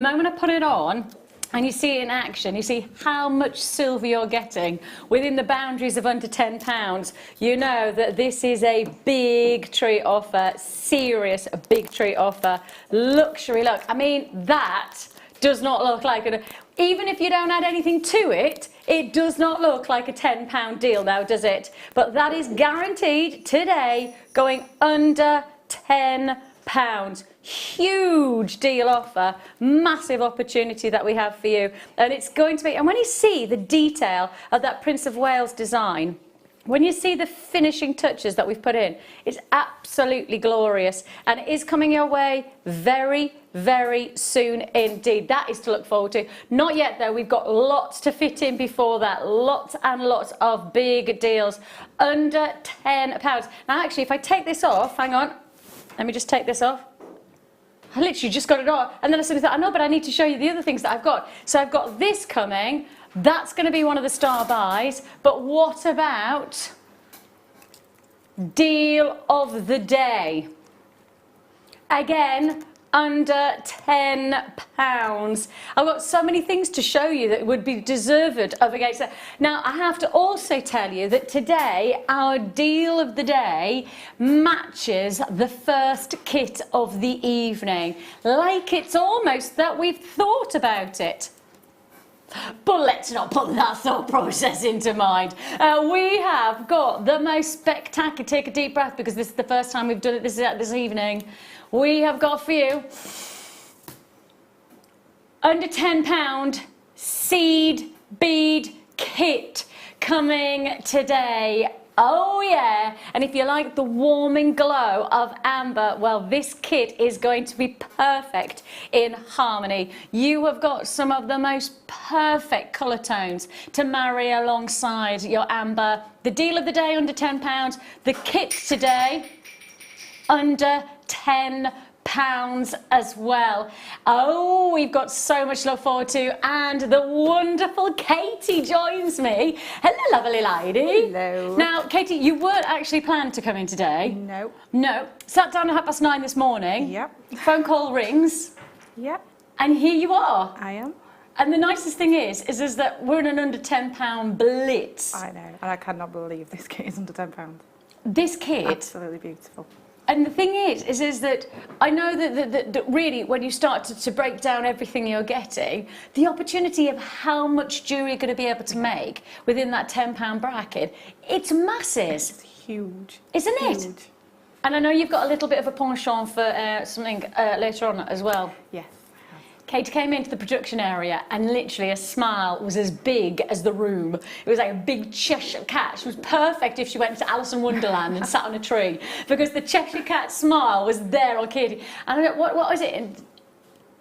The moment I put it on and you see it in action, you see how much silver you're getting within the boundaries of under £10, you know that this is a big treat offer, serious big treat offer, luxury look. I mean, that does not look like it. Even if you don't add anything to it, it does not look like a £10 deal now, does it? But that is guaranteed today, going under £10. Huge deal offer, massive opportunity that we have for you, and it's going to be, and when you see the detail of that Prince of Wales design, when you see the finishing touches that we've put in, it's absolutely glorious, and it is coming your way very, very soon indeed. That is to look forward to. Not yet though, we've got lots to fit in before that, lots and lots of big deals under £10. Now actually, if I take this off, hang on, let me just take this off. I literally just got it on, and then I suddenly thought, I know, but I need to show you the other things that I've got. So I've got this coming, that's going to be one of the star buys, but what about deal of the day? Again, under £10. I've got so many things to show you that would be deserved of against that. Now I have to also tell you that today our deal of the day matches the first kit of the evening, like it's almost that we've thought about it. But let's not put that thought process into mind. We have got the most spectacular, take a deep breath because this is the first time we've done it this evening. We have got for you under £10 seed bead kit coming today. Oh yeah, and if you like the warming glow of amber, well, this kit is going to be perfect in harmony. You have got some of the most perfect colour tones to marry alongside your amber. The deal of the day under £10, the kit today under £10 as well. Oh, we've got so much to look forward to, and the wonderful Katie joins me. Hello, lovely lady. Hello. Now, Katie, you weren't actually planned to come in today. No. No. Sat down at 9:30 this morning. Yep. Phone call rings. Yep. And here you are. I am. And the nicest thing is that we're in an under £10 blitz. I know, and I cannot believe this kit is under £10. This kit. Absolutely beautiful. And the thing is that I know that really when you start to break down everything you're getting, the opportunity of how much jewellery you're going to be able to make within that £10 bracket, it's massive. It's huge. Isn't it? Huge. And I know you've got a little bit of a penchant for something later on as well. Yes. Kate came into the production area and literally a smile was as big as the room. It was like a big Cheshire Cat. She was perfect if she went to Alice in Wonderland and sat on a tree, because the Cheshire Cat smile was there on Katie. And I don't know, what was it? And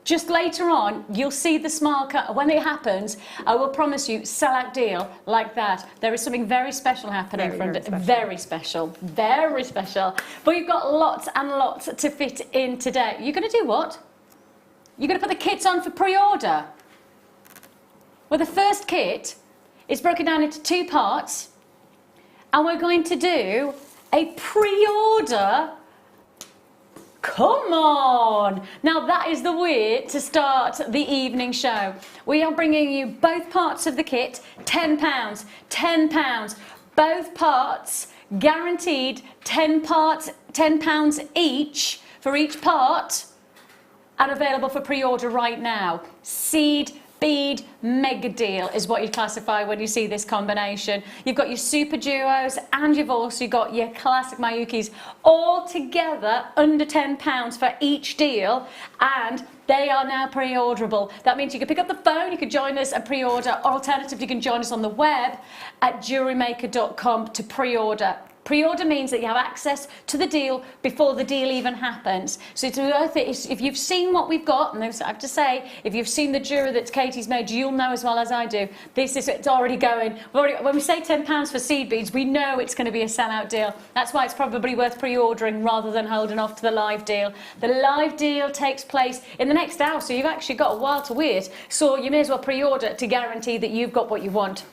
just later on, you'll see the smile cut. When it happens, I will promise you, sell-out deal like that. There is something very special happening. Very special. Very special. But you've got lots and lots to fit in today. You're going to do what? You're going to put the kits on for pre-order. Well, the first kit is broken down into 2 parts, and we're going to do a pre-order. Come on! Now that is the way to start the evening show. We are bringing you both parts of the kit, £10, £10, both parts guaranteed, £10 each for each part. And available for pre-order right now. Seed bead mega deal is what you classify when you see this combination. You've got your super duos and you've also got your classic Mayukis all together under £10 for each deal, and they are now pre-orderable. That means you can pick up the phone, you can join us and pre-order, or alternatively you can join us on the web at JewelleryMaker.com to pre-order. Pre-order means that you have access to the deal before the deal even happens. So it's worth it. If you've seen what we've got, and I have to say, if you've seen the jewellery that Katie's made, you'll know as well as I do, it's already going. When we say £10 for seed beads, we know it's going to be a sell-out deal. That's why it's probably worth pre-ordering rather than holding off to the live deal. The live deal takes place in the next hour, so you've actually got a while to wait. So you may as well pre-order to guarantee that you've got what you want.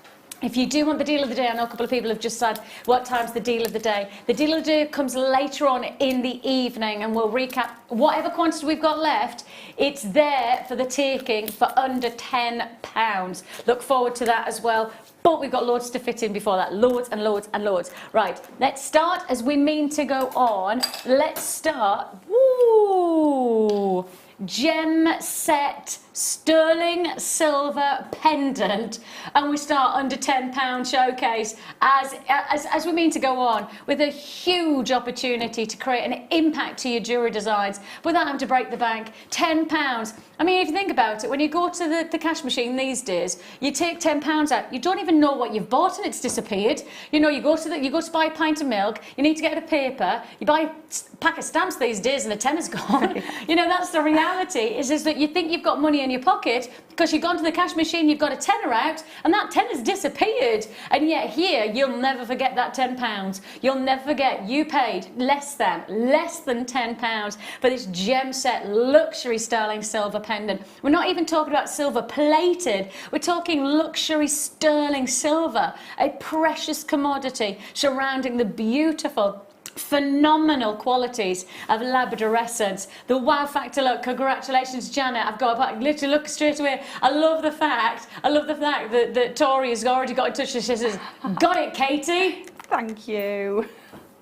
If you do want the deal of the day, I know a couple of people have just said, what time's the deal of the day? The deal of the day comes later on in the evening, and we'll recap whatever quantity we've got left. It's there for the taking for under £10. Look forward to that as well. But we've got loads to fit in before that. Loads and loads and loads. Right, let's start as we mean to go on. Let's start. Woo! Gem set sterling silver pendant, and we start under £10 showcase as we mean to go on with a huge opportunity to create an impact to your jewellery designs without having to break the bank. £10. I mean, if you think about it, when you go to the cash machine these days, you take £10 out, you don't even know what you've bought and it's disappeared. You know, you go to buy a pint of milk, you need to get a paper, you buy a pack of stamps these days and the tenner's gone. You know, that's the reality, is that you think you've got money in your pocket because you've gone to the cash machine, you've got a tenner out, and that tenner's disappeared. And yet here, you'll never forget that £10. You'll never forget you paid less than £10 for this gem set luxury sterling silver pendant. We're not even talking about silver plated, we're talking luxury sterling silver, a precious commodity surrounding the beautiful, phenomenal qualities of labradorescence. The wow factor look. Congratulations, Janet. I've got to literally look straight away. I love the fact that Tori has already got in touch. She says, got it, Katie. Thank you.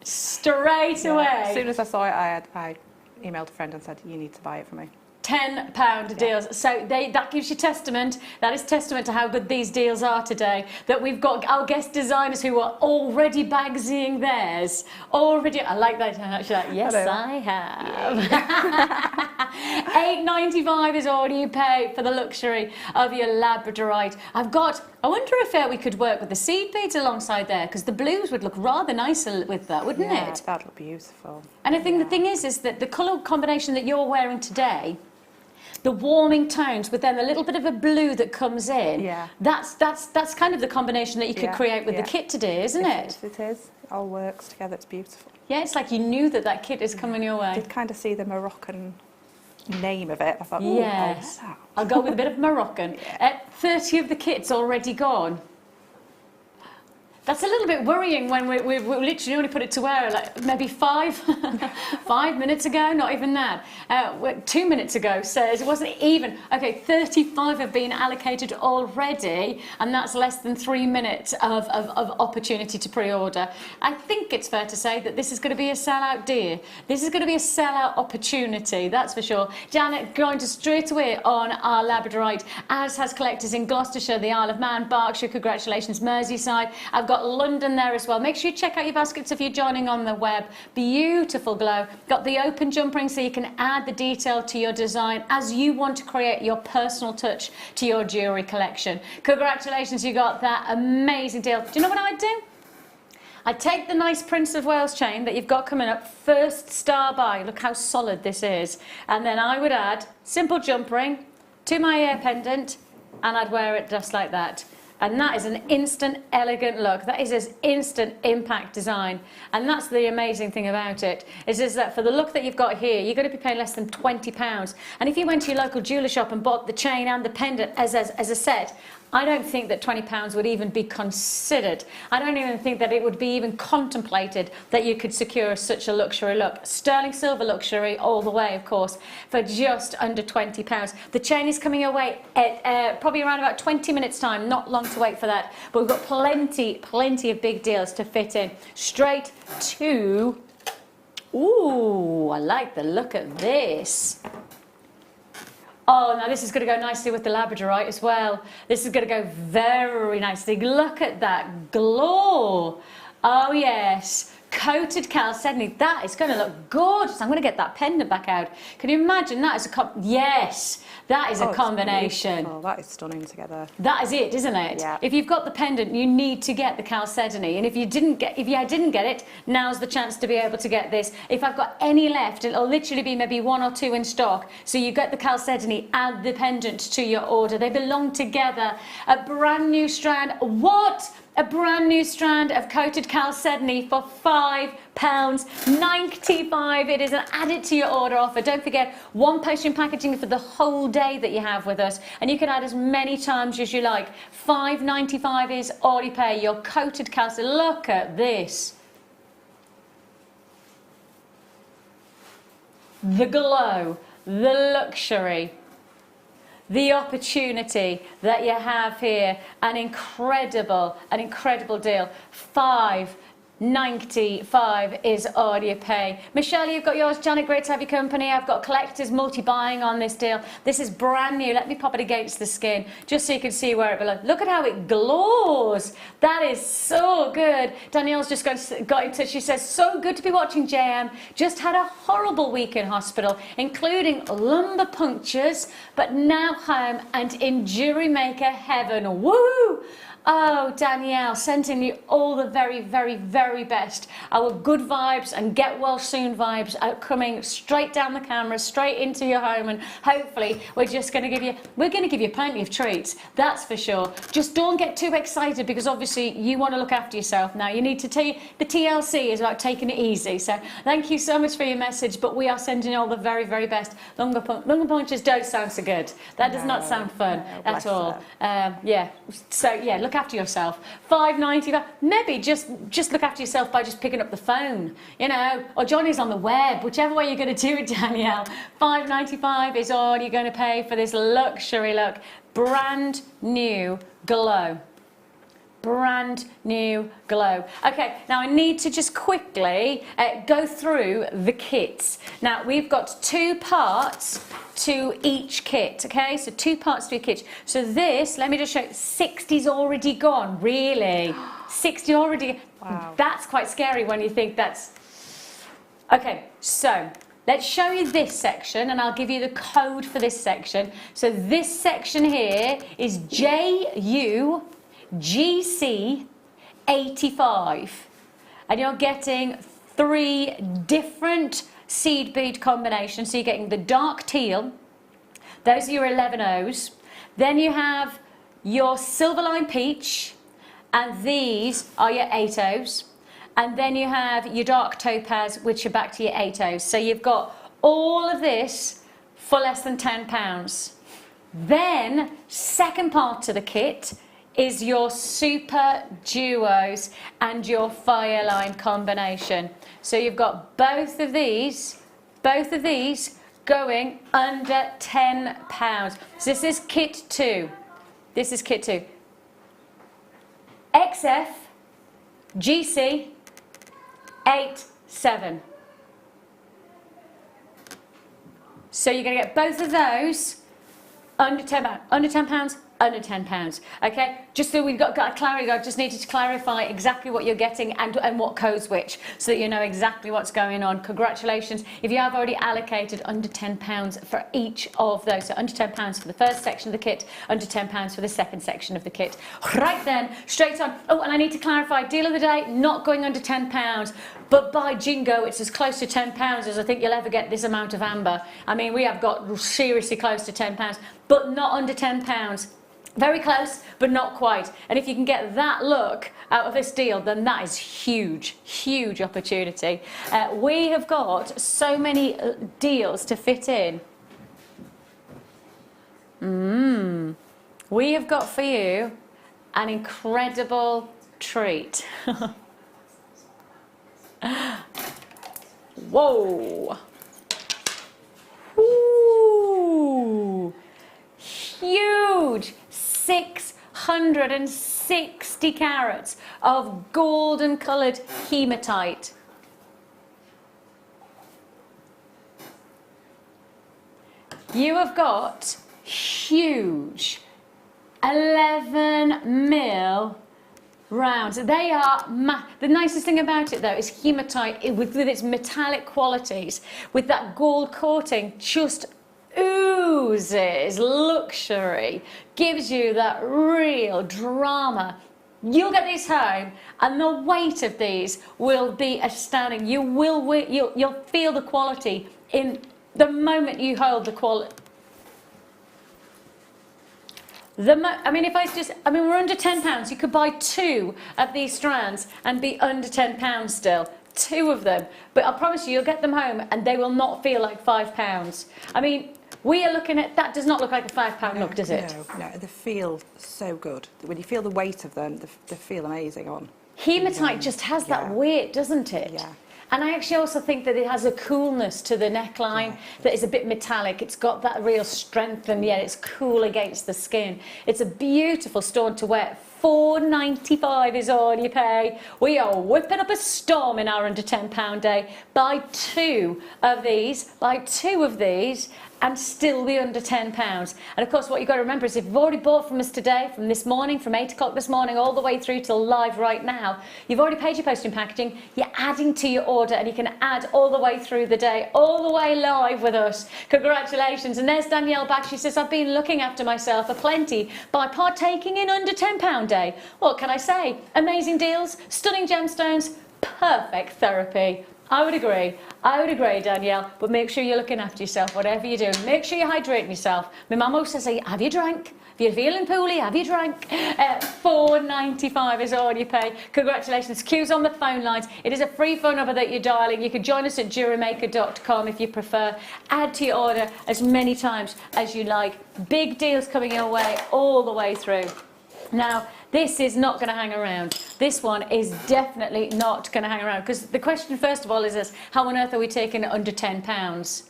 Straight away. As soon as I saw it, I emailed a friend and said, you need to buy it for me. £10 deals. So that gives you testament. That is testament to how good these deals are today. That we've got our guest designers who are already bagsying theirs. Already, I like that. Actually, yes, hello. I have. £8.95 is all you pay for the luxury of your labradorite. I wonder if we could work with the seed beads alongside there, because the blues would look rather nicer with that, wouldn't it? Yeah, that'd look beautiful. And I think the thing is that the colour combination that you're wearing today, the warming tones with then a little bit of a blue that comes in, that's kind of the combination that you could create with the kit today, isn't it? It is. It all works together. It's beautiful. Yeah, it's like you knew that kit is coming your way. I did kind of see the Moroccan name of it. I thought, yes, I'll go with a bit of Moroccan. 30 of the kits already gone. That's a little bit worrying when we've literally only put it to wear like maybe 5 minutes ago, not even that. 2 minutes ago says it wasn't even. Okay, 35 have been allocated already, and that's less than 3 minutes of opportunity to pre-order. I think it's fair to say that this is going to be a sell-out deal. This is going to be a sell-out opportunity, that's for sure. Janet going to straight away on our labradorite, as has collectors in Gloucestershire, the Isle of Man, Berkshire, congratulations, Merseyside. I've got London there as well. Make sure you check out your baskets if you're joining on the web. Beautiful glow. Got the open jump ring so you can add the detail to your design as you want to create your personal touch to your jewellery collection. Congratulations, you got that amazing deal. Do you know what I'd do? I'd take the nice Prince of Wales chain that you've got coming up, first star buy. Look how solid this is. And then I would add simple jump ring to my ear pendant, and I'd wear it just like that. And that is an instant elegant look. That is an instant impact design. And that's the amazing thing about it, is that for the look that you've got here, you're going to be paying less than £20. And if you went to your local jeweller shop and bought the chain and the pendant as a set, I don't think that £20 would even be considered. I don't even think that it would be even contemplated that you could secure such a luxury look. Sterling silver luxury all the way, of course, for just under £20. The chain is coming your way at probably around about 20 minutes time, not long to wait for that. But we've got plenty of big deals to fit in. Straight to, ooh, I like the look of this. Oh, now this is going to go nicely with the labradorite as well. This is going to go very nicely. Look at that glow. Oh, yes. Coated Chalcedony. That is going to look gorgeous. I'm going to get that pendant back out. Can you imagine that as a yes, that is a combination. Oh, that is stunning together. That is it, isn't it? Yeah. If you've got the pendant, you need to get the Chalcedony, and if you didn't get it, now's the chance to be able to get this. If I've got any left, it'll literally be maybe 1 or 2 in stock. So you get the Chalcedony, add the pendant to your order. They belong together. A brand new strand. What? a brand new strand of coated Chalcedony for £5.95. It is an add it to your order offer. Don't forget, one postage packaging for the whole day that you have with us, and you can add as many times as you like. £5.95 is all you pay. Your coated Chalcedony. Look at this. The glow, the luxury, the opportunity that you have here. An incredible deal. £5.95 is all you pay. Michelle, you've got yours. Janet, great to have your company. I've got collectors multi-buying on this deal. This is brand new. Let me pop it against the skin just so you can see where it belongs. Look at how it glows. That is so good. Danielle's just got in touch. She says, so good to be watching JM. Just had a horrible week in hospital, including lumbar punctures, but now home and in Jewellery Maker heaven. Woo! Oh, Danielle, sending you all the very, very, very best. Our good vibes and get well soon vibes are coming straight down the camera, straight into your home, and hopefully we're going to give you plenty of treats. That's for sure. Just don't get too excited, because obviously you want to look after yourself now. You need to the TLC is about taking it easy. So thank you so much for your message, but we are sending you all the very, very best. Lumbar punches don't sound so good. That does not sound fun at all. Yeah. So yeah, look after yourself. £5.95. Maybe just look after yourself by just picking up the phone, you know, or Johnny's on the web, whichever way you're going to do it, Danielle. £5.95 is all you're going to pay for this luxury look. Brand new glow. Brand new glow. Okay, now I need to just quickly go through the kits. Now we've got 2 parts to each kit, okay, so 2 parts to a kit. So this, let me just show you, 60's already gone. Really? 60 already? Wow. That's quite scary when you think that's... Okay, so let's show you this section, and I'll give you the code for this section. So this section here is JUGC85, and you're getting 3 different seed bead combinations. So you're getting the dark teal, those are your 11 O's. Then you have your silver lime peach, and these are your 8 O's. And then you have your dark topaz, which are back to your 8 O's. So you've got all of this for less than £10. Then, second part to the kit is your super duos and your fire line combination. So you've got both of these going under £10. So this is kit 2. This is kit 2. XF GC 87. So you're going to get both of those under £10. Under £10. Under £10. Okay, just so we've got clarity, I just needed to clarify exactly what you're getting and what codes which, so that you know exactly what's going on. Congratulations if you have already allocated under £10 for each of those. So under £10 for the first section of the kit, under £10 for the second section of the kit. Right then, straight on. Oh, and I need to clarify, deal of the day, not going under £10, but by jingo, it's as close to £10 as I think you'll ever get this amount of amber. I mean, we have got seriously close to £10, but not under £10. Very close, but not quite. And if you can get that look out of this deal, then that is huge, huge opportunity. We have got so many deals to fit in. We have got for you an incredible treat. Whoa! Ooh. Huge! 660 carats of golden coloured hematite. You have got huge 11mm rounds. They are the nicest thing about it though is hematite with its metallic qualities, with that gold coating, just oozes luxury, gives you that real drama. You'll get these home and the weight of these will be astounding. You'll feel the quality in the moment you hold the quality. I mean, we're under £10. You could buy 2 of these strands and be under £10 still. 2 of them. But I promise you'll get them home and they will not feel like £5. I mean, we are looking at, that does not look like a £5 look, does it? No, they feel so good. When you feel the weight of them, they feel amazing on. Hematite just has that weight, doesn't it? Yeah. And I actually also think that it has a coolness to the neckline that is a bit metallic. It's got that real strength and yet it's cool against the skin. It's a beautiful stone to wear. £4.95 is all you pay. We are whipping up a storm in our under £10 day. Buy 2 of these, and still be under £10. And of course, what you've got to remember is if you've already bought from us today, from this morning, from 8 o'clock this morning, all the way through till live right now, you've already paid your postage and packaging, you're adding to your order, and you can add all the way through the day, all the way live with us. Congratulations. And there's Danielle back. She says, I've been looking after myself a plenty by partaking in under £10 day. What can I say? Amazing deals, stunning gemstones, perfect therapy. I would agree, Danielle, but make sure you're looking after yourself, whatever you're doing. Make sure you're hydrating yourself. My mum always says, have you drank? If you're feeling poorly, have you drank? £4.95 is all you pay. Congratulations. Queues on the phone lines. It is a free phone number that you're dialing. You can join us at JewelleryMaker.com if you prefer. Add to your order as many times as you like. Big deals coming your way all the way through. Now, this is not going to hang around. This one is definitely not going to hang around, because the question, first of all, is this: how on earth are we taking it under £10?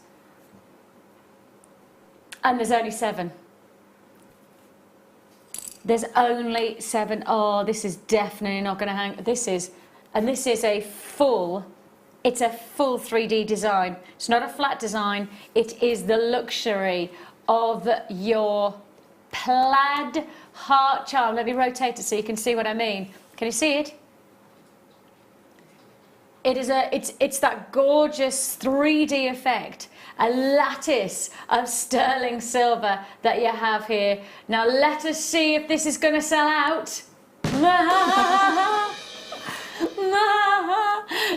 And there's only 7. There's only 7. Oh, this is definitely not going to hang. This is a full, it's a full 3D design. It's not a flat design. It is the luxury of your plaid heart charm. Let me rotate it so you can see what I mean. Can you see it? It's that gorgeous 3D effect, a lattice of sterling silver that you have here. Now let us see if this is going to sell out.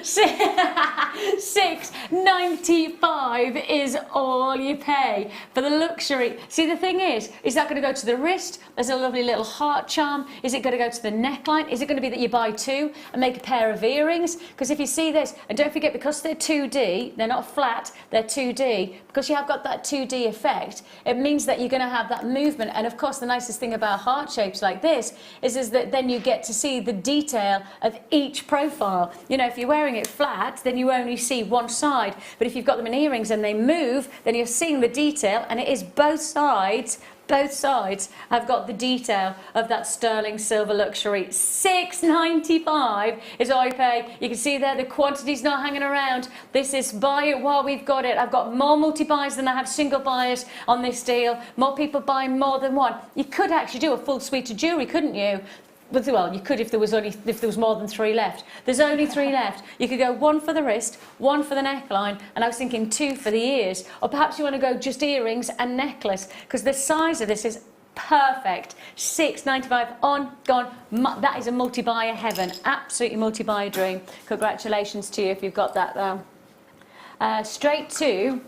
£6.95 is all you pay for the luxury. See, the thing is that going to go to the wrist? There's a lovely little heart charm. Is it going to go to the neckline? Is it going to be that you buy 2 and make a pair of earrings? Because if you see this, and don't forget, because they're 2D, they're not flat, they're 2D, because you have got that 2D effect, it means that you're going to have that movement. And of course, the nicest thing about heart shapes like this is that then you get to see the detail of each profile. You know, if you're wearing it flat, then you only see one side. But if you've got them in earrings and they move, then you're seeing the detail, and it is both sides. Both sides have got the detail of that sterling silver luxury. £6.95 is all you pay. You can see there the quantity's not hanging around. This is buy it while we've got it. I've got more multi-buys than I have single buyers on this deal. More people buying more than one. You could actually do a full suite of jewellery, couldn't you? Well, you could if there was more than 3 left. There's only 3 left. You could go 1 for the wrist, 1 for the neckline, and I was thinking 2 for the ears. Or perhaps you want to go just earrings and necklace, because the size of this is perfect. £6.95 on, gone. That is a multi-buyer heaven. Absolutely multi-buyer dream. Congratulations to you if you've got that though. Straight to...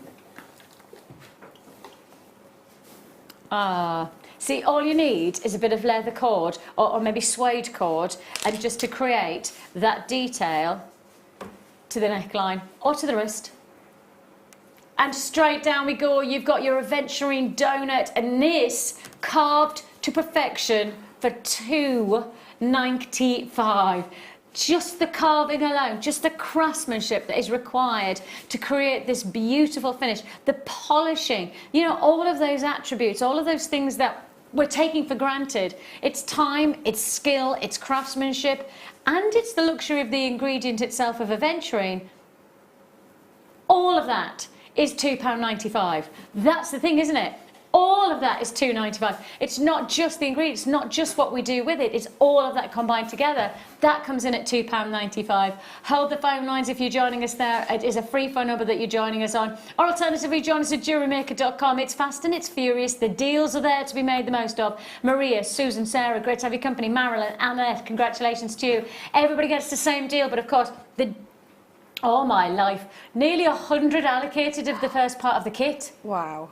See, all you need is a bit of leather cord or maybe suede cord, and just to create that detail to the neckline or to the wrist. And straight down we go. You've got your aventurine donut, and this carved to perfection for £2.95. Just the carving alone, just the craftsmanship that is required to create this beautiful finish, the polishing, you know, all of those attributes, all of those things that we're taking for granted. It's time, it's skill, it's craftsmanship, and it's the luxury of the ingredient itself of aventurine. All of that is £2.95. That's the thing, isn't it? All of that is £2.95. It's not just the ingredients, not just what we do with it, it's all of that combined together. That comes in at £2.95. Hold the phone lines if you're joining us there. It is a free phone number that you're joining us on. Or alternatively, join us at JewelleryMaker.com. It's fast and it's furious. The deals are there to be made the most of. Maria, Susan, Sarah, great to have your company. Marilyn, Annette, congratulations to you. Everybody gets the same deal, but of course, oh my life, nearly 100 allocated of the first part of the kit. Wow.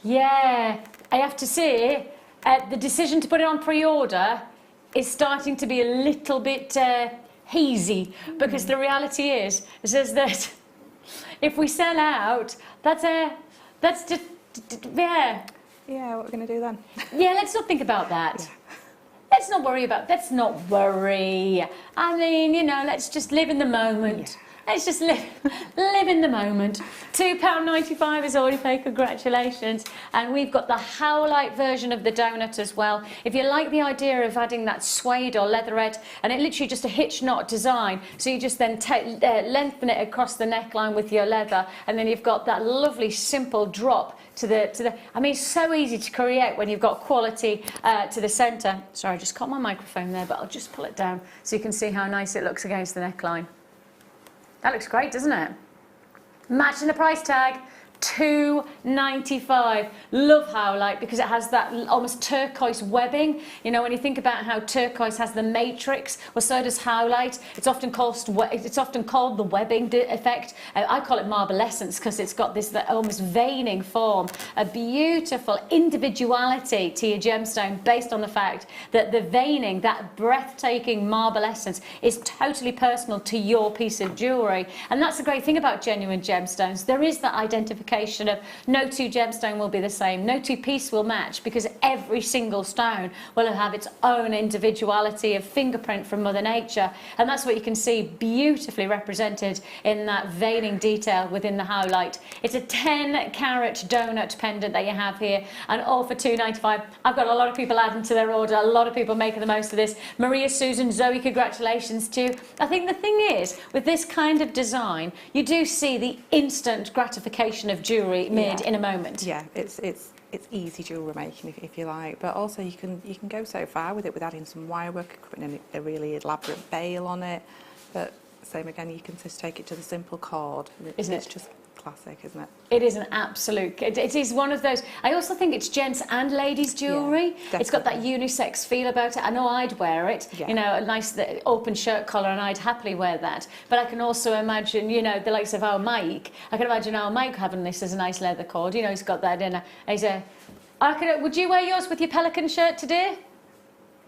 Yeah, I have to say, the decision to put it on pre-order is starting to be a little bit hazy, because the reality is that if we sell out, that's just, yeah. Yeah, what are we going to do then? Yeah, let's not think about that. Yeah. Let's not worry. I mean, you know, let's just live in the moment. Yeah. Let's just live in the moment. £2.95 is all you pay, congratulations. And we've got the Howlite version of the donut as well. If you like the idea of adding that suede or leatherette, and it literally just a hitch knot design, so you just then lengthen it across the neckline with your leather, and then you've got that lovely simple drop to the I mean, it's so easy to create when you've got quality to the centre. Sorry, I just caught my microphone there, but I'll just pull it down so you can see how nice it looks against the neckline. That looks great, doesn't it? Matching the price tag, £2.95. Love Howlite because it has that almost turquoise webbing. You know, when you think about how turquoise has the matrix, well, so does Howlite. It's often called the webbing effect. I call it marbleescence because it's got this almost veining form, a beautiful individuality to your gemstone based on the fact that the veining, that breathtaking marbleescence, is totally personal to your piece of jewellery. And that's the great thing about genuine gemstones. There is that identification of no two gemstone will be the same, no two piece will match, because every single stone will have its own individuality of fingerprint from Mother Nature, and that's what you can see beautifully represented in that veining detail within the Howlite. It's a 10-carat donut pendant that you have here, and all for £2.95. I've got a lot of people adding to their order, a lot of people making the most of this. Maria, Susan, Zoe, congratulations to you. I think the thing is, with this kind of design, you do see the instant gratification of jewellery made in a moment. Yeah, it's easy jewellery making if you like, but also you can go so far with it with adding some wirework, putting a really elaborate bail on it. But same again, you can just take it to the simple cord. It's just classic, isn't it? It is an absolute. It is one of those. I also think it's gents and ladies jewellery. Yeah, it's got that unisex feel about it. I know I'd wear it. Yeah. You know, a nice open shirt collar, and I'd happily wear that. But I can also imagine, you know, the likes of our Mike. I can imagine our Mike having this as a nice leather cord. You know, he's got that in a. Would you wear yours with your pelican shirt today?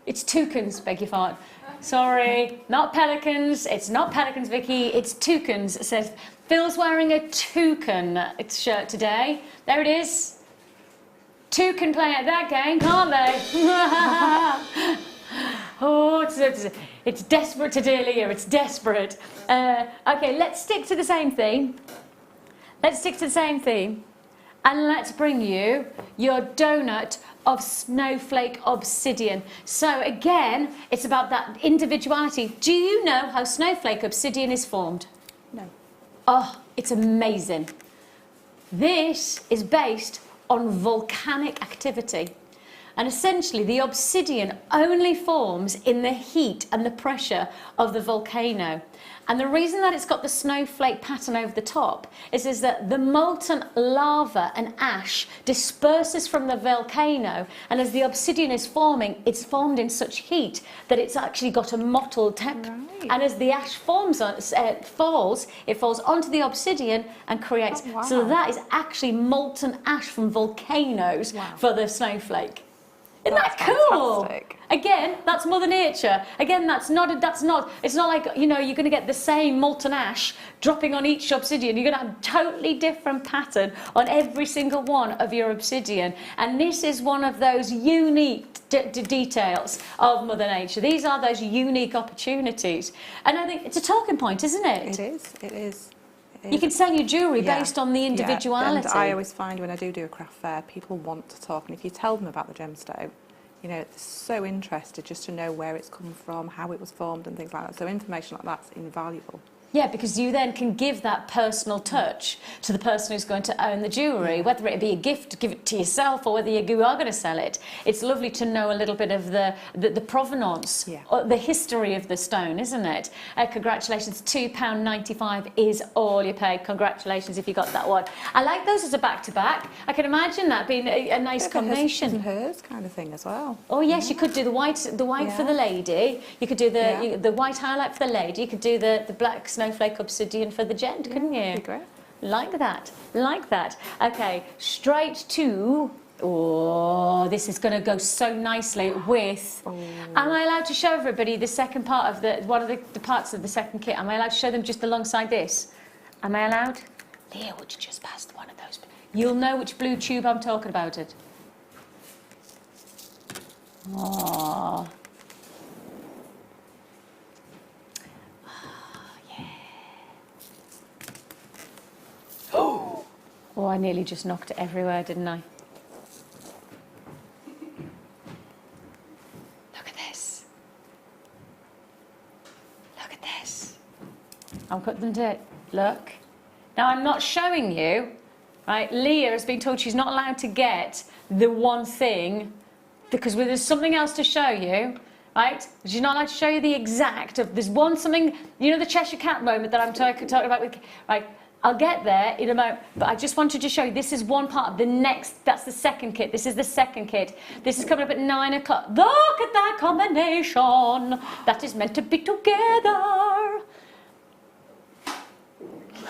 It's toucans, beg your pardon. Sorry, not pelicans. It's not pelicans, Vicki. It's toucans. It says Phil's wearing a toucan shirt today. There it is. Two can play at that game, can't they? Oh, it's desperate today, Leah. It's desperate. Okay, let's stick to the same theme. And let's bring you your donut of Snowflake Obsidian. So again, it's about that individuality. Do you know how Snowflake Obsidian is formed? No. Oh, it's amazing. This is based on volcanic activity. And essentially, the obsidian only forms in the heat and the pressure of the volcano. And the reason that it's got the snowflake pattern over the top is that the molten lava and ash disperses from the volcano, and as the obsidian is forming, it's formed in such heat that it's actually got a mottled temp. Right. And as the ash falls, it falls onto the obsidian and creates. Oh, wow. So that is actually molten ash from volcanoes for the snowflake. Isn't that cool? Fantastic. Again, that's Mother Nature. Again, it's not like, you know, you're going to get the same molten ash dropping on each obsidian. You're going to have a totally different pattern on every single one of your obsidian. And this is one of those unique details of Mother Nature. These are those unique opportunities. And I think it's a talking point, isn't it? It is. You can sell your jewellery based on the individuality. And I always find when I do a craft fair, people want to talk, and if you tell them about the gemstone, you know, they're so interested just to know where it's come from, how it was formed and things like that. So information like that's invaluable. Yeah, because you then can give that personal touch to the person who's going to own the jewellery, whether it be a gift, give it to yourself, or whether you are going to sell it. It's lovely to know a little bit of the provenance, or the history of the stone, isn't it? Congratulations, £2.95 is all you pay. Congratulations if you got that one. I like those as a back-to-back. I can imagine that being a nice combination. His and hers kind of thing as well. Oh yes, you could do the white for the lady. You could do the white highlight for the lady. You could do the black Snowflake Obsidian for the gent, couldn't you? That'd be great. Like that. Okay, straight to Oh, this is going to go so nicely with... Am I allowed to show everybody the second part of one of the parts of the second kit? Am I allowed to show them just alongside this? Am I allowed? Leah, would you just pass one of those? You'll know which blue tube I'm talking about it. Oh. Oh, I nearly just knocked it everywhere, didn't I? Look at this. Look at this. I'll put them to it. Look. Now, I'm not showing you, right? Leah has been told she's not allowed to get the one thing because there's something else to show you, right? She's not allowed to show you the exact of, there's one something, you know, the Cheshire Cat moment that I'm talking about with, right? I'll get there in a moment, but I just wanted to show you, this is one part of the next, that's the second kit. This is the second kit. This is coming up at 9 o'clock. Look at that combination. That is meant to be together.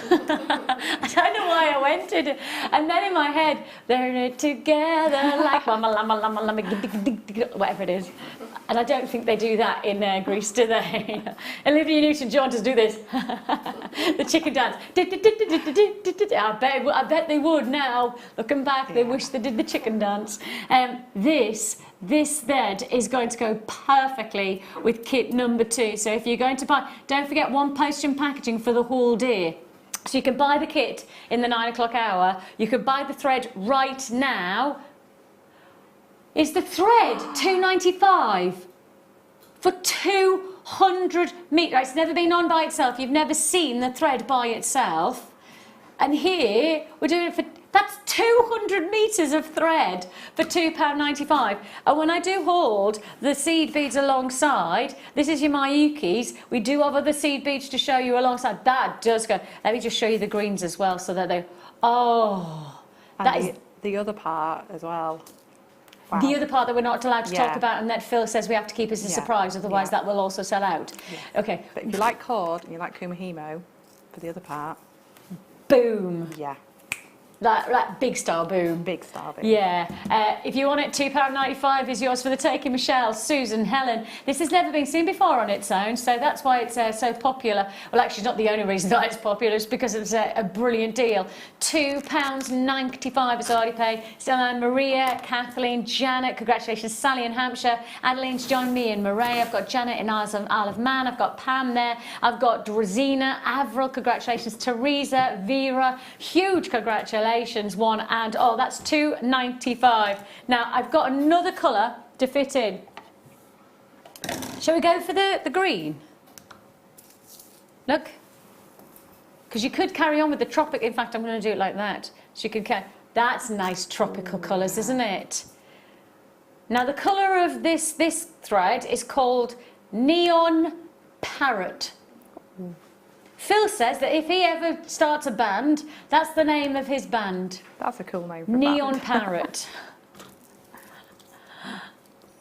I don't know why I went to it. And then in my head, they're together like whatever it is. And I don't think they do that in Greece, do they? Olivia Newton-John does do this. The chicken dance. I bet they would now. Looking back, they wish they did the chicken dance. This then is going to go perfectly with kit number 2. So if you're going to buy, don't forget one postage and packaging for the whole day. So you can buy the kit in the 9 o'clock hour. You can buy the thread right now. Is the thread £2.95 for 200 metres? It's never been on by itself. You've never seen the thread by itself. And here we're doing it for, that's 200 metres of thread for £2.95. And when I do hold the seed beads alongside, this is your Mayukis. We do have other seed beads to show you alongside. That does go. Let me just show you the greens as well so that they, oh, and that is the other part as well. Wow. The other part that we're not allowed to talk about and that Phil says we have to keep as a surprise, otherwise that will also sell out. Yeah. Okay. But if you like cord and you like Kumahimo for the other part. Boom. Yeah. That big style boom. Big style boom. Yeah. If you want it, £2.95 is yours for the taking. Michelle, Susan, Helen. This has never been seen before on its own, so that's why it's so popular. Well, actually, not the only reason that it's popular, it's because it's a brilliant deal. £2.95 is all you pay. Stella, Maria, Kathleen, Janet, congratulations, Sally in Hampshire. Adeline's joined me in Moray. I've got Janet in Isle of Man. I've got Pam there. I've got Drazina, Avril, congratulations. Teresa, Vera, huge congratulations. One and oh, that's £2.95. Now I've got another colour to fit in. Shall we go for the green? Look, because you could carry on with the tropic. In fact, I'm going to do it like that. So you can carry. That's nice tropical colours, isn't it? Now the colour of this thread is called Neon Parrot. Phil says that if he ever starts a band, that's the name of his band. That's a cool name for a Neon band. Parrot.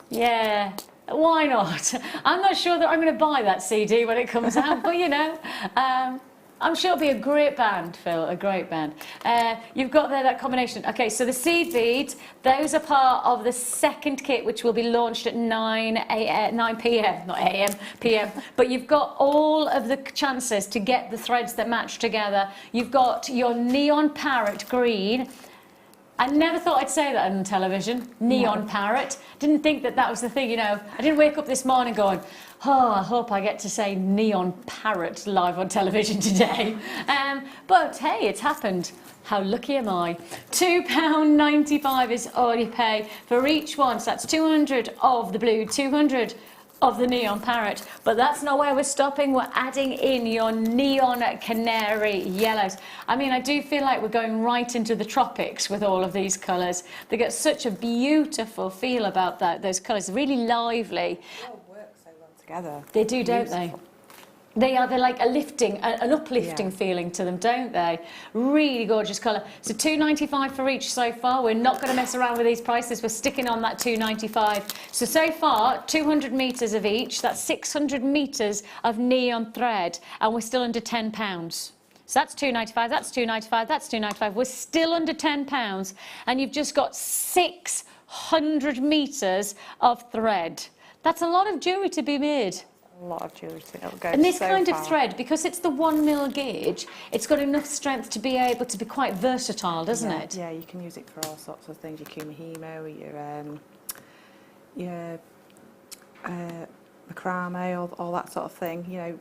Yeah, why not? I'm not sure that I'm going to buy that CD when it comes out, but you know, I'm sure it'll be a great band, Phil, a great band. You've got there that combination. Okay, so the seed beads, those are part of the second kit, which will be launched at 9 p.m, not a.m, p.m. But you've got all of the chances to get the threads that match together. You've got your Neon Parrot green. I never thought I'd say that on television, Neon Parrot. Didn't think that was the thing, you know. I didn't wake up this morning going, oh, I hope I get to say Neon Parrot live on television today. But hey, it's happened. How lucky am I? £2.95 is all you pay for each one. So that's 200 of the blue, 200 of the Neon Parrot. But that's not where we're stopping. We're adding in your Neon Canary yellows. I mean, I do feel like we're going right into the tropics with all of these colours. They get such a beautiful feel about those colours, really lively. They all work so well together. They do, don't they? They're like an uplifting feeling to them, don't they? Really gorgeous colour. So £2.95 for each so far. We're not going to mess around with these prices. We're sticking on that £2.95. So far, 200 metres of each. That's 600 metres of neon thread. And we're still under £10. So that's £2.95, that's £2.95, that's £2.95. We're still under £10. And you've just got 600 100 metres of thread. That's a lot of jewellery to be made. A lot of jewellery to go. And this so kind far. of thread, because it's the 1mm gauge, it's got enough strength to be able to be quite versatile, doesn't it? Yeah, you can use it for all sorts of things. Your kumihimo, your macrame, all that sort of thing. You know,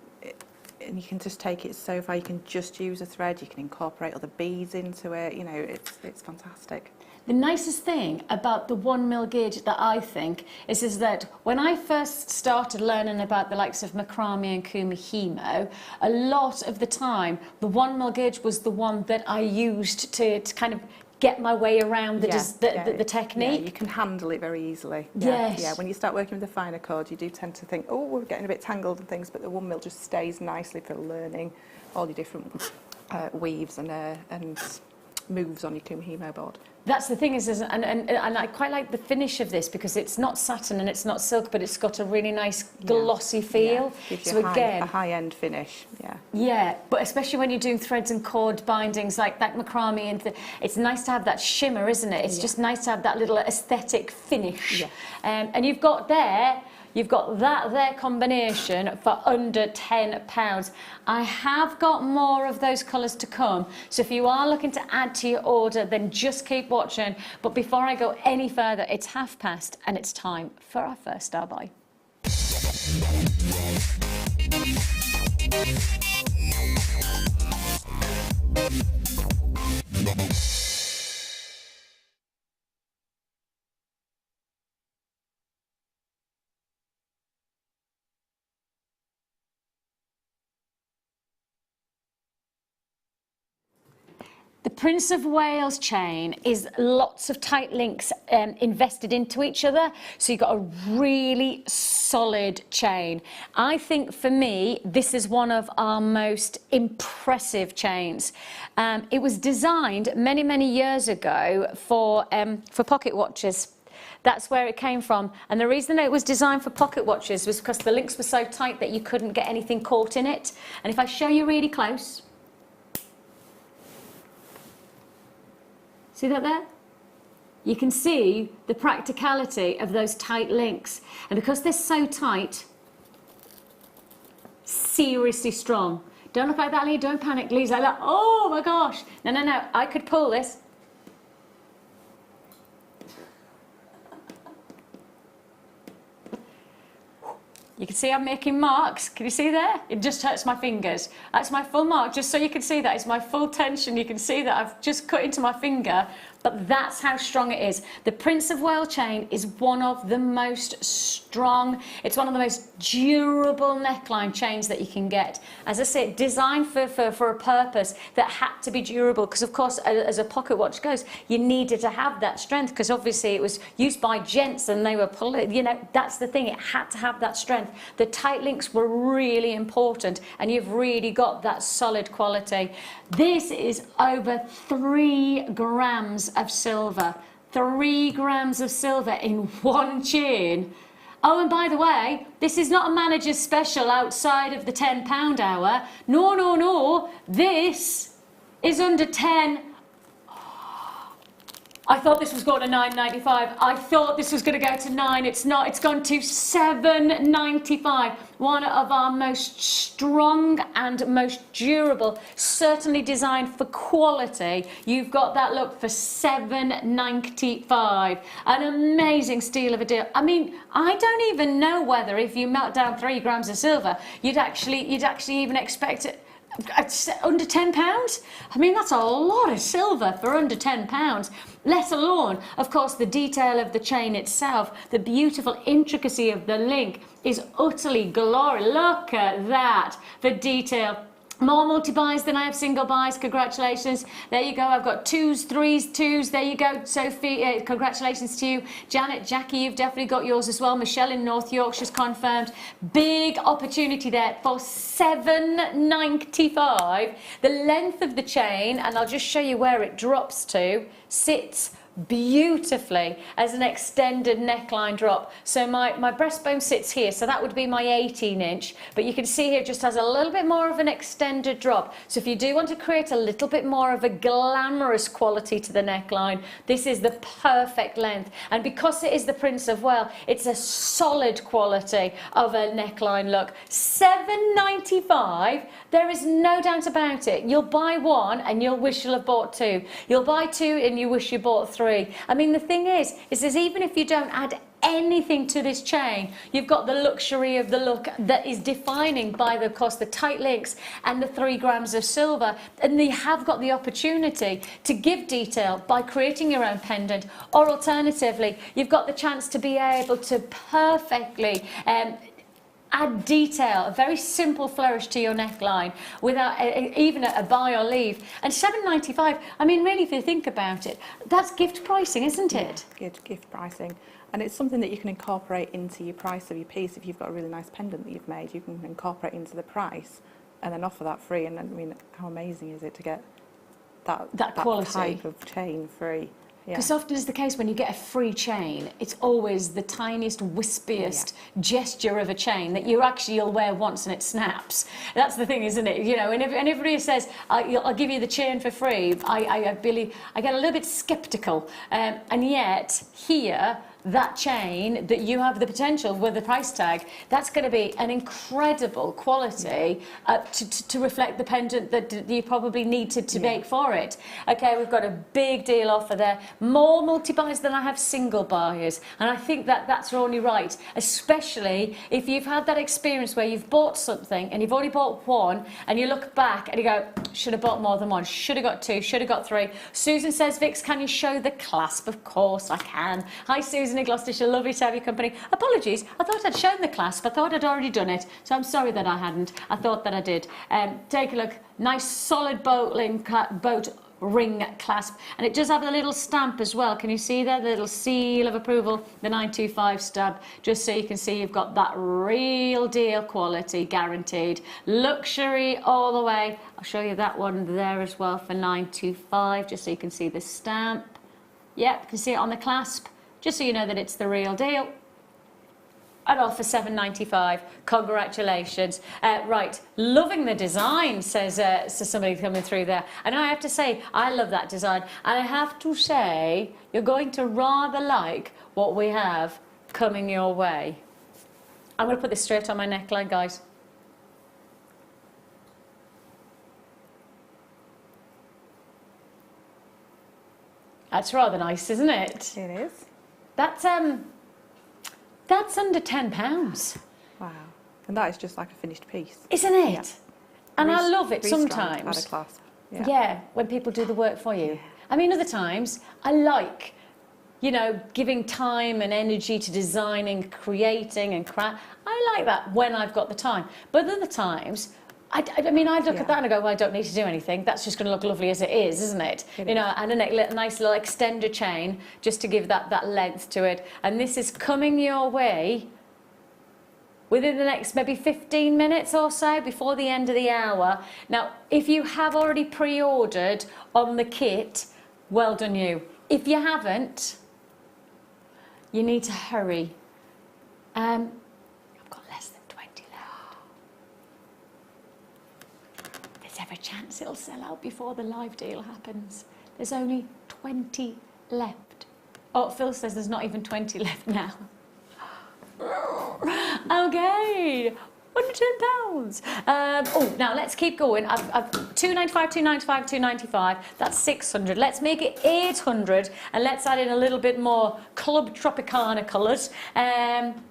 and you can just take it so far. You can just use a thread. You can incorporate other beads into it. You know, it's fantastic. The nicest thing about the 1mm gauge that I think is that when I first started learning about the likes of macrame and kumihimo, a lot of the time the 1mm gauge was the one that I used to kind of get my way around the technique. Yeah, you can handle it very easily. Yes. Yeah, when you start working with the finer cord, you do tend to think, oh, we're getting a bit tangled and things, but the 1mm just stays nicely for learning all your different weaves and moves on your kumihimo board. That's the thing and I quite like the finish of this because it's not satin and it's not silk, but it's got a really nice glossy feel. Yeah. Gives so you a high-end finish. Yeah. Yeah, but especially when you're doing threads and cord bindings like that macrame, and it's nice to have that shimmer, isn't it? It's just nice to have that little aesthetic finish. Yeah. And you've got that there combination for under £10. I have got more of those colours to come, so if you are looking to add to your order, then just keep watching. But before I go any further, it's past and it's time for our first star buy. The Prince of Wales chain is lots of tight links invested into each other, so you've got a really solid chain. I think for me, this is one of our most impressive chains. It was designed many, many years ago for pocket watches. That's where it came from. And the reason it was designed for pocket watches was because the links were so tight that you couldn't get anything caught in it. And if I show you really close, see that there? You can see the practicality of those tight links. And because they're so tight, seriously strong. Don't look like that, Lee. Don't panic. Lee's like that. Oh my gosh. No, no, no. I could pull this. You can see I'm making marks. Can you see there? It just hurts my fingers. That's my full mark, just so you can see that. It's my full tension. You can see that I've just cut into my finger, but that's how strong it is. The Prince of Wales chain is one of the most strong, it's one of the most durable neckline chains that you can get. As I say, designed for a purpose that had to be durable, because of course, as a pocket watch goes, you needed to have that strength, because obviously it was used by gents and they were pulling, you know, that's the thing, it had to have that strength. The tight links were really important, and you've really got that solid quality. This is over 3 grams of silver. 3 grams of silver in one chain. Oh, and by the way, this is not a manager's special outside of the £10 hour. No, no, no. This is under 10. I thought this was going to £9.95. I thought this was going to go to £9. It's not. It's gone to £7.95. One of our most strong and most durable, certainly designed for quality. You've got that look for £7.95. An amazing steal of a deal. I mean, I don't even know whether if you melt down 3 grams of silver, you'd actually even expect it. Under £10? I mean, that's a lot of silver for under £10, let alone, of course, the detail of the chain itself, the beautiful intricacy of the link is utterly glorious. Look at that, the detail. More multi-buys than I have single buys. Congratulations. There you go. I've got 2s, 3s, 2s. There you go. Sophie, congratulations to you. Janet, Jackie, you've definitely got yours as well. Michelle in North Yorkshire's confirmed. Big opportunity there for £7.95. The length of the chain, and I'll just show you where it drops to, sits beautifully as an extended neckline drop. So my breastbone sits here, so that would be my 18-inch, but you can see here it just has a little bit more of an extended drop. So if you do want to create a little bit more of a glamorous quality to the neckline, this is the perfect length. And because it is the Prince of Wales, it's a solid quality of a neckline look. $7.95, there is no doubt about it. You'll buy one and you'll wish you'll have bought two. You'll buy two and you wish you bought three. I mean, the thing is even if you don't add anything to this chain, you've got the luxury of the look that is defining by the cost, the tight links and the 3 grams of silver, and you have got the opportunity to give detail by creating your own pendant, or alternatively you've got the chance to be able to perfectly add detail, a very simple flourish to your neckline without even a buy or leave. And $7.95, I mean, really, if you think about it, that's gift pricing, isn't it? Yeah, gift pricing. And it's something that you can incorporate into your price of your piece. If you've got a really nice pendant that you've made, you can incorporate into the price and then offer that free. And I mean, how amazing is it to get that quality type of chain free? Because often is the case when you get a free chain, it's always the tiniest, wispiest gesture of a chain that you'll wear once and it snaps. That's the thing, isn't it? You know, and everybody says, I'll give you the chain for free, I get a little bit sceptical. And yet, here, that chain that you have the potential with the price tag, that's going to be an incredible quality to reflect the pendant that you probably needed to make for it. Okay, we've got a big deal offer there. More multi-buys than I have single buyers. And I think that's only right, especially if you've had that experience where you've bought something and you've only bought one and you look back and you go, should have bought more than one, should have got two, should have got three. Susan says, Vix, can you show the clasp? Of course I can. Hi, Susan in Gloucestershire, lovely to have your company. Apologies, I thought I'd shown the clasp. I thought I'd already done it, so I'm sorry that I hadn't. I thought that I did. Take a look. Nice solid boat ring clasp, and it does have a little stamp as well. Can you see there, the little seal of approval, the 925 stamp, just so you can see you've got that real deal quality guaranteed. Luxury all the way. I'll show you that one there as well for 925, just so you can see the stamp. Yep, you can see it on the clasp, just so you know that it's the real deal. And all for $7.95. Congratulations. Right, loving the design, says somebody coming through there. And I have to say, I love that design. And I have to say, you're going to rather like what we have coming your way. I'm going to put this straight on my neckline, guys. That's rather nice, isn't it? It is. That's under £10. Wow. And that is just like a finished piece. Isn't it? Yeah. And I love it sometimes. Add a clasp. Yeah, when people do the work for you. I mean, other times, I like, you know, giving time and energy to designing, creating and craft. I like that when I've got the time. But other times, I mean, I look at that and I go, well, I don't need to do anything. That's just going to look lovely as it is, isn't it? You know, and a nice little extender chain just to give that length to it. And this is coming your way within the next maybe 15 minutes or so before the end of the hour. Now, if you have already pre-ordered on the kit, well done you. If you haven't, you need to hurry. I've got less than 20 left. There's every chance it'll sell out before the live deal happens. There's only 20 left. Oh, Phil says there's not even 20 left now. Okay, £110. Oh, now let's keep going. I've £295, £295, £295. That's 600. Let's make it 800, and let's add in a little bit more Club Tropicana colours.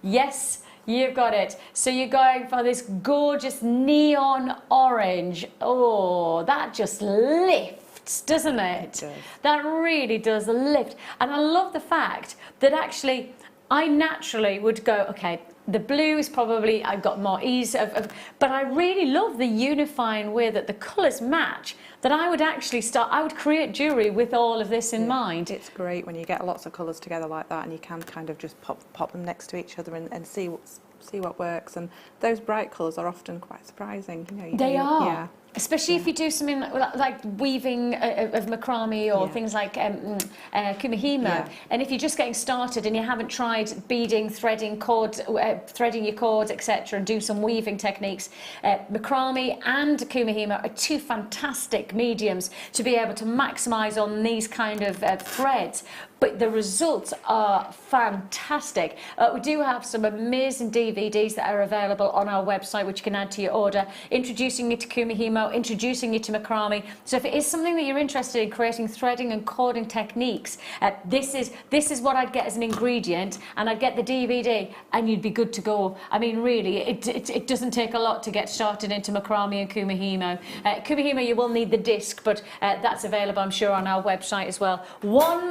Yes, you've got it. So you're going for this gorgeous neon orange. Oh, that just lifts, doesn't it? It does. That really does lift. And I love the fact that actually I naturally would go, okay, the blue is probably, I've got more ease of, but I really love the unifying way that the colours match, that I would actually I would create jewellery with all of this in mind. It's great when you get lots of colours together like that and you can kind of just pop them next to each other and see what works. And those bright colours are often quite surprising. You know, They are. Yeah. Especially if you do something like weaving of macrame or things like kumihimo. Yeah. And if you're just getting started and you haven't tried beading, threading, threading your cords, etc., and do some weaving techniques, macrame and kumihimo are two fantastic mediums to be able to maximise on these kind of threads. But the results are fantastic. We do have some amazing DVDs that are available on our website, which you can add to your order, introducing you to kumihimo, introducing you to macrame. So if it is something that you're interested in, creating threading and cording techniques, this is what I'd get as an ingredient, and I'd get the DVD, and you'd be good to go. I mean, really, it doesn't take a lot to get started into macrame and kumihimo. Kumihimo, you will need the disc, but that's available, I'm sure, on our website as well. One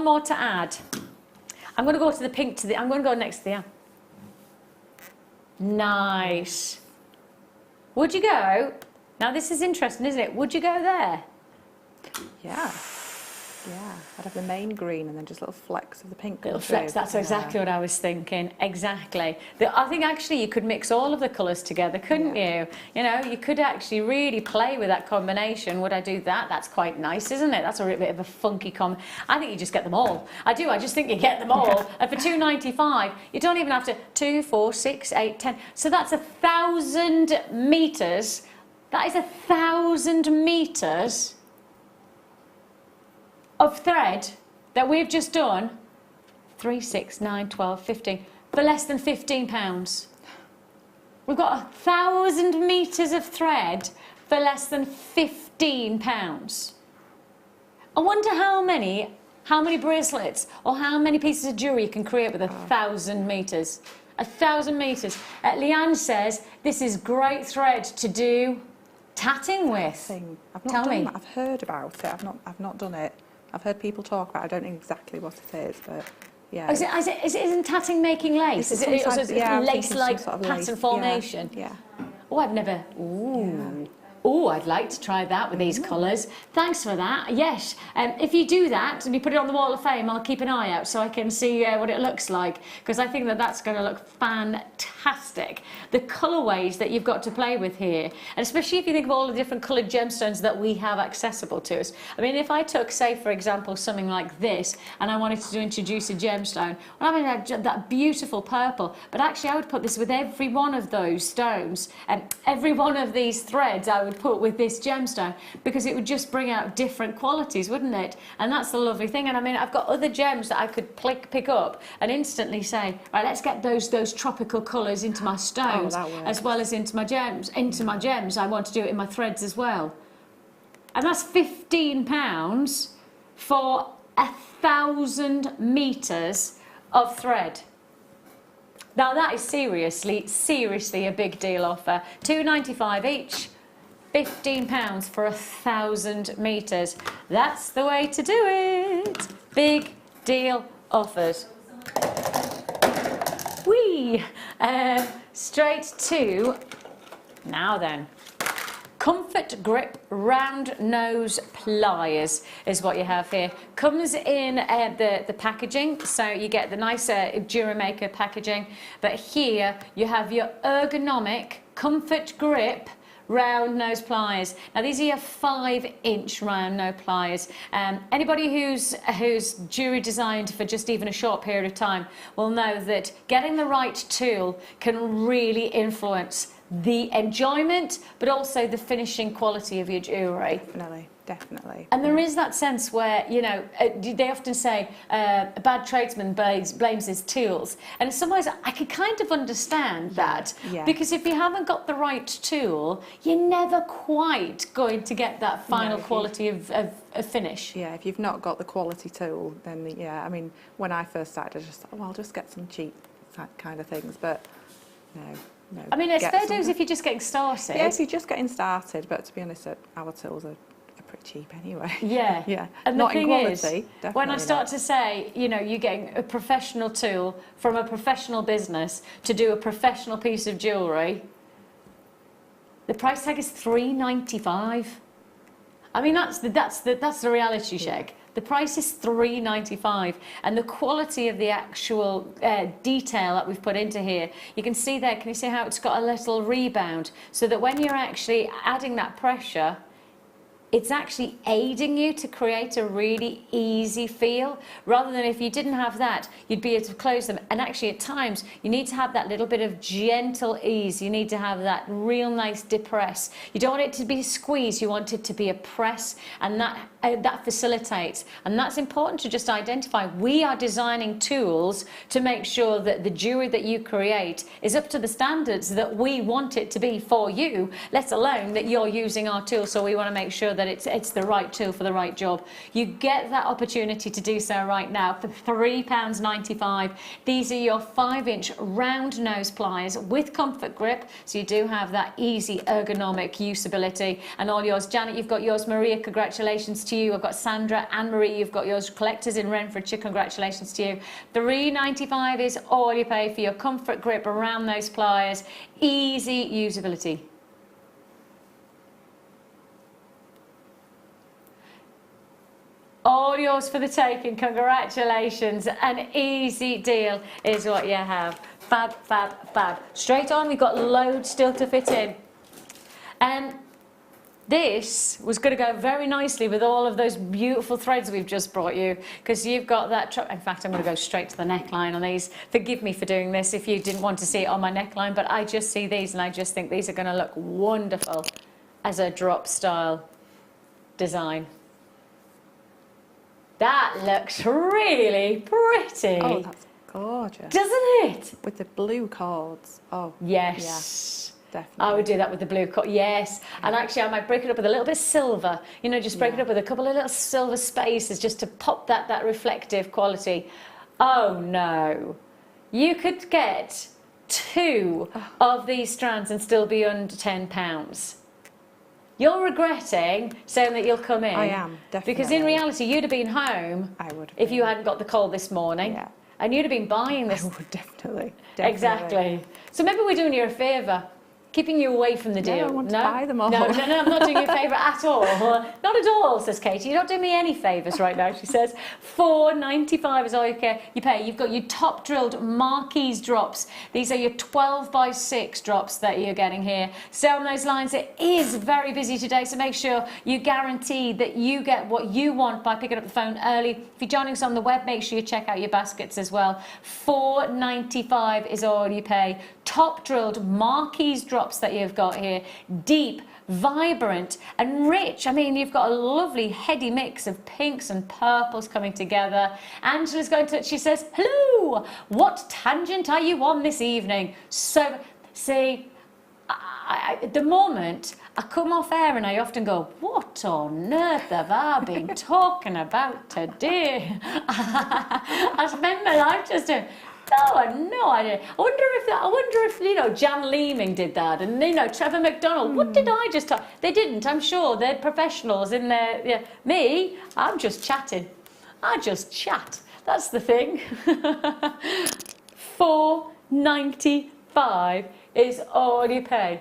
more to add. I'm going to go to the pink, I'm going to go next to the... Nice. Would you go? Now this is interesting, isn't it? Would you go there? Yeah. Yeah, I'd have the main green and then just little flecks of the pink. Little flecks, that's exactly what I was thinking. Exactly. I think actually you could mix all of the colours together, couldn't you? You know, you could actually really play with that combination. Would I do that? That's quite nice, isn't it? That's a bit of a funky I think you just get them all. I just think you get them all. And for £2.95, you don't even have to 2, 4, 6, 8, 10. So that's 1,000 metres. That is 1,000 metres of thread that we've just done, 3, 6, 9, 12, 15, for less than £15. We've got 1,000 metres of thread for less than £15. I wonder how many bracelets or how many pieces of jewellery you can create with 1,000 metres. 1,000 metres. Leanne says this is great thread to do tatting with. Tell me. I've heard about it. I've not done it. I've heard people talk about it. I don't know exactly what it is, but yeah. Isn't tatting making lace? Is it lace-like sort of pattern lace formation? Yeah. Oh, I've never... Ooh. Yeah. Oh, I'd like to try that with these colours. Thanks for that. Yes, if you do that and you put it on the wall of fame, I'll keep an eye out so I can see what it looks like, because I think that that's going to look fantastic. The colourways that you've got to play with here, and especially if you think of all the different coloured gemstones that we have accessible to us. I mean, if I took, say, for example, something like this, and I wanted to introduce a gemstone, well, I mean, that beautiful purple, but actually I would put this with every one of those stones, and every one of these threads I would put with this gemstone, because it would just bring out different qualities, wouldn't it? And that's the lovely thing. And I mean, I've got other gems that I could pick up and instantly say, right, let's get those tropical colours into my stones, as well as into my gems. I want to do it in my threads as well. And that's £15 for 1,000 metres of thread. Now that is seriously a big deal offer. £2.95 each. £15 for 1,000 metres. That's the way to do it. Big deal offers. Straight to, now then, Comfort Grip Round Nose Pliers is what you have here. Comes in the packaging, so you get the nice Jewellery Maker packaging, but here you have your ergonomic Comfort Grip round nose pliers. Now these are your 5-inch round nose pliers. Anybody who's jewellery designed for just even a short period of time will know that getting the right tool can really influence the enjoyment, but also the finishing quality of your jewellery. Definitely. And there is that sense where, you know, they often say a bad tradesman blames his tools. And in some ways, I could kind of understand that. Yeah. Because if you haven't got the right tool, you're never quite going to get that final quality of finish. Yeah, if you've not got the quality tool, then, yeah, I mean, when I first started, I just thought, oh, I'll just get some cheap kind of things. But no. I mean, it's fair dues if you're just getting started. Yeah, if you're just getting started, but to be honest, our tools are pretty cheap anyway. Yeah. Yeah. And not the thing in quality, is, when I start to say, you know, you're getting a professional tool from a professional business to do a professional piece of jewellery, the price tag is £3.95. I mean, that's the reality check. The price is £3.95, and the quality of the actual detail that we've put into here, you can see there, can you see how it's got a little rebound? So that when you're actually adding that pressure, it's actually aiding you to create a really easy feel, rather than if you didn't have that, you'd be able to close them. And actually at times, you need to have that little bit of gentle ease. You need to have that real nice depress. You don't want it to be a squeeze, you want it to be a press, and that facilitates. And that's important to just identify. We are designing tools to make sure that the jewelry that you create is up to the standards that we want it to be for you, let alone that you're using our tools. So we want to make sure that it's the right tool for the right job. You get that opportunity to do so right now for £3.95. These are your 5-inch round nose pliers with comfort grip, so you do have that easy ergonomic usability. And all yours. Janet, you've got yours. Maria, congratulations to you. I've got Sandra and Marie, you've got yours. Collectors in Renfrewshire, congratulations to you. £3.95 is all you pay for your comfort grip around those pliers. Easy usability. All yours for the taking, congratulations. An easy deal is what you have. Fab, fab, fab. Straight on, we've got loads still to fit in. This was going to go very nicely with all of those beautiful threads we've just brought you, because you've got that, in fact I'm going to go straight to the neckline on these. Forgive me for doing this if you didn't want to see it on my neckline, but I just see these and I just think these are going to look wonderful as a drop style design. That looks really pretty. Oh, that's gorgeous. Doesn't it? With the blue cords. Oh, yes. Yeah, definitely. I would do that with the blue cord, yes. And actually I might break it up with a little bit of silver. You know, just break it up with a couple of little silver spaces just to pop that reflective quality. Oh no. You could get 2 of these strands and still be under £10. You're regretting saying that you'll come in. I am, definitely. Because in reality, you'd have been home I would have if you been. hadn't got the call this morning. Yeah. And you'd have been buying this. I would definitely. Exactly. So maybe we're doing you a favour, keeping you away from the deal. I want to buy them all. No, I'm not doing you a favour at all. Not at all, says Katie. You're not doing me any favours right now, she says. £4.95 is all you pay. You've got your top drilled Marquise drops. These are your 12x6 drops that you're getting here. So on those lines, it is very busy today, so make sure you guarantee that you get what you want by picking up the phone early. If you're joining us on the web, make sure you check out your baskets as well. £4.95 is all you pay. Top drilled Marquise drops that you've got here. Deep, vibrant and rich. I mean, you've got a lovely heady mix of pinks and purples coming together. Angela's going to, she says, hello, what tangent are you on this evening? So, see, at the moment, I come off air and I often go, what on earth have I been talking about today? I spend my life just doing... No, I have no idea. I wonder if you know, Jan Leeming did that, and you know, Trevor McDonald. What did I just talk? They didn't. I'm sure they're professionals in there. Yeah. Me, I'm just chatting. I just chat. That's the thing. £4.95 is all you pay.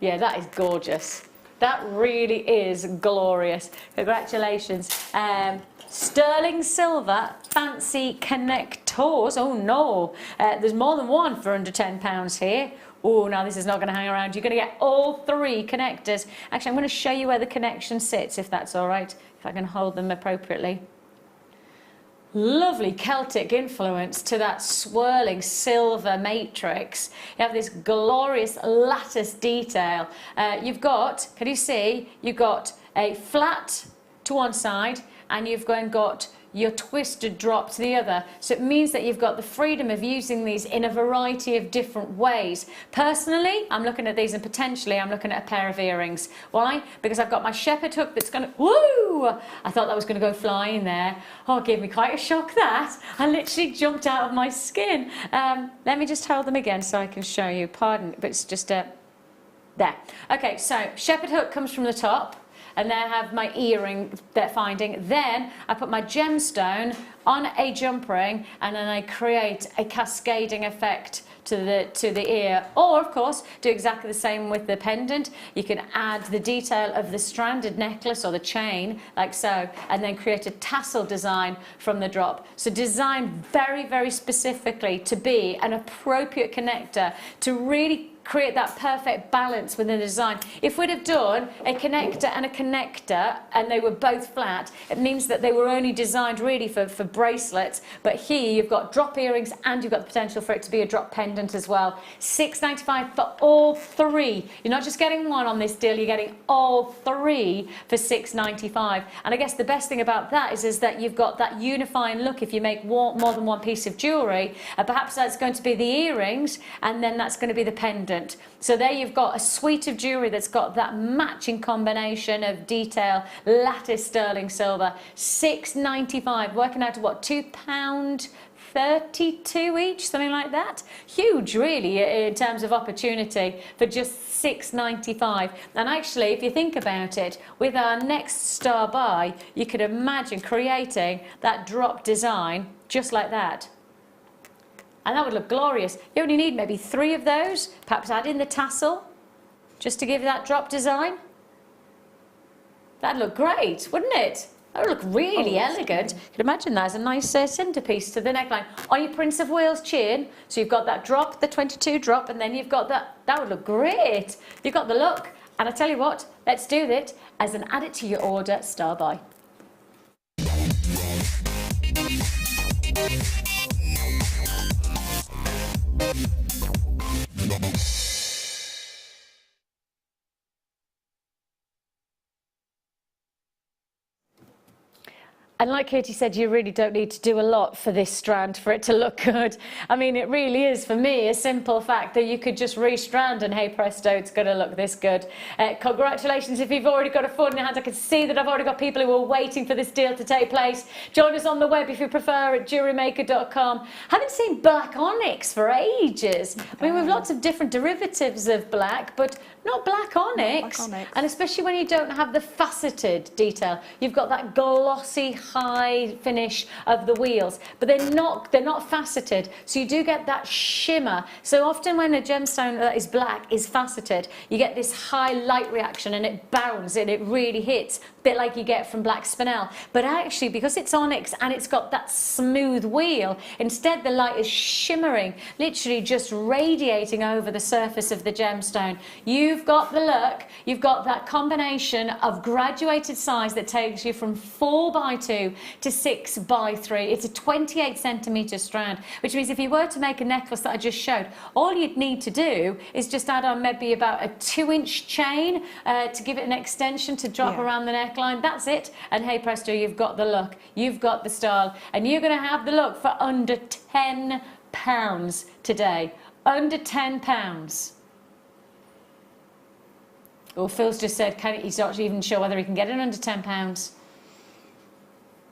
Yeah, that is gorgeous. That really is glorious. Congratulations. Sterling silver fancy connectors. Oh no, there's more than one for under £10 here. Oh, now this is not going to hang around. You're going to get all 3 connectors. Actually, I'm going to show you where the connection sits, if that's all right, if I can hold them appropriately. Lovely Celtic influence to that swirling silver matrix. You have this glorious lattice detail. You've got, can you see, you've got a flat to one side, and you've got your twisted drop to the other. So it means that you've got the freedom of using these in a variety of different ways. Personally, I'm looking at these, and potentially I'm looking at a pair of earrings. Why? Because I've got my shepherd hook that's going to... Woo! I thought that was going to go flying there. Oh, it gave me quite a shock, that. I literally jumped out of my skin. Let me just hold them again so I can show you. Pardon, but it's just a... There. Okay, so shepherd hook comes from the top. and then I have my earring that finding. Then I put my gemstone on a jump ring, and then I create a cascading effect to the ear. Or of course do exactly the same with the pendant. You can add the detail of the stranded necklace or the chain like so, and then create a tassel design from the drop. So design very, very specifically to be an appropriate connector to really create that perfect balance within the design. If we'd have done a connector and a connector and they were both flat, it means that they were only designed really for bracelets. But here you've got drop earrings and you've got the potential for it to be a drop pendant as well. $6.95 for all three. You're not just getting one on this deal, you're getting all three for $6.95. And I guess the best thing about that is that you've got that unifying look if you make more than one piece of jewellery. Perhaps that's going to be the earrings, and then that's going to be the pendant. So there you've got a suite of jewellery that's got that matching combination of detail, lattice sterling silver. $6.95, working out to what, £2.32 each, something like that. Huge really in terms of opportunity for just $6.95. And actually, if you think about it, with our next star buy, you could imagine creating that drop design just like that. And that would look glorious. You only need maybe 3 of those, perhaps add in the tassel, just to give you that drop design. That'd look great, wouldn't it? That would look really elegant. You can imagine that as a nice centerpiece to the neckline. On your Prince of Wales chain, so you've got that drop, the 22 drop, and then you've got that would look great. You've got the look. And I tell you what, let's do it as an add it to your order star buy. And like Katie said, you really don't need to do a lot for this strand for it to look good. I mean, it really is, for me, a simple fact that you could just restrand and hey presto, it's going to look this good. Congratulations if you've already got a phone in your hand. I can see that I've already got people who are waiting for this deal to take place. Join us on the web if you prefer at JewelleryMaker.com. Haven't seen black onyx for ages. I mean, we've lots of different derivatives of black, but not black onyx. Not black onyx. And especially when you don't have the faceted detail. You've got that glossy high finish of the wheels, but they're not faceted, so you do get that shimmer. So often when a gemstone that is black is faceted, you get this high light reaction and it bounds and it really hits, a bit like you get from black spinel. But actually, because it's onyx and it's got that smooth wheel, instead the light is shimmering, literally just radiating over the surface of the gemstone. You've got the look, you've got that combination of graduated size that takes you from 4x2 to 6x3. It's a 28 centimetre strand, which means if you were to make a necklace that I just showed, all you'd need to do is just add on maybe about a 2-inch chain to give it an extension to drop around the neckline. That's it. And hey presto, you've got the look, you've got the style, and you're going to have the look for under £10 today. Under £10. Well, Phil's just said he's not even sure whether he can get it under £10.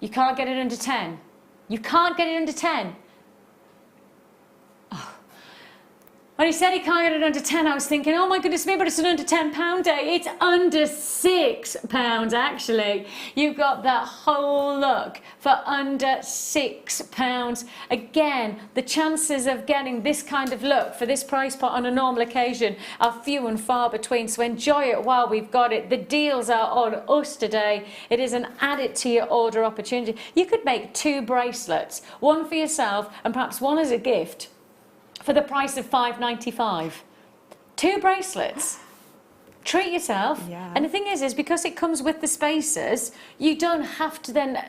You can't get it under 10. You can't get it under 10. Oh. When he said he can't get it under 10, I was thinking, oh my goodness me, but it's an under £10 day. It's under £6, actually. You've got that whole look for under £6. Again, the chances of getting this kind of look for this price point on a normal occasion are few and far between, so enjoy it while we've got it. The deals are on us today. It is an add it to your order opportunity. You could make 2 bracelets, one for yourself and perhaps one as a gift, for the price of $5.95. 2 bracelets. Treat yourself. Yeah. And the thing is because it comes with the spacers, you don't have to then,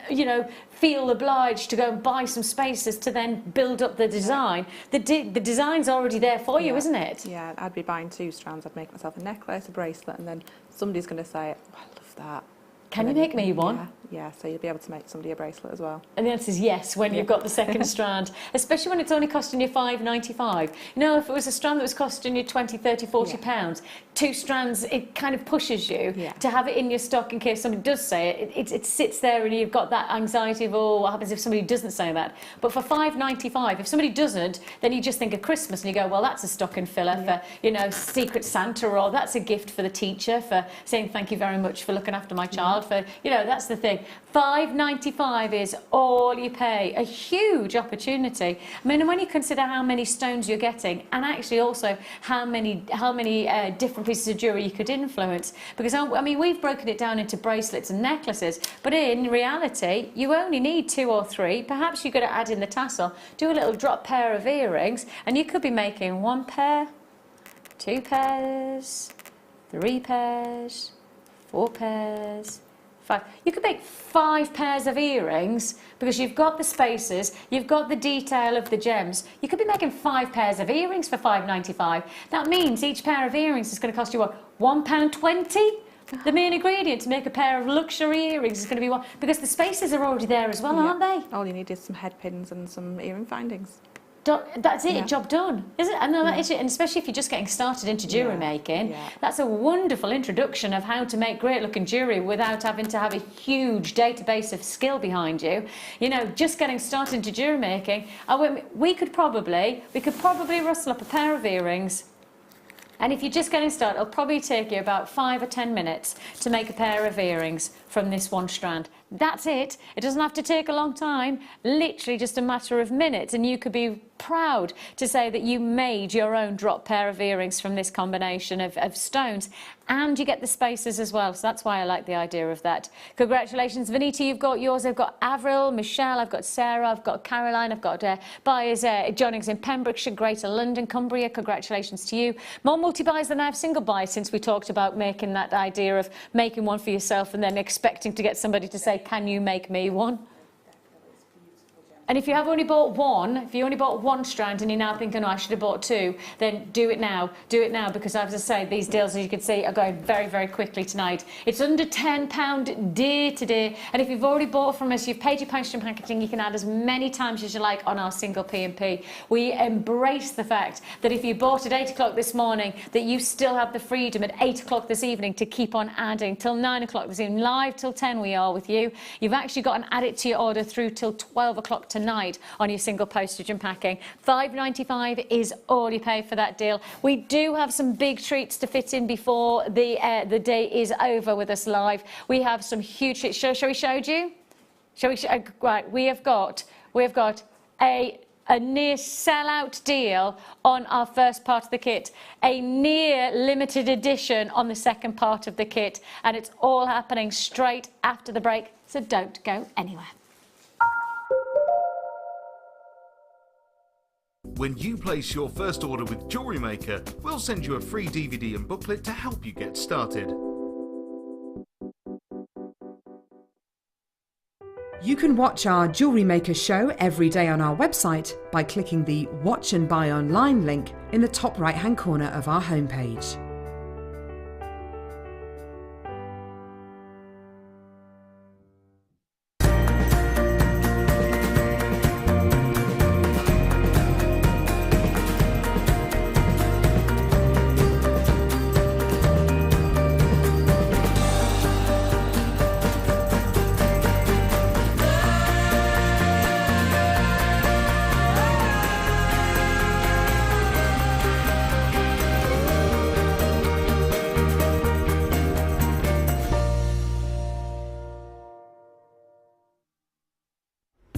feel obliged to go and buy some spacers to then build up the design. The design's already there for you, isn't it? Yeah, I'd be buying 2 strands. I'd make myself a necklace, a bracelet, and then somebody's going to say, oh, I love that. Can you make me one? Yeah, so you'll be able to make somebody a bracelet as well. And the answer is yes, when you've got the second strand, especially when it's only costing you £5.95. You know, if it was a strand that was costing you 20, 30, 40 pounds, 2 strands, it kind of pushes you to have it in your stock in case somebody does say it. It sits there and you've got that anxiety of, oh, what happens if somebody doesn't say that? But for £5.95, if somebody doesn't, then you just think of Christmas and you go, well, that's a stocking filler for, you know, Secret Santa, or that's a gift for the teacher for saying thank you very much for looking after my child. For, you know, that's the thing. £5.95 is all you pay. A huge opportunity. I mean, when you consider how many stones you're getting, and actually also how many different pieces of jewellery you could influence, because I mean, we've broken it down into bracelets and necklaces, but in reality you only need 2 or 3. Perhaps you've got to add in the tassel, do a little drop pair of earrings, and you could be making 1 pair, 2 pairs, 3 pairs, 4 pairs, 5. You could make 5 pairs of earrings because you've got the spaces, you've got the detail of the gems. You could be making 5 pairs of earrings for £5.95. That means each pair of earrings is going to cost you what, £1.20? The main ingredient to make a pair of luxury earrings is going to be one, because the spaces are already there as well, aren't they? All you need is some head pins and some earring findings. That's it, job done, is it? I know that is it, and especially if you're just getting started into jewellery making, that's a wonderful introduction of how to make great looking jewellery without having to have a huge database of skill behind you. You know, just getting started into jewellery making, we could probably rustle up a pair of earrings. And if you're just getting started, it'll probably take you about 5 or 10 minutes to make a pair of earrings from this 1 strand. That's it. It doesn't have to take a long time, literally just a matter of minutes, and you could be proud to say that you made your own drop pair of earrings from this combination of stones, and you get the spaces as well, so that's why I like the idea of that. Congratulations, Vanita, you've got yours. I've got Avril, Michelle, I've got Sarah, I've got Caroline, I've got buyers, Johnings in Pembrokeshire, Greater London, Cumbria, congratulations to you. More multi-buys than I have single buys, since we talked about making that idea of making one for yourself and then expecting to get somebody to say, can you make me one? And if you have only bought 1, if you only bought 1 strand and you're now thinking, oh, I should have bought 2, then do it now. Do it now, because as I say, these deals, as you can see, are going very, very quickly tonight. It's under £10 day today. And if you've already bought from us, you've paid your postage and packaging, you can add as many times as you like on our single P&P. We embrace the fact that if you bought at 8 o'clock this morning, that you still have the freedom at 8 o'clock this evening to keep on adding till 9 o'clock this evening. Live till 10 we are with you. You've actually got an add it to your order through till 12 o'clock tonight on your single postage and packing. £5.95 is all you pay for that deal. We do have some big treats to fit in before the day is over with us live. We have some huge treats. Shall we show you? Shall we? Right, we have got a near sellout deal on our first part of the kit, a near limited edition on the second part of the kit, and it's all happening straight after the break, so don't go anywhere. When you place your first order with Jewellery Maker, we'll send you a free DVD and booklet to help you get started. You can watch our Jewellery Maker show every day on our website by clicking the Watch and Buy Online link in the top right-hand corner of our homepage.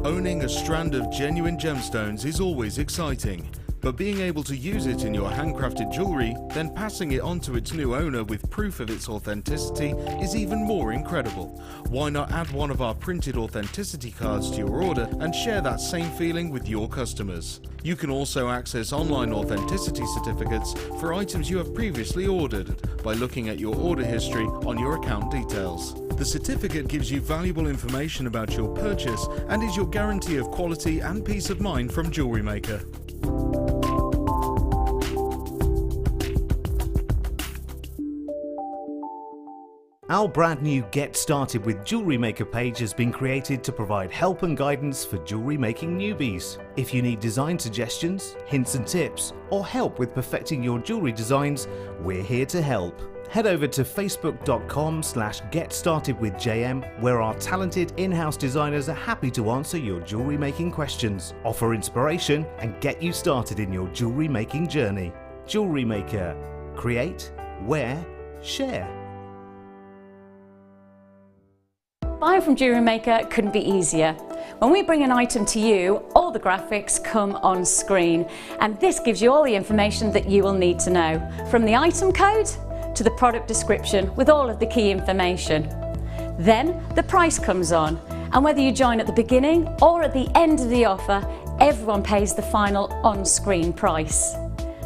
Owning a strand of genuine gemstones is always exciting, but being able to use it in your handcrafted jewellery, then passing it on to its new owner with proof of its authenticity is even more incredible. Why not add one of our printed authenticity cards to your order and share that same feeling with your customers? You can also access online authenticity certificates for items you have previously ordered by looking at your order history on your account details. The certificate gives you valuable information about your purchase and is your guarantee of quality and peace of mind from Jewellery Maker. Our brand new Get Started with Jewellery Maker page has been created to provide help and guidance for jewellery making newbies. If you need design suggestions, hints and tips, or help with perfecting your jewellery designs, we're here to help. Head over to facebook.com/getstartedwithjm, where our talented in-house designers are happy to answer your jewellery making questions, offer inspiration, and get you started in your jewellery making journey. Jewellery Maker. Create, wear, share. Buying from Jewellery Maker couldn't be easier. When we bring an item to you, all the graphics come on screen, and this gives you all the information that you will need to know, from the item code to the product description with all of the key information. Then the price comes on, and whether you join at the beginning or at the end of the offer, everyone pays the final on-screen price.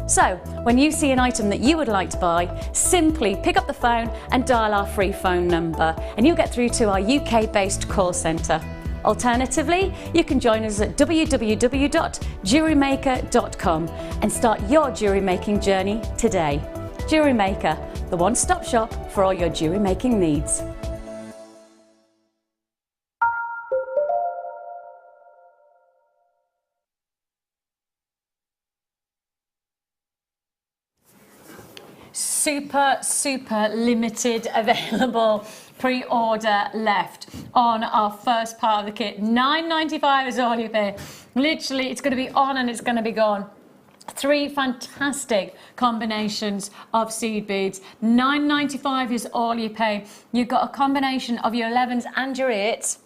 So, when you see an item that you would like to buy, simply pick up the phone and dial our free phone number, and you'll get through to our UK-based call centre. Alternatively, you can join us at www.jewellerymaker.com and start your jewellery making journey today. Jewellery Maker, the one-stop shop for all your jewellery making needs. Super limited available pre-order left on our first part of the kit. $9.95 is all you pay. Literally, it's going to be on and it's going to be gone. 3 fantastic combinations of seed beads. $9.95 is all you pay. You've got a combination of your 11s and your 8s.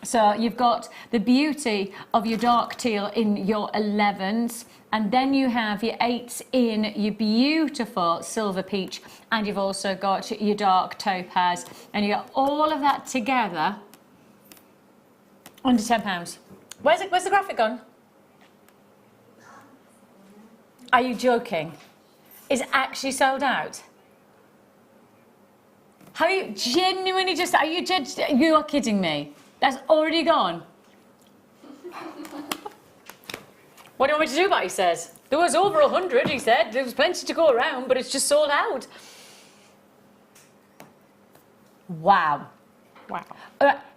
So you've got the beauty of your dark teal in your 11s, and then you have your 8s in your beautiful silver peach, and you've also got your dark topaz, and you got all of that together under £10. Where's the graphic gone? Are you joking? It's actually sold out. Have you genuinely just, you are kidding me? That's already gone. What do you want me to do about it, he says? There was over 100, he said. There was plenty to go around, but it's just sold out. Wow. Wow.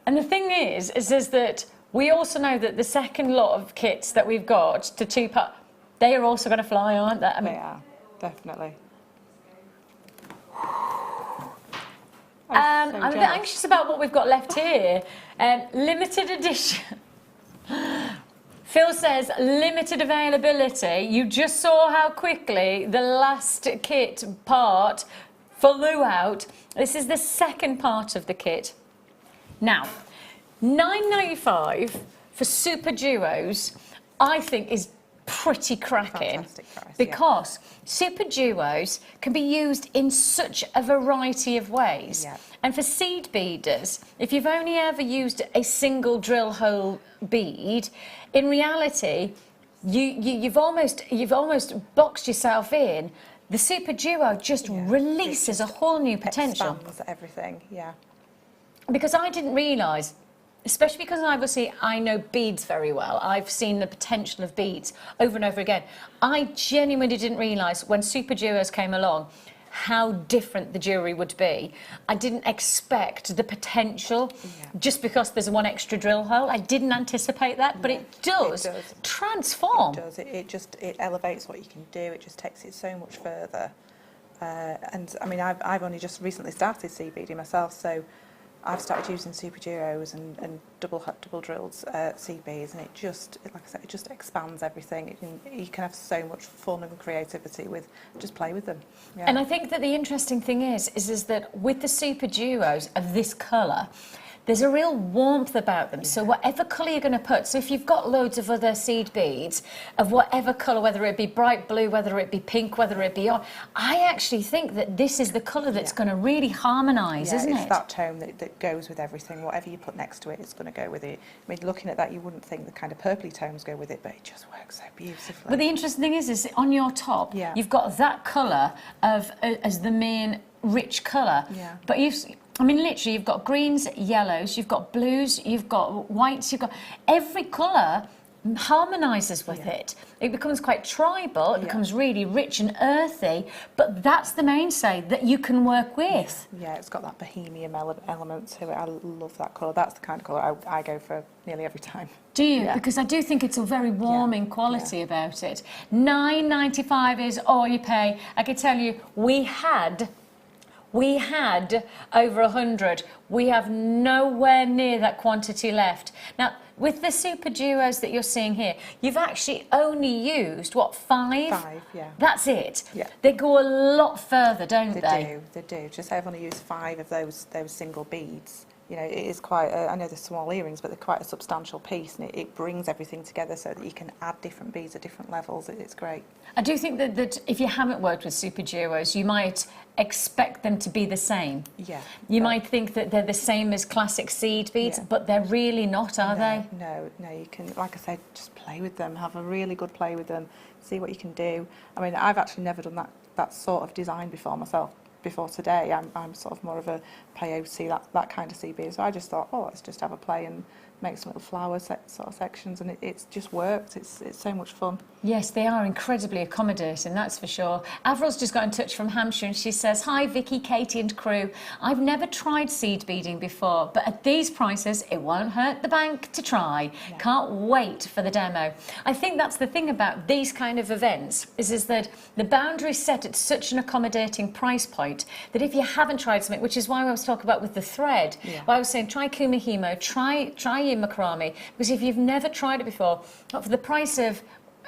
And the thing is that we also know that the second lot of kits that we've got to 2-part, they are also going to fly, aren't they? I mean, they are, definitely. I'm a bit anxious about what we've got left here. Limited edition. Phil says limited availability. You just saw how quickly the last kit part flew out. This is the second part of the kit. Now, $9.95 for super duos, I think is pretty cracking. Fantastic price, because super duos can be used in such a variety of ways. Yeah. And for seed beaders, if you've only ever used a single drill hole bead, in reality, you've almost boxed yourself in. The super duo just releases a whole new potential. Expands everything, yeah. Because I didn't realise, especially because obviously I know beads very well. I've seen the potential of beads over and over again. I genuinely didn't realise when super duos came along how different the jewellery would be. I didn't expect the potential just because there's one extra drill hole. I didn't anticipate that, but it does transform. It does. It elevates what you can do. It just takes it so much further. And I mean, I've only just recently started seed beading myself, so I've started using super duos and double drilled seed beads, and it just, like I said, it just expands everything. You can have so much fun and creativity with just play with them. Yeah. And I think that the interesting thing is that with the super duos of this colour, there's a real warmth about them. So whatever colour you're going to put, so if you've got loads of other seed beads of whatever colour, whether it be bright blue, whether it be pink, whether it be, I actually think that this is the colour that's going to really harmonise, isn't it? It's that tone that goes with everything. Whatever you put next to it, it's going to go with it. I mean, looking at that, you wouldn't think the kind of purpley tones go with it, but it just works so beautifully. But the interesting thing is on your top, you've got that colour of as the main rich colour. Yeah. But I mean, literally, you've got greens, yellows, you've got blues, you've got whites, you've got every colour harmonises with it. It becomes quite tribal, it becomes really rich and earthy, but that's the mainstay that you can work with. Yeah, it's got that bohemian element to it. I love that colour. That's the kind of colour I go for nearly every time. Do you? Because I do think it's a very warming quality about it. $9.95 is all you pay. I can tell you, we had over 100. We have nowhere near that quantity left. Now, with the super duos that you're seeing here, you've actually only used, what, 5? 5, yeah. That's it? Yeah. They go a lot further, don't they? They do. Just say I've only used 5 of those single beads. You know, it is quite, I know they're small earrings, but they're quite a substantial piece, and it brings everything together so that you can add different beads at different levels. It's great. I do think that if you haven't worked with super duos, you might expect them to be the same. Yeah. You might think that they're the same as classic seed beads, but they're really not, are they? No, you can, like I said, just play with them, have a really good play with them, see what you can do. I mean, I've actually never done that sort of design before myself. Before today, I'm sort of more of a peyote, that kind of seed bead. So I just thought, let's just have a play and make some little flower sort of sections, and it's just worked. It's so much fun. Yes, they are incredibly accommodating, that's for sure. Avril's just got in touch from Hampshire and she says, "Hi Vicky, Katie and crew. I've never tried seed beading before, but at these prices it won't hurt the bank to try. Yeah. Can't wait for the demo." I think that's the thing about these kind of events is that the boundary's set at such an accommodating price point that if you haven't tried something, which is why I was talking about with the thread, why I was saying try Kumihimo, try your macrame, because if you've never tried it before, for the price of,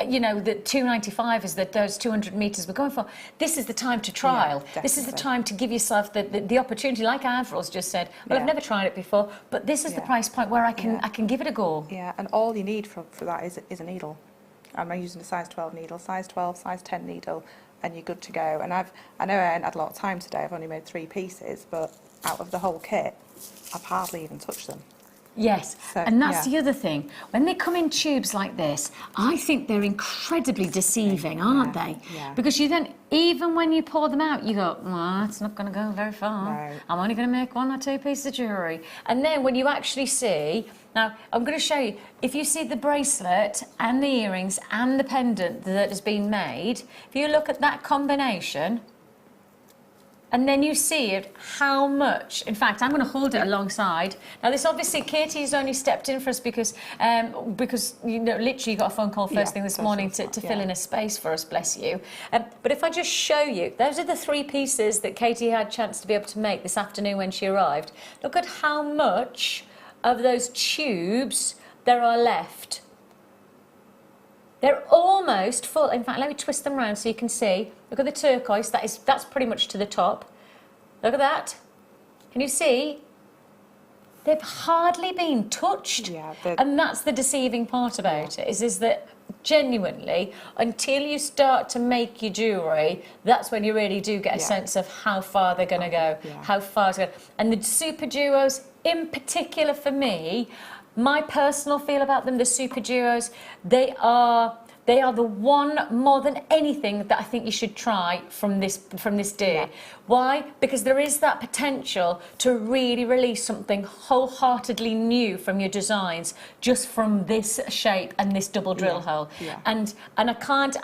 you know, the $2.95 is that those 200 metres we're going for, this is the time to trial. Yeah, this is the time to give yourself the opportunity, like Avril's just said, well, I've never tried it before, but this is the price point where I can give it a go. Yeah, and all you need for that is a needle. I'm using a size 12 needle, size 12, size 10 needle, and you're good to go. And I know I haven't had a lot of time today, I've only made 3 pieces, but out of the whole kit, I've hardly even touched them. Yes, so, and that's the other thing. When they come in tubes like this, I think they're incredibly deceiving, aren't they? Yeah. Because you then, even when you pour them out, you go, well, it's not going to go very far. No. I'm only going to make 1 or 2 pieces of jewellery. And then when you actually see, now I'm going to show you, if you see the bracelet and the earrings and the pendant that has been made, if you look at that combination, and then you see it, how much. In fact, I'm going to hold it alongside. Now, this obviously, Katie's only stepped in for us because you know, literally you got a phone call first thing this morning to fill in a space for us, bless you. But if I just show you, those are the 3 pieces that Katie had a chance to be able to make this afternoon when she arrived. Look at how much of those tubes there are left. They're almost full. In fact, let me twist them around so you can see. Look at the turquoise. That's pretty much to the top. Look at that. Can you see? They've hardly been touched. Yeah, and that's the deceiving part about it, is that genuinely, until you start to make your jewellery, that's when you really do get a sense of how far they're going to go, how far it's going to go. And the super duos, in particular for me, my personal feel about them, the super duos, they are the one more than anything that I think you should try from this day. Yeah. Why? Because there is that potential to really release something wholeheartedly new from your designs, just from this shape and this double drill hole. Yeah. And I can't,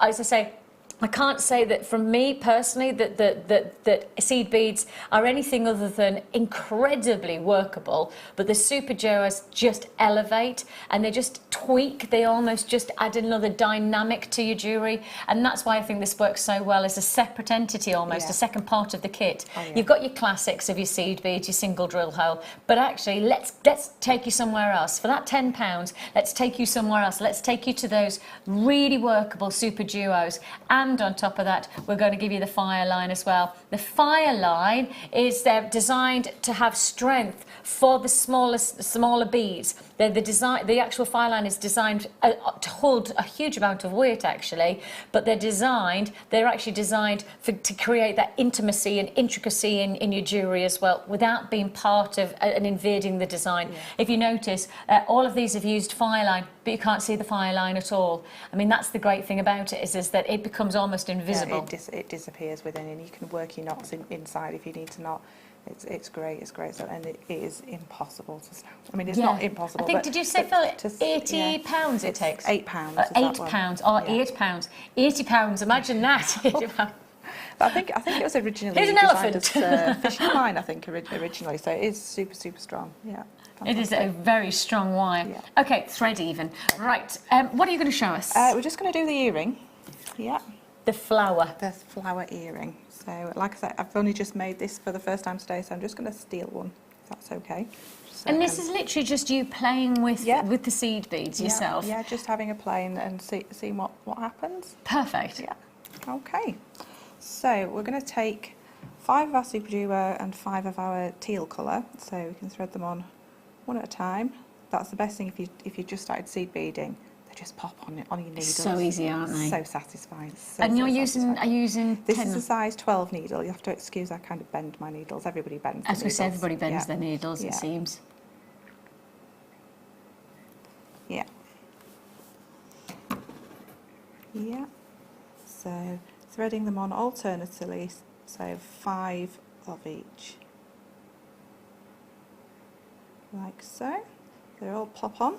as I say, I can't say that from me personally that seed beads are anything other than incredibly workable, but the super duos just elevate and they just tweak, they almost just add another dynamic to your jewellery, and that's why I think this works so well as a separate entity almost, a second part of the kit. You've got your classics of your seed beads, your single drill hole, but actually let's take you somewhere else. For that £10, let's take you somewhere else. Let's take you to those really workable super duos. And on top of that, we're going to give you the fire line as well. The fire line is designed to have strength for the smaller beads. The actual fire line is designed to hold a huge amount of weight actually, but they're actually designed to create that intimacy and intricacy in your jewellery as well, without being part of and invading the design. Yeah. If you notice, all of these have used fire line, but you can't see the fire line at all. I mean, that's the great thing about it, is that it becomes almost invisible. Yeah, it disappears within, and you can work your knots inside if you need to knot. It's great, it's great. So, and it is impossible to snow. I mean, it's Yeah. not impossible. I think, but, did you say but for to £80 it it's takes? £8. is that £8. one. Oh, Yeah. £8. £80. Imagine that. But I think it was originally Here's an designed elephant. as fishing line, I think, originally. So it is super, super strong. Yeah. It is a Fantastic. very strong wire. Yeah. Okay, thread even. Right, what are you going to show us? We're just going to do the earring. Yeah. The flower. The flower earring. So, like I said, I've only just made this for the first time today, so I'm just going to steal one, if that's okay. So And this is literally just you playing with the seed beads yourself? Yeah, just having a play and seeing what happens. Perfect. Yeah. Okay. So we're going to take 5 of our super duo and 5 of our teal colour, so we can thread them on one at a time. That's the best thing if you just started seed beading. They just pop on your needles. So easy, aren't they? So satisfying. And you're using, are you using This 10? is a size 12 needle. You have to excuse I kind of bend my needles. Everybody bends their As we say, needles. everybody bends Yeah. their needles, Yeah. it seems. Yeah. Yeah. So threading them on alternately, so 5 of each. Like so. They all pop on.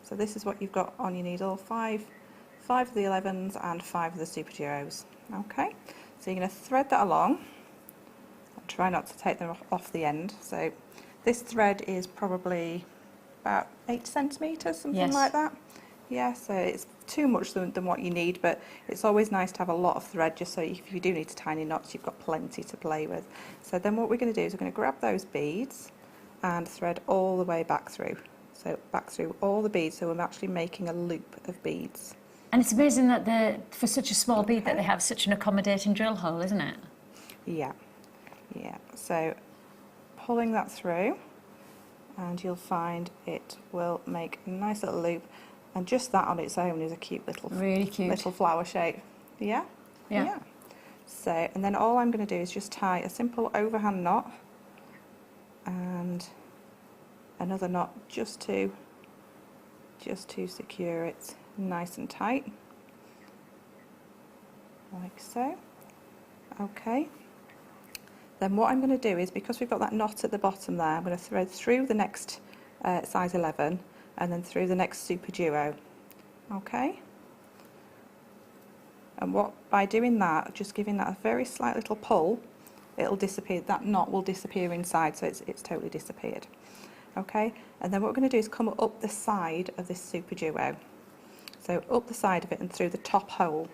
So this is what you've got on your needle, 5 of the 11s and 5 of the super duos. Okay. So you're going to thread that along. And try not to take them off the end. So this thread is probably about 8 centimetres, something Yes. like that. Yeah, so it's too much than what you need, but it's always nice to have a lot of thread just so if you do need to tiny knots, you've got plenty to play with. So then what we're going to do is we're going to grab those beads and thread all the way back through. So back through all the beads, so we're actually making a loop of beads. And it's amazing that for such a small bead that they have such an accommodating drill hole, isn't it? Yeah, yeah. So pulling that through, and you'll find it will make a nice little loop. And just that on its own is a cute little, Really cute. little flower shape. Yeah? Yeah. So, and then all I'm going to do is just tie a simple overhand knot and another knot just to secure it nice and tight. Like so. Okay. Then what I'm going to do is, because we've got that knot at the bottom there, I'm going to thread through the next size 11 and then through the next super duo. Okay. And by doing that, just giving that a very slight little pull, it'll disappear. That knot will disappear inside, so it's totally disappeared. Okay. And then what we're going to do is come up the side of this super duo. So up the side of it and through the top hole.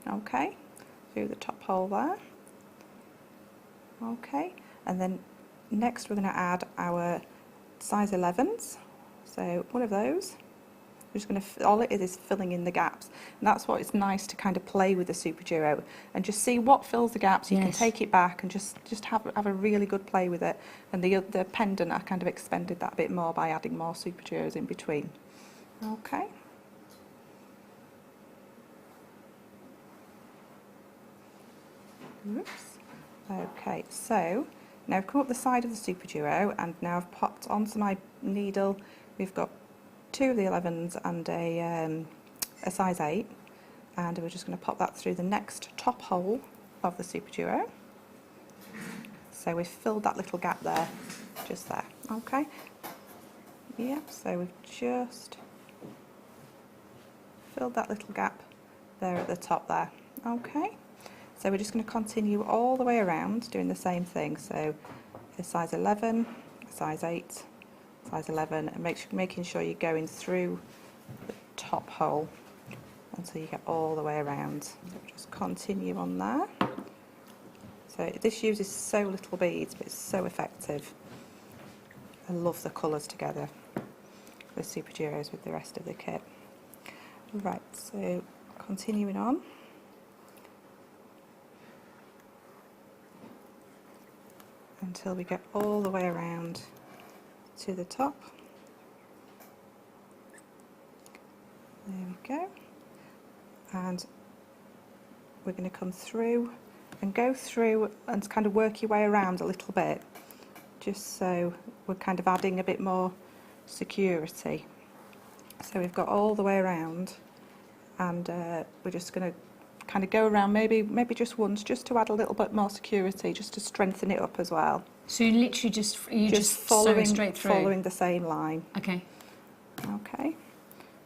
Okay. Through the top hole there. Okay. And then next we're going to add our size 11s. So one of those. We're just going to, all it is filling in the gaps, and that's what it's nice to kind of play with the super duo and just see what fills the gaps. You can take it back and just have a really good play with it. And the pendant, I kind of expanded that a bit more by adding more super duos in between. Okay. Oops. Okay, so now I've come up the side of the super duo, and now I've popped onto my needle. We've got 2 of the 11s and a size 8, and we're just going to pop that through the next top hole of the super duo. So we've filled that little gap there, just there. Okay. Yep. So we've just filled that little gap there at the top there. Okay. So we're just going to continue all the way around doing the same thing. So a size 11, a size 8, size 11, and making sure you're going through the top hole until you get all the way around. So just continue on there. So this uses so little beads, but it's so effective. I love the colours together with super duos with the rest of the kit. Right, so continuing on. Until we get all the way around to the top. There we go. And we're going to come through and go through and kind of work your way around a little bit, just so we're kind of adding a bit more security. So we've got all the way around, and we're just going to kind of go around maybe just once, just to add a little bit more security, just to strengthen it up as well. So you literally just following straight through, following the same line. Okay. Okay,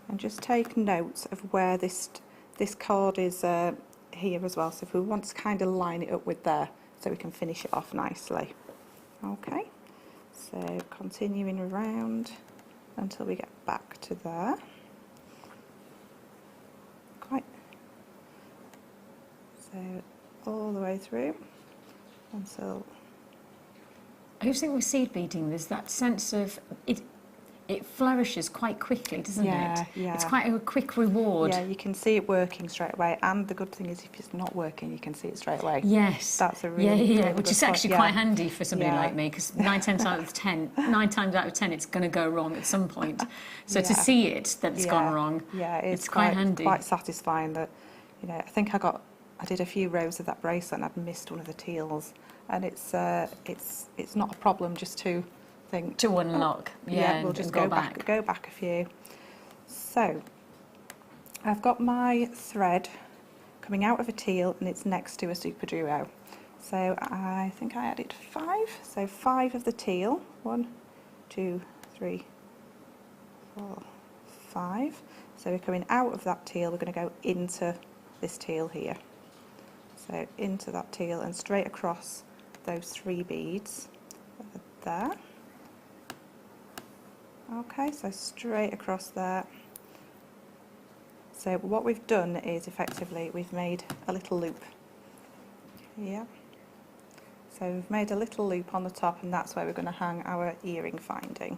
and just take note of where this cord is here as well. So if we want to kind of line it up with there, so we can finish it off nicely. Okay, so continuing around until we get back to there. So all the way through until. I just think with seed beading, there's that sense of it flourishes quite quickly, doesn't it? Yeah. It's quite a quick reward. Yeah, you can see it working straight away, and the good thing is if it's not working, you can see it straight away. Yes. That's a really which is actually quite handy for somebody like me, because 9 times out of 10, it's going to go wrong at some point. So to see it that it's gone wrong, it's quite handy. Quite satisfying that, you know, I think I did a few rows of that bracelet and I'd missed one of the teals, and it's not a problem just to think to unlock. We'll just go back a few. So I've got my thread coming out of a teal and it's next to a super duo. So I think I added 5. So 5 of the teal. 1, 2, 3, 4, 5. So we're coming out of that teal. We're going to go into this teal here. So into that teal and straight across those 3 beads there. Okay, so straight across there. So what we've done is effectively we've made a little loop. Yeah. So we've made a little loop on the top, and that's where we're going to hang our earring finding.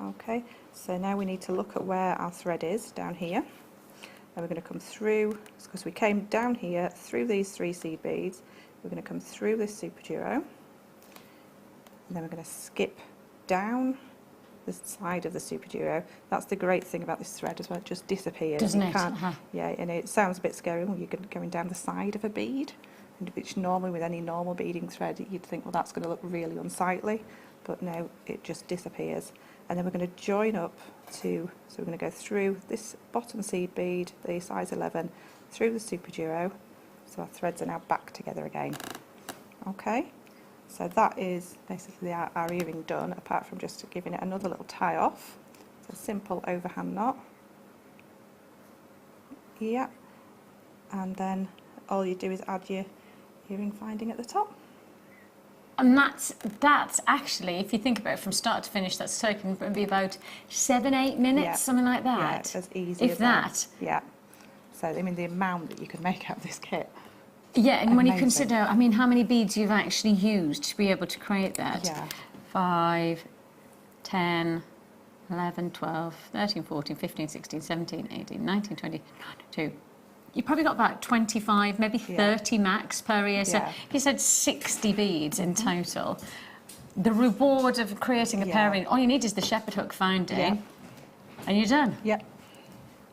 Okay, so now we need to look at where our thread is down here. And we're going to come through, because we came down here through these 3 seed beads, we're going to come through this super duo, and then we're going to skip down the side of the super duo. That's the great thing about this thread as well, it just disappears. Doesn't it? Yeah, and it sounds a bit scary when you're going down the side of a bead, which normally with any normal beading thread you'd think, well, that's going to look really unsightly, but no, it just disappears. And then we're going to join up to, so we're going to go through this bottom seed bead, the size 11, through the super duo, so our threads are now back together again. Okay, so that is basically our earring done, apart from just giving it another little tie off. It's a simple overhand knot. Yeah, and then all you do is add your earring finding at the top. And that's actually, if you think about it from start to finish, that's taken maybe about 7-8 minutes, something like that. Yeah, it's as easy if as that. Yeah. So I mean, the amount that you can make out of this kit. Yeah, and when you consider, I mean, how many beads you've actually used to be able to create that. Yeah. 5, 10, 11, 12, 13, 14, 15, 16, 17, 18, 19, 20, 22. You probably got about 25, maybe 30 max per ear. So if you said 60 beads in total, the reward of creating a pairing, all you need is the shepherd hook finding, and you're done. Yeah.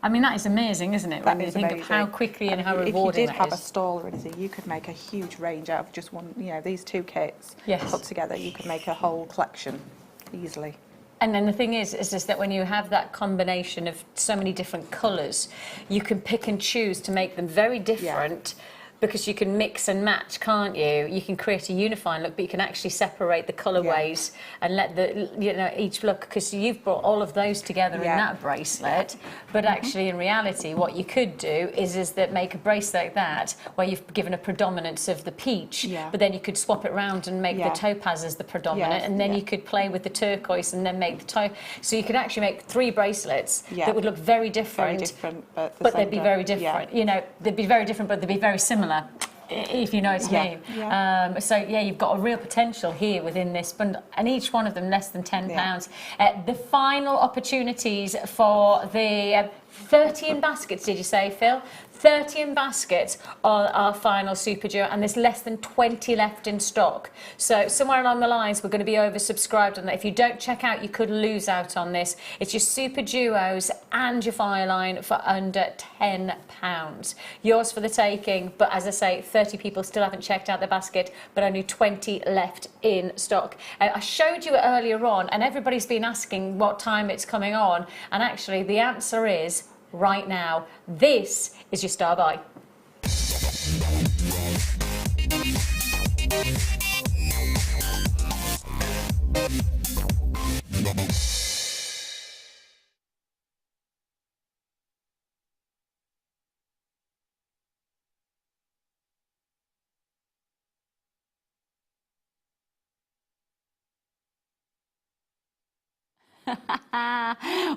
I mean, that is amazing, isn't it? When you think of how quickly and how rewarding if you did have is. a stall or anything, you could make a huge range out of just one, you know, these 2 kits put together. You could make a whole collection easily. And then the thing is just that when you have that combination of so many different colours, you can pick and choose to make them very different. Because you can mix and match, can't you? You can create a unifying look, but you can actually separate the colourways and let the each look, because you've brought all of those together in that bracelet. But actually, in reality, what you could do is that make a bracelet like that, where you've given a predominance of the peach, but then you could swap it around and make the topaz as the predominant, and then you could play with the turquoise and then make the toe. So you could actually make 3 bracelets that would look very different, but they'd be very different. You know, they'd be very different, but they'd be very similar. If you know what I mean. So you've got a real potential here within this bundle, and each one of them less than £10. The final opportunities for the 30 in baskets, did you say, Phil? 30 in baskets on our final super duo, and there's less than 20 left in stock. So somewhere along the lines, we're going to be oversubscribed on that. If you don't check out, you could lose out on this. It's your super duos and your fireline for under £10. Yours for the taking, but as I say, 30 people still haven't checked out the basket, but only 20 left in stock. I showed you it earlier on, and everybody's been asking what time it's coming on, and actually the answer is right now. This is your star buy.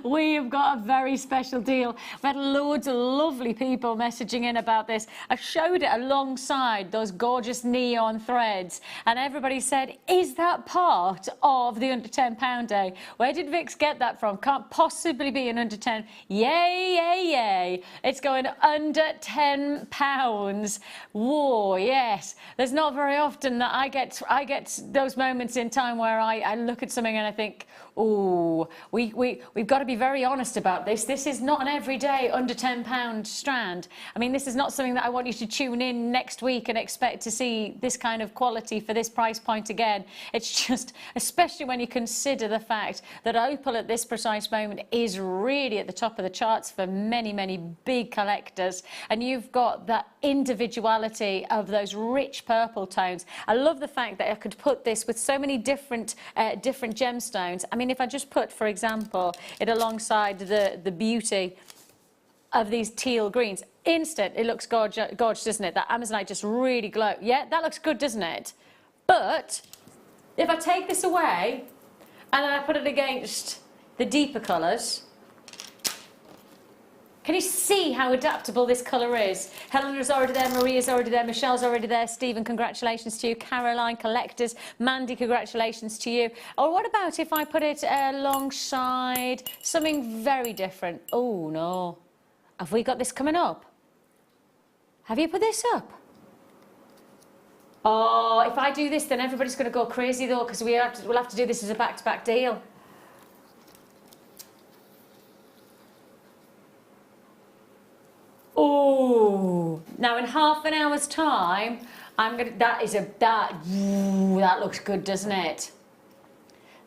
We have got a very special deal. We had loads of lovely people messaging in about this. I showed it alongside those gorgeous neon threads, and everybody said, is that part of the under £10 day? Where did Vix get that from? Can't possibly be an under 10. Yay, yay, yay. It's going under £10. Whoa, yes. There's not very often that I get those moments in time where I look at something and I think, oh, we've got to be very honest about this. This is not an everyday under £10 strand. I mean, this is not something that I want you to tune in next week and expect to see this kind of quality for this price point again. It's just, especially when you consider the fact that opal at this precise moment is really at the top of the charts for many, many big collectors. And you've got that individuality of those rich purple tones. I love the fact that I could put this with so many different gemstones. I mean, if I just put, for example, it alongside the beauty of these teal greens, instant, it looks gorgeous, doesn't it? That Amazonite just really glow. Yeah, that looks good, doesn't it? But if I take this away and then I put it against the deeper colours, can you see how adaptable this colour is? Helena's already there, Maria's already there, Michelle's already there, Stephen, congratulations to you, Caroline, collectors, Mandy, congratulations to you. Or what about if I put it alongside something very different? Oh no, have we got this coming up? Have you put this up? Oh, if I do this, then everybody's going to go crazy though, because we'll have to do this as a back-to-back deal. Oh, now in half an hour's time, that looks good, doesn't it?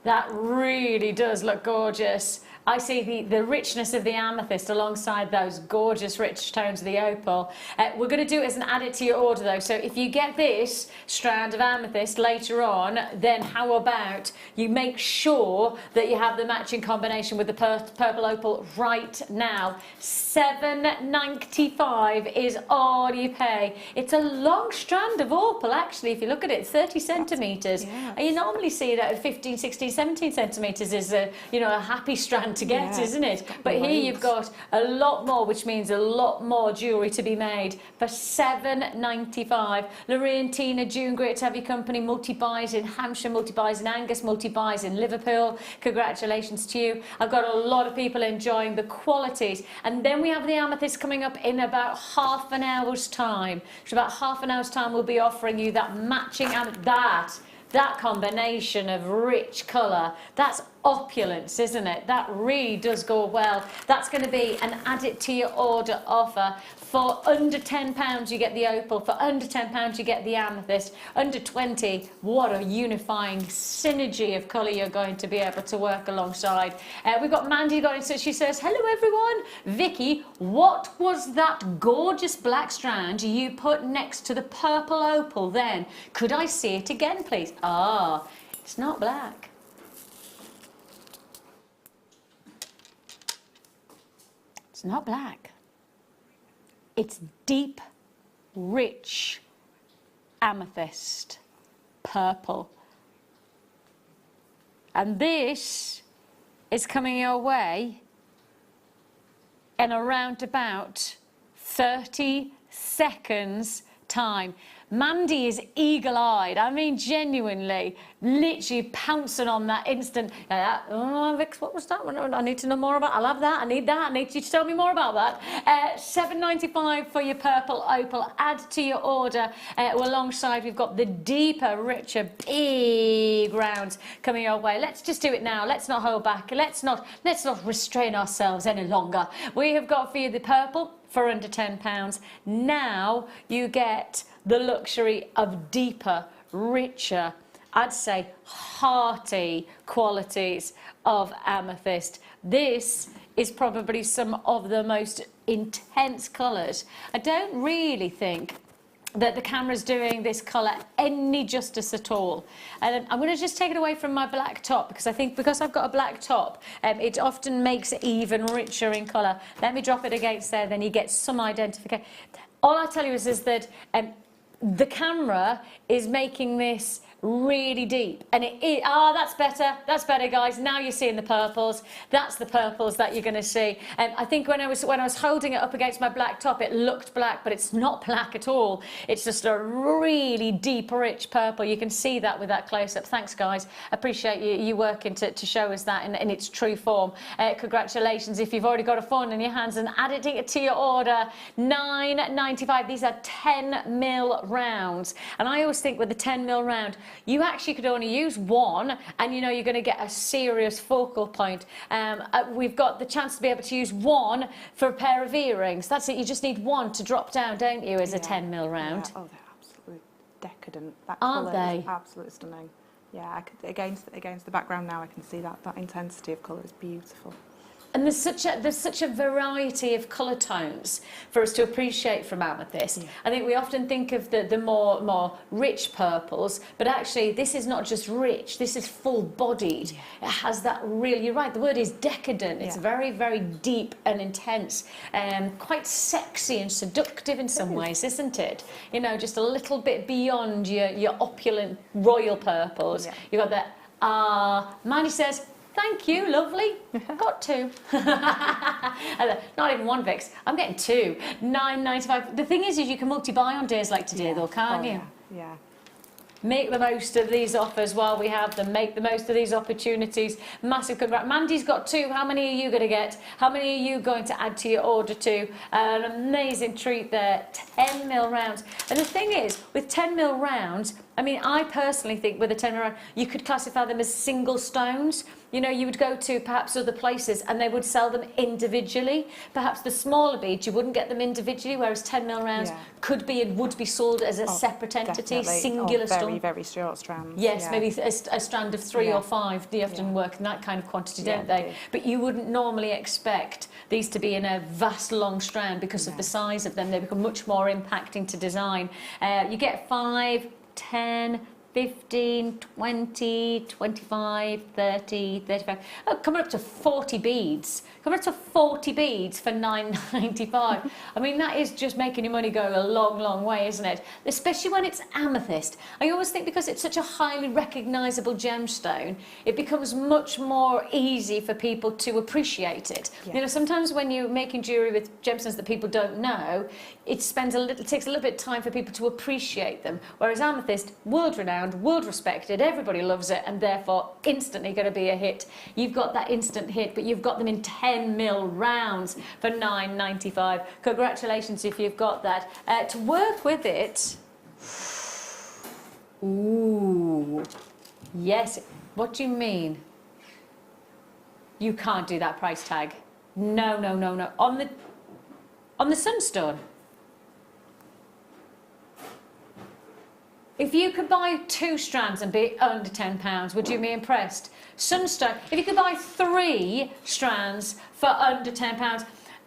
That really does look gorgeous. I see the richness of the amethyst alongside those gorgeous rich tones of the opal. We're going to do it as an add it to your order though. So if you get this strand of amethyst later on, then how about you make sure that you have the matching combination with the purple opal right now. $7.95 is all you pay. It's a long strand of opal actually, if you look at it, 30 centimetres. Yeah. You normally see it at 15, 16, 17 centimetres is a happy strand to get, isn't it? But here you've got a lot more, which means a lot more jewellery to be made for $7.95. Lorraine, Tina, June, great to have your company. Multi-buys in Hampshire, multi-buys in Angus, multi-buys in Liverpool. Congratulations to you. I've got a lot of people enjoying the qualities. And then we have the amethyst coming up in about half an hour's time. So about half an hour's time we'll be offering you that matching that combination of rich colour. That's opulence, isn't it? That really does go well. That's going to be an add it to your order offer. For under £10 you get the opal, for under £10 you get the amethyst, under 20, what a unifying synergy of colour you're going to be able to work alongside. We've got Mandy got in touch. She says, hello everyone. Vicky, what was that gorgeous black strand you put next to the purple opal then? Could I see it again please? Ah, it's not black. It's not black. It's deep, rich amethyst purple. And this is coming your way in around about 30 seconds time. Mandy is eagle-eyed. I mean, genuinely, literally pouncing on that instant. Oh, Vix, what was that? I need to know more about. I'll have that. I need that. I need you to tell me more about that. $7.95 for your purple opal. Add to your order. Alongside, we've got the deeper, richer, big rounds coming your way. Let's just do it now. Let's not hold back. Let's not restrain ourselves any longer. We have got for you the purple for under £10. Now you get the luxury of deeper, richer, I'd say hearty qualities of amethyst. This is probably some of the most intense colours. I don't really think that the camera's doing this colour any justice at all. And I'm going to just take it away from my black top, because I think because I've got a black top, it often makes it even richer in colour. Let me drop it against there, then you get some identification. All I tell you is that the camera is making this really deep, and that's better guys. Now you're seeing the purples. That's the purples that you're going to see. And I think when I was holding it up against my black top, it looked black, but it's not black at all. It's just a really deep, rich purple. You can see that with that close-up. Thanks guys, appreciate you working to show us that in its true form. Congratulations if you've already got a phone in your hands and added it to your order. £9.95. These are 10mm rounds, and I always think with the 10mm round, you actually could only use one, and you know you're going to get a serious focal point. We've got the chance to be able to use one for a pair of earrings. That's it. You just need one to drop down, don't you, as a 10mm round? Yeah. Oh, they're absolutely decadent. That Aren't colour they? is absolutely stunning. Yeah, I could, against the background now, I can see that intensity of colour is beautiful. And there's such a variety of colour tones for us to appreciate from amethyst. Yeah. I think we often think of the more rich purples, but actually this is not just rich, this is full-bodied. Yeah. It has that really, you're right, the word is decadent. It's very, very deep and intense, quite sexy and seductive in some ways, isn't it? You know, just a little bit beyond your opulent royal purples. Yeah. You've got that, Mandy says, thank you, lovely. Got two. Not even one Vix. I'm getting two. £9.95. The thing is you can multi-buy on days like today, though, can't you? Yeah. Make the most of these offers while we have them. Make the most of these opportunities. Massive congrats. Mandy's got two. How many are you going to get? How many are you going to add to your order too? An amazing treat there. 10mm rounds. And the thing is, with 10mm rounds, I mean, I personally think with a 10mm round, you could classify them as single stones. You know, you would go to perhaps other places and they would sell them individually. Perhaps the smaller beads, you wouldn't get them individually, whereas 10mm rounds could be and would be sold as a separate entity, definitely. singular stone. Very, very short strands. Yes, maybe a strand of 3 or 5. They often work in that kind of quantity, don't they? But you wouldn't normally expect these to be in a vast long strand because of the size of them. They become much more impacting to design. You get 5, 10, 15, 20, 25, 30, 35, coming up to 40 beads. Coming up to 40 beads for £9.95. I mean, that is just making your money go a long, long way, isn't it? Especially when it's amethyst. I always think because it's such a highly recognisable gemstone, it becomes much more easy for people to appreciate it. Yeah. You know, sometimes when you're making jewellery with gemstones that people don't know, it takes a little bit of time for people to appreciate them. Whereas amethyst, world-renowned, world-respected, everybody loves it, and therefore instantly going to be a hit. You've got that instant hit, but you've got them in 10mm rounds for £9.95. Congratulations if you've got that. To work with it, ooh, yes. What do you mean? You can't do that price tag. No, no, no, no. On the sunstone. If you could buy 2 strands and be under £10, would you be impressed? Sunstone, if you could buy 3 strands for under £10,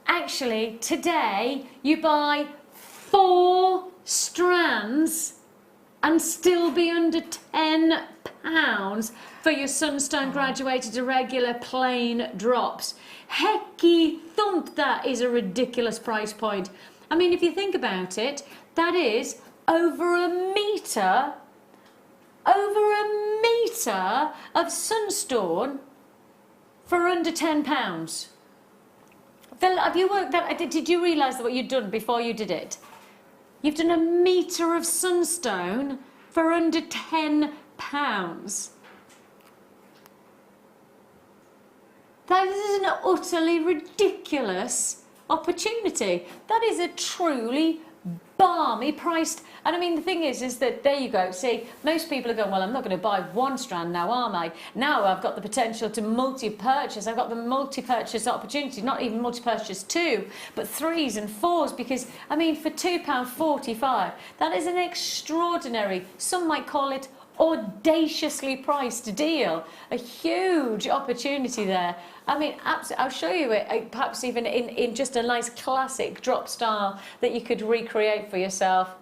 actually today you buy 4 strands and still be under £10 for your sunstone graduated to regular plain drops. Hecky thump, that is a ridiculous price point. I mean, if you think about it, that is over a metre of sunstone for under £10. Have you worked that? Did you realise that what you'd done before you did it? You've done a metre of sunstone for under £10. That is an utterly ridiculous opportunity. That is a truly balmy priced. And I mean, the thing is that there you go. See, most people are going, well, I'm not going to buy 1 strand now, am I? Now I've got the potential to multi-purchase. I've got the multi-purchase opportunity, not even multi-purchase 2, but 3s and 4s, because, I mean, for £2.45, that is an extraordinary, some might call it audaciously priced deal. A huge opportunity there. I mean, I'll show you it, perhaps even in just a nice classic drop style that you could recreate for yourself.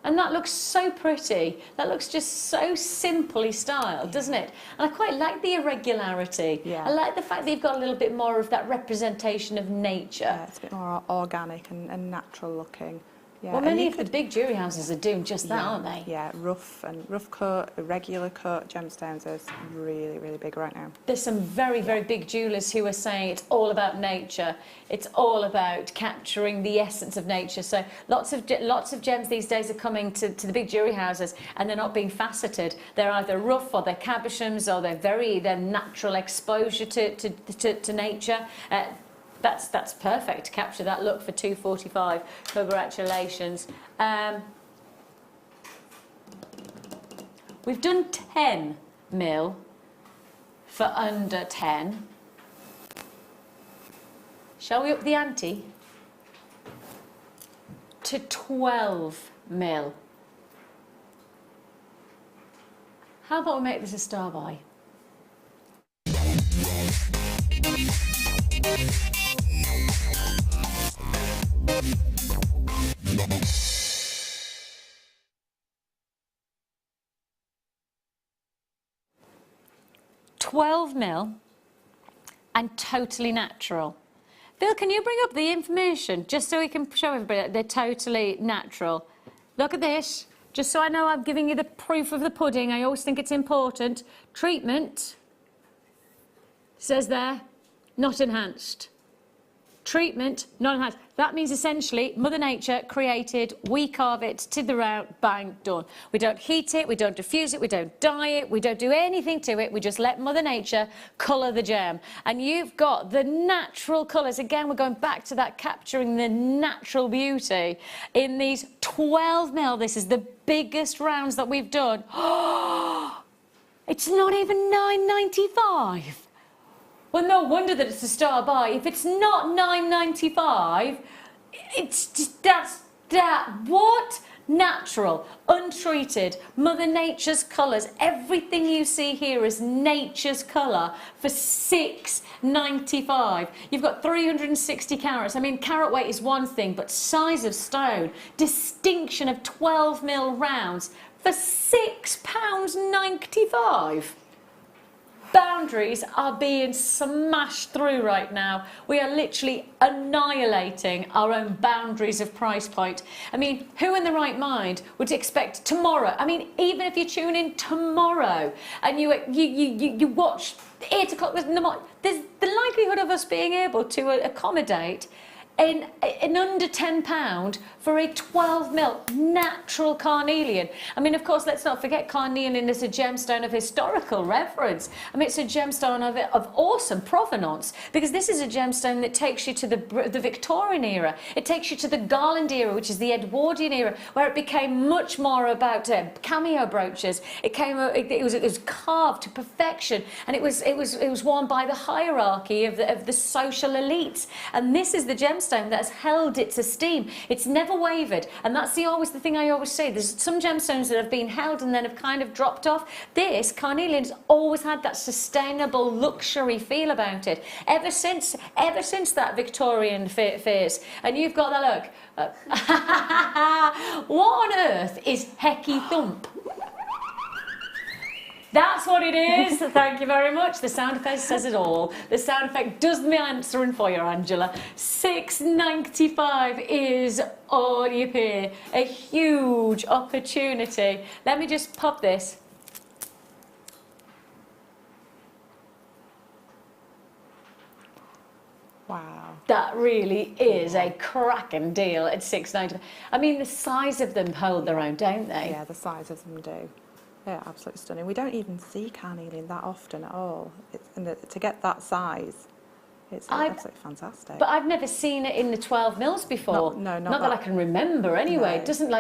And that looks so pretty. That looks just so simply styled, doesn't it? And I quite like the irregularity. Yeah. I like the fact that you've got a little bit more of that representation of nature. Yeah, it's a bit more organic and natural looking. Yeah. Well, and many you of the big jewellery houses are doing just that, aren't they? Yeah, rough cut, irregular cut gemstones are really, really big right now. There's some very, very big jewellers who are saying it's all about nature. It's all about capturing the essence of nature. So lots of gems these days are coming to the big jewellery houses, and they're not being faceted. They're either rough, or they're cabochons, or they're natural exposure to nature. That's perfect to capture that look for $245. Congratulations. We've done 10 mil for under 10. Shall we up the ante to 12 mil? How about we make this a star buy? $12 mil and totally natural. Bill, can you bring up the information just so we can show everybody that they're totally natural? Look at this, just so I know I'm giving you the proof of the pudding. I always think it's important. Treatment, says there, not enhanced. Treatment, not enhanced. That means essentially Mother Nature created, we carve it to the round, bang, done. We don't heat it, we don't diffuse it, we don't dye it, we don't do anything to it, we just let Mother Nature colour the gem. And you've got the natural colours. Again, we're going back to that capturing the natural beauty in these 12 mil. This is the biggest rounds that we've done. It's not even $9.95. Well, no wonder that it's a star buy. If it's not $9.95, it's just what? Natural, untreated, Mother Nature's colours. Everything you see here is nature's colour for $6.95. You've got 360 carats. I mean, carat weight is one thing, but size of stone, distinction of 12 mil rounds for £6.95. Boundaries are being smashed through right now. We are literally annihilating our own boundaries of price point. I mean, who in the right mind would expect tomorrow? I mean, even if you tune in tomorrow and you watch 8 o'clock in the morning, there's the likelihood of us being able to accommodate in under £10 for a 12 mil natural carnelian. I mean, of course, let's not forget carnelian is a gemstone of historical reference. I mean, it's a gemstone of awesome provenance, because this is a gemstone that takes you to the Victorian era. It takes you to the Garland era, which is the Edwardian era, where it became much more about cameo brooches. It was carved to perfection, and it was worn by the hierarchy of the social elites. And this is the gemstone that has held its esteem. It's never wavered, and that's always the thing I always say. There's some gemstones that have been held and then have kind of dropped off. This carnelian's always had that sustainable luxury feel about it ever since that Victorian phase. And you've got that look. What on earth is Hecky Thump? That's what it is. Thank you very much. The sound effect says it all. The sound effect does the answering for you, Angela. $6.95 is all you pay. A huge opportunity. Let me just pop this. Wow. That really is a cracking deal at $6.95. I mean, the size of them hold their own, don't they? Yeah, the size of them do. Yeah, absolutely stunning. We don't even see carnelian that often at all. To get that size, it's absolutely fantastic. But I've never seen it in the 12 mils before. Not that I can remember anyway. No. It doesn't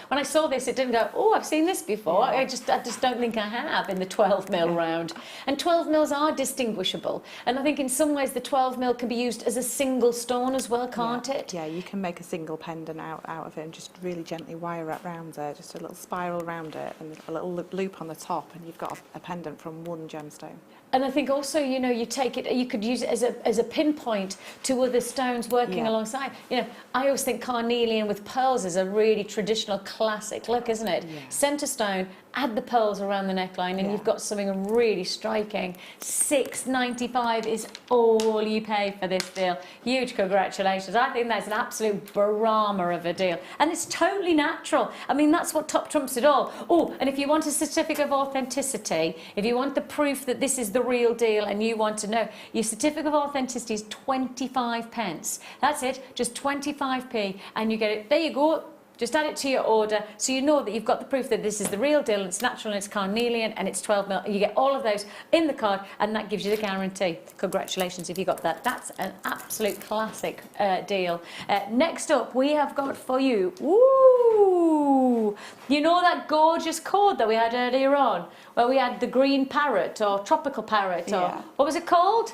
when I saw this, it didn't go, oh, I've seen this before. Yeah. I just don't think I have in the 12 mil round. And 12 mils are distinguishable. And I think in some ways the 12 mil can be used as a single stone as well, can't it? Yeah, you can make a single pendant out of it and just really gently wire it round there, just a little spiral around it and a little loop on the top, and you've got a pendant from one gemstone. And I think also, you know, you take it, you could use it as a pinpoint to other stones working alongside. You know, I always think carnelian with pearls is a really traditional classic look, isn't it? Yeah. Centre stone, add the pearls around the neckline, and you've got something really striking. $6.95 is all you pay for this deal. Huge congratulations. I think that's an absolute barometer of a deal. And it's totally natural. I mean, that's what top trumps it all. Oh, and if you want a certificate of authenticity, if you want the proof that this is the real deal and you want to know, your certificate of authenticity is 25 pence. That's it, just 25p, and you get it. There you go. Just add it to your order so you know that you've got the proof that this is the real deal and it's natural and it's carnelian and it's 12 mil. You get all of those in the card and that gives you the guarantee. Congratulations if you got that. That's an absolute classic deal. Next up we have got for you, ooh, you know that gorgeous cord that we had earlier on where we had the green parrot or tropical parrot or what was it called?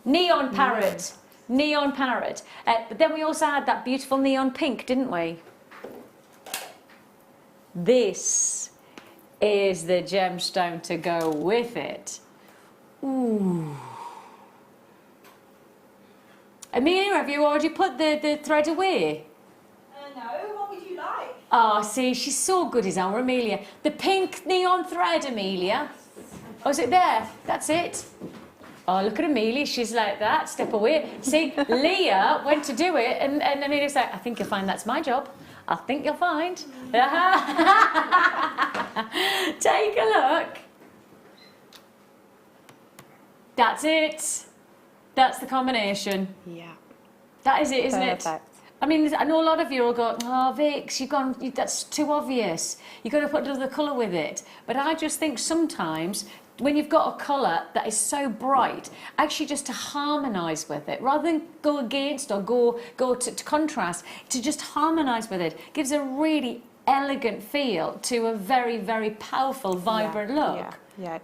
Neon parrot. Neon parrot. But then we also had that beautiful neon pink, didn't we? This is the gemstone to go with it. Ooh. Amelia, have you already put the thread away? No, what would you like? Oh, see, she's so good, is our Amelia. The pink neon thread, Amelia. Oh, is it there? That's it. Oh, look at Amelia, she's like that, step away. See, Leah went to do it and Amelia's like, I think you'll find that's my job. I think you'll find. Take a look. That's it. That's the combination. Yeah. That is it, isn't Perfect. it? I mean, I know a lot of you will go, oh, Vix, that's too obvious. You've got to put another colour with it. But I just think sometimes when you've got a colour that is so bright, actually just to harmonise with it, rather than go against or go to contrast, to just harmonise with it, gives a really elegant feel to a very, very powerful, vibrant look. Yeah,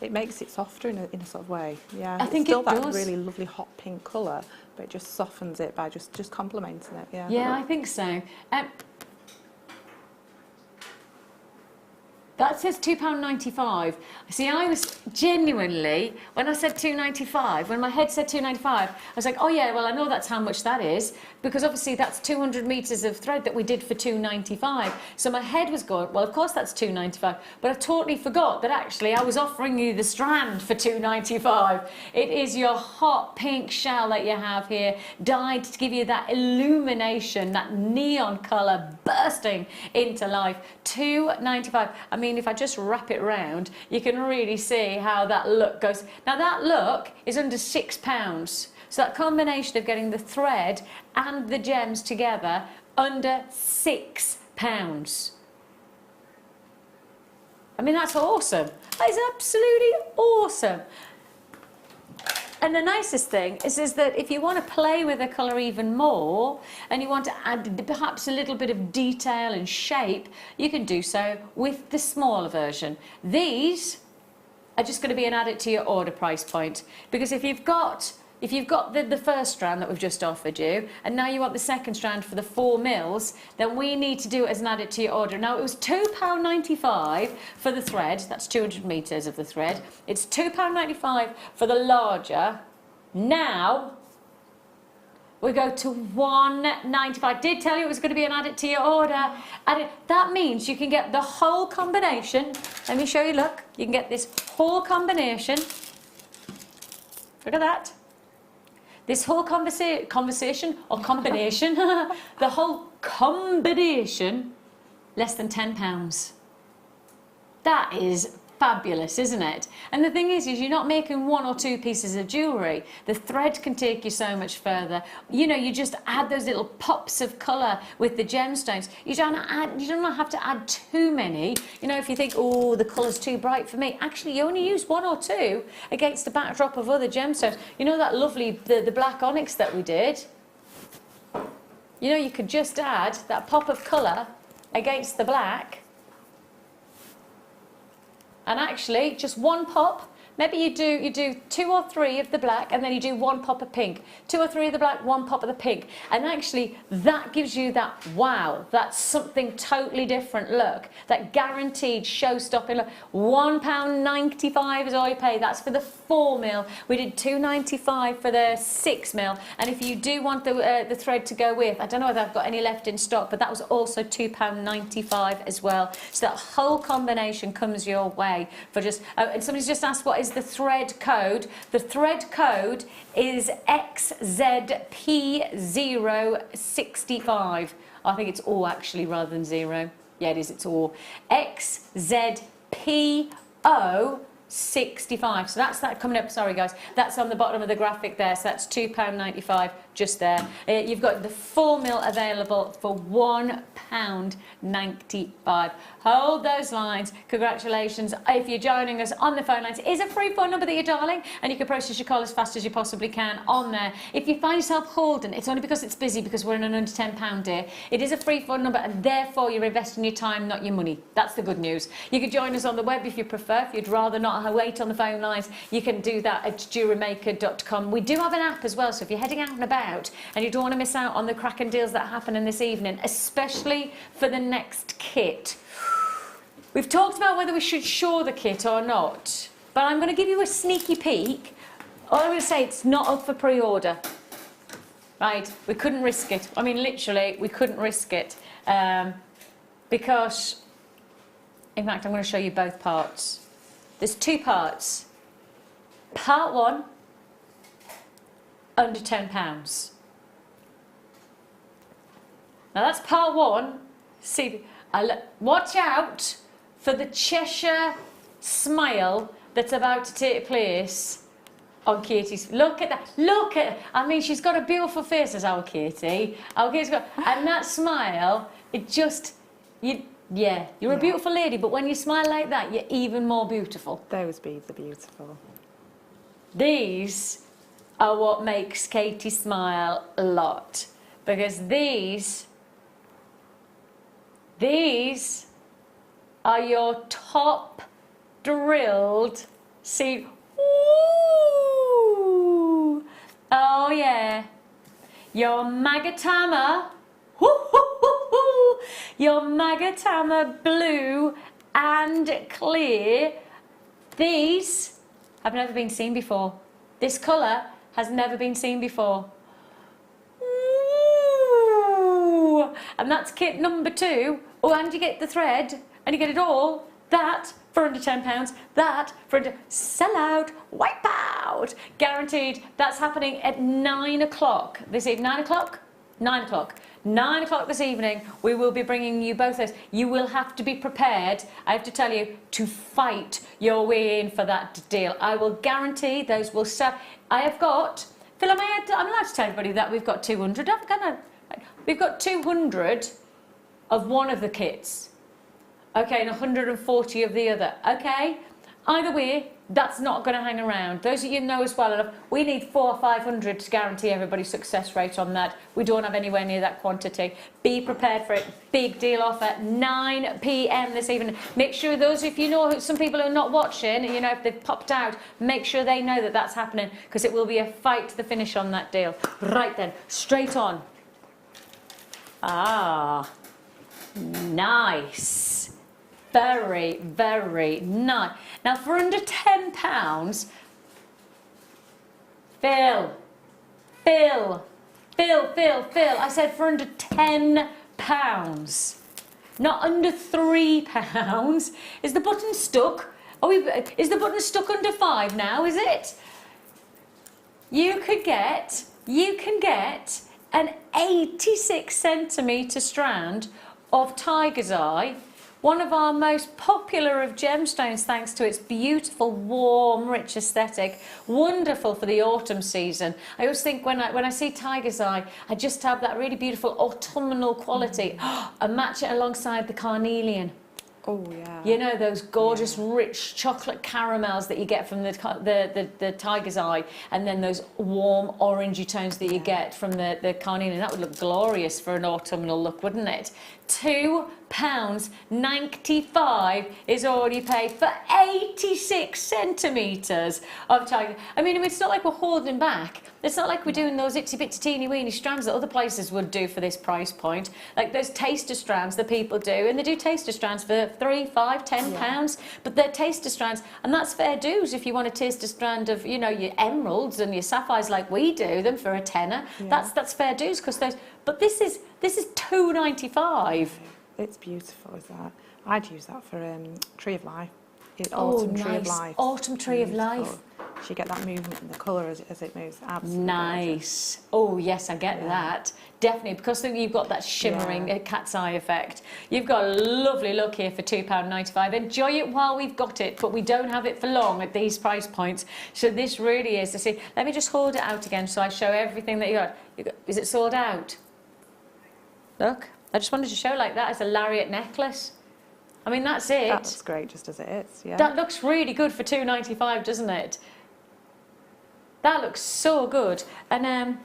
it makes it softer in a sort of way. Yeah, I think it's still it does. that really lovely hot pink colour, but it just softens it by just complementing it. Yeah. Yeah, I think so. That says £2.95. See, I was genuinely, when I said £2.95, when my head said £2.95, I was like, oh yeah, well, I know that's how much that is, because obviously that's 200 metres of thread that we did for £2.95. So my head was going, well, of course that's £2.95, but I totally forgot that actually I was offering you the strand for £2.95. It is your hot pink shell that you have here, dyed to give you that illumination, that neon colour bursting into life. £2.95. I mean, if I just wrap it round, you can really see how that look goes. Now that look is under £6. So that combination of getting the thread and the gems together, under £6. I mean, that's awesome. That is absolutely awesome. And the nicest thing is that if you want to play with the colour even more and you want to add perhaps a little bit of detail and shape, you can do so with the smaller version. These are just going to be an add it to your order price point, because if you've got the first strand that we've just offered you, and now you want the second strand for the 4 mils, then we need to do it as an add it to your order. Now, it was £2.95 for the thread, that's 200 metres of the thread. It's £2.95 for the larger. Now, we go to £1.95. I did tell you it was going to be an add it to your order. That means you can get the whole combination. Let me show you, look. You can get this whole combination. Look at that. This whole conversation or combination, the whole combination, less than £10. That is fabulous, isn't it? And the thing is you're not making 1 or 2 pieces of jewellery. The thread can take you so much further. You know, you just add those little pops of colour with the gemstones. You don't have to add too many. You know, if you think, oh, the colour's too bright for me, actually you only use 1 or 2 against the backdrop of other gemstones. You know that lovely, the black onyx that we did? You know, you could just add that pop of colour against the black. And actually, just 1 pop maybe you do 2 or 3 of the black, and then you do 1 pop of pink. 2 or 3 of the black, 1 pop of the pink. And actually, that gives you that, wow, that's something totally different look. That guaranteed show-stopping look. £1.95 is all you pay. That's for the 4mm. We did £2.95 for the 6mm. And if you do want the thread to go with, I don't know whether I've got any left in stock, but that was also £2.95 as well. So that whole combination comes your way for just, and somebody's just asked what is the thread code. The thread code is XZP065. I think it's all actually rather than 0. Yeah, it is, it's all. XZPO65. So that's that coming up, sorry guys, that's on the bottom of the graphic there, so that's £2.95 just there. You've got the 4mm available for £1.95. Hold those lines. Congratulations. If you're joining us on the phone lines, it is a free phone number that you're dialing, and you can process your call as fast as you possibly can on there. If you find yourself holding, it's only because it's busy, because we're in an under £10 day. It is a free phone number, and therefore you're investing your time, not your money. That's the good news. You can join us on the web if you prefer. If you'd rather not wait on the phone lines, you can do that at JewelleryMaker.com. We do have an app as well, so if you're heading out and about and you don't want to miss out on the cracking deals that are happening this evening, especially for the next kit. We've talked about whether we should show the kit or not, but I'm going to give you a sneaky peek. All I'm going to say, it's not up for pre-order. Right, we couldn't risk it. I mean, literally, we couldn't risk it. Because, in fact, I'm going to show you both parts. There's 2 parts. Part 1, under £10. Now that's part 1. See, watch out for the Cheshire smile that's about to take place on Katie's. Look at that. Look at. I mean, she's got a beautiful face, as our Katie. Our Katie's got, and that smile. It just, yeah, you're a beautiful lady, but when you smile like that, you're even more beautiful. Those beads are beautiful. These are what makes Katie smile a lot, because these are your top drilled, see, ooh, oh yeah, your Magatama, your Magatama blue and clear. These have never been seen before. This colour has never been seen before. Ooh. And that's kit number 2. Oh, and you get the thread, and you get it all. That for under £10, that for under, sell out, wipe out, guaranteed. That's happening at 9 o'clock this evening. 9 o'clock? 9 o'clock. 9 o'clock this evening, we will be bringing you both those. You will have to be prepared, I have to tell you, to fight your way in for that deal. I will guarantee those will sell. I have got, Phil, I'm allowed to tell everybody that we've got 200. We've got 200 of one of the kits. Okay, and 140 of the other. Okay, either way, that's not going to hang around. Those of you know as well enough, we need 400 or 500 to guarantee everybody's success rate on that. We don't have anywhere near that quantity. Be prepared for it. Big deal offer, 9 p.m. this evening. Make sure those, if you know some people are not watching, you know, if they've popped out, make sure they know that that's happening, because it will be a fight to the finish on that deal. Right then, straight on. Ah, nice. Very, very nice. Now for under £10, Phil, I said for under £10, not under £3. Is the button stuck? Is the button stuck under 5 now, is it? You can get an 86cm strand of Tiger's Eye, one of our most popular of gemstones, thanks to its beautiful, warm, rich aesthetic. Wonderful for the autumn season. I always think when I see Tiger's Eye, I just have that really beautiful autumnal quality. And match it alongside the carnelian. Oh yeah. You know, those gorgeous, rich chocolate caramels that you get from the Tiger's Eye, and then those warm orangey tones that you get from the carnelian. That would look glorious for an autumnal look, wouldn't it? 2 £3.95 is all you pay for 86 centimetres of tiger. I mean, it's not like we're holding back. It's not like we're doing those itsy bitsy teeny weeny strands that other places would do for this price point. Like those taster strands that people do, and they do taster strands for £3, £5, £10, but they're taster strands, and that's fair dues if you want a taster strand of, you know, your emeralds and your sapphires like we do them for a tenner. Yeah. That's fair dues because those. But this is £2.95. It's beautiful, is that? I'd use that for Tree of Life. Autumn Tree of nice. Life. Autumn Tree of Life. So you get that movement in the colour as it moves. Absolutely nice. gorgeous. Oh yes, I get that. Definitely, because you've got that shimmering cat's eye effect. You've got a lovely look here for £2.95. Enjoy it while we've got it, but we don't have it for long at these price points. So this really is to see. Let me just hold it out again so I show everything that you got. Is it sold out? Look, I just wanted to show like that as a lariat necklace. I mean, that's it. That looks great just as it is, yeah. That looks really good for £2.95, doesn't it? That looks so good. And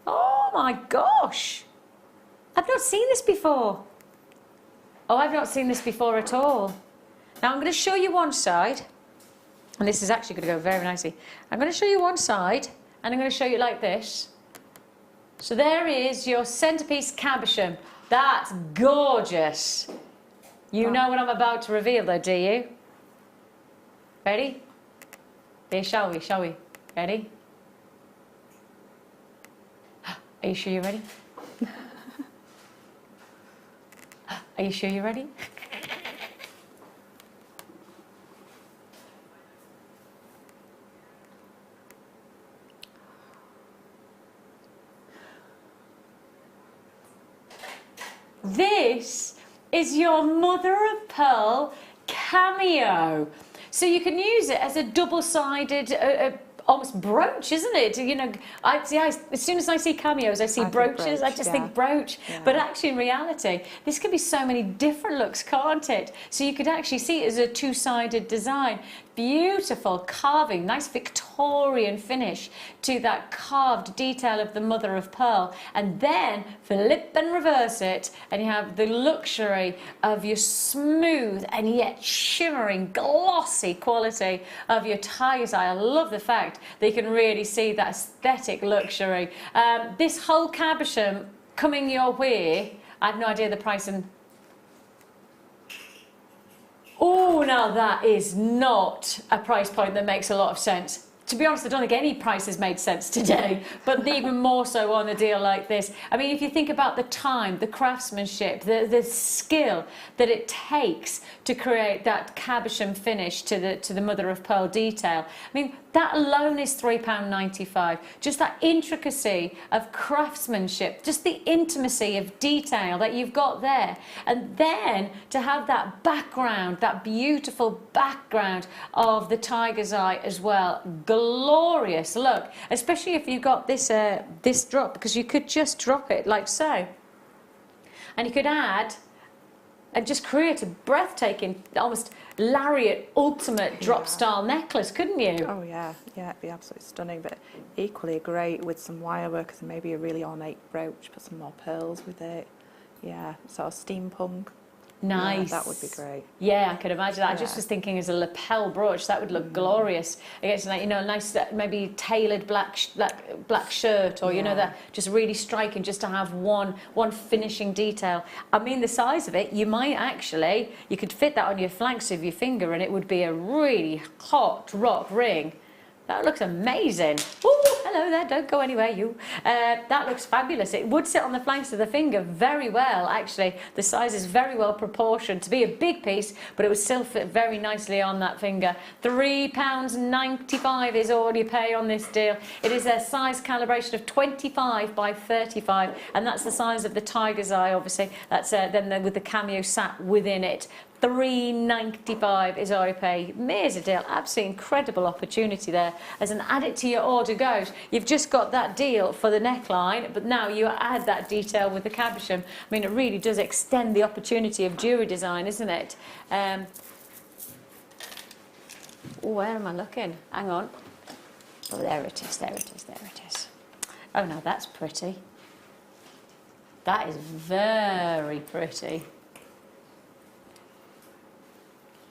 oh my gosh, I've not seen this before. Oh, I've not seen this before at all. Now I'm going to show you one side, and this is actually going to go very nicely. I'm going to show you one side, and I'm going to show you like this. So there is your centerpiece cabochon. That's gorgeous. You know what I'm about to reveal though, do you? Ready? Here, shall we? Ready? Are you sure you're ready? Are you sure you're ready? This is your mother of pearl cameo. So you can use it as a double-sided almost brooch, isn't it? You know, as soon as I see cameos, I see brooches. I just think brooch. Yeah. But actually, in reality, this could be so many different looks, can't it? So you could actually see it as a two-sided design. Beautiful carving, nice Victorian finish to that carved detail of the mother of pearl, and then flip and reverse it, and you have the luxury of your smooth and yet shimmering, glossy quality of your tiger's eye. I love the fact that you can really see that aesthetic luxury. This whole cabochon coming your way, I have no idea the price and oh, now that is not a price point that makes a lot of sense. To be honest, I don't think any prices made sense today, but even more so on a deal like this. I mean, if you think about the time, the craftsmanship, the skill that it takes to create that cabochon finish to the mother of pearl detail, I mean, that alone is £3.95. Just that intricacy of craftsmanship, just the intimacy of detail that you've got there. And then to have that background, that beautiful background of the tiger's eye as well. Glorious look, especially if you've got this this drop, because you could just drop it like so. And you could add and just create a breathtaking, almost lariat ultimate drop style necklace, couldn't you? Oh yeah, it'd be absolutely stunning, but equally great with some wire work and maybe a really ornate brooch, put some more pearls with it. Yeah, sort of steampunk. Nice. Yeah, that would be great. Yeah, I could imagine that. I just was thinking as a lapel brooch, that would look glorious against, like, you know, a nice maybe tailored black shirt, or you know, that just really striking, just to have one finishing detail. I mean, the size of it, you could fit that on your flanks of your finger, and it would be a really hot rock ring. That looks amazing. Oh, hello there, don't go anywhere, you. That looks fabulous. It would sit on the flanks of the finger very well, actually. The size is very well proportioned to be a big piece, but it would still fit very nicely on that finger. £3.95 is all you pay on this deal. It is a size calibration of 25 by 35, and that's the size of the tiger's eye, obviously. That's then with the cameo sat within it. £3.95 is all you pay. Amazing deal, absolutely incredible opportunity there. As an add it to your order goes, you've just got that deal for the neckline, but now you add that detail with the cabochon. I mean, it really does extend the opportunity of jewellery design, isn't it? Where am I looking? Hang on. Oh, there it is, there it is, there it is. Oh, now that's pretty. That is very pretty.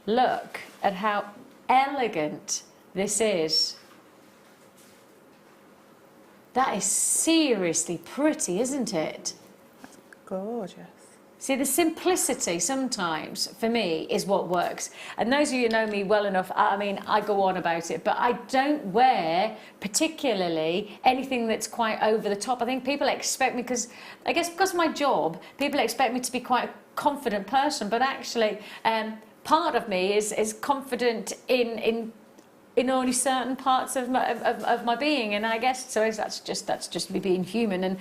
Look at how elegant this is. That is seriously pretty, isn't it? Gorgeous. See, the simplicity sometimes, for me, is what works. And those of you who know me well enough, I mean, I go on about it, but I don't wear particularly anything that's quite over the top. I think people expect me, because I guess because of my job, people expect me to be quite a confident person, but actually part of me is confident in only certain parts of my being, and I guess so that's just me being human. And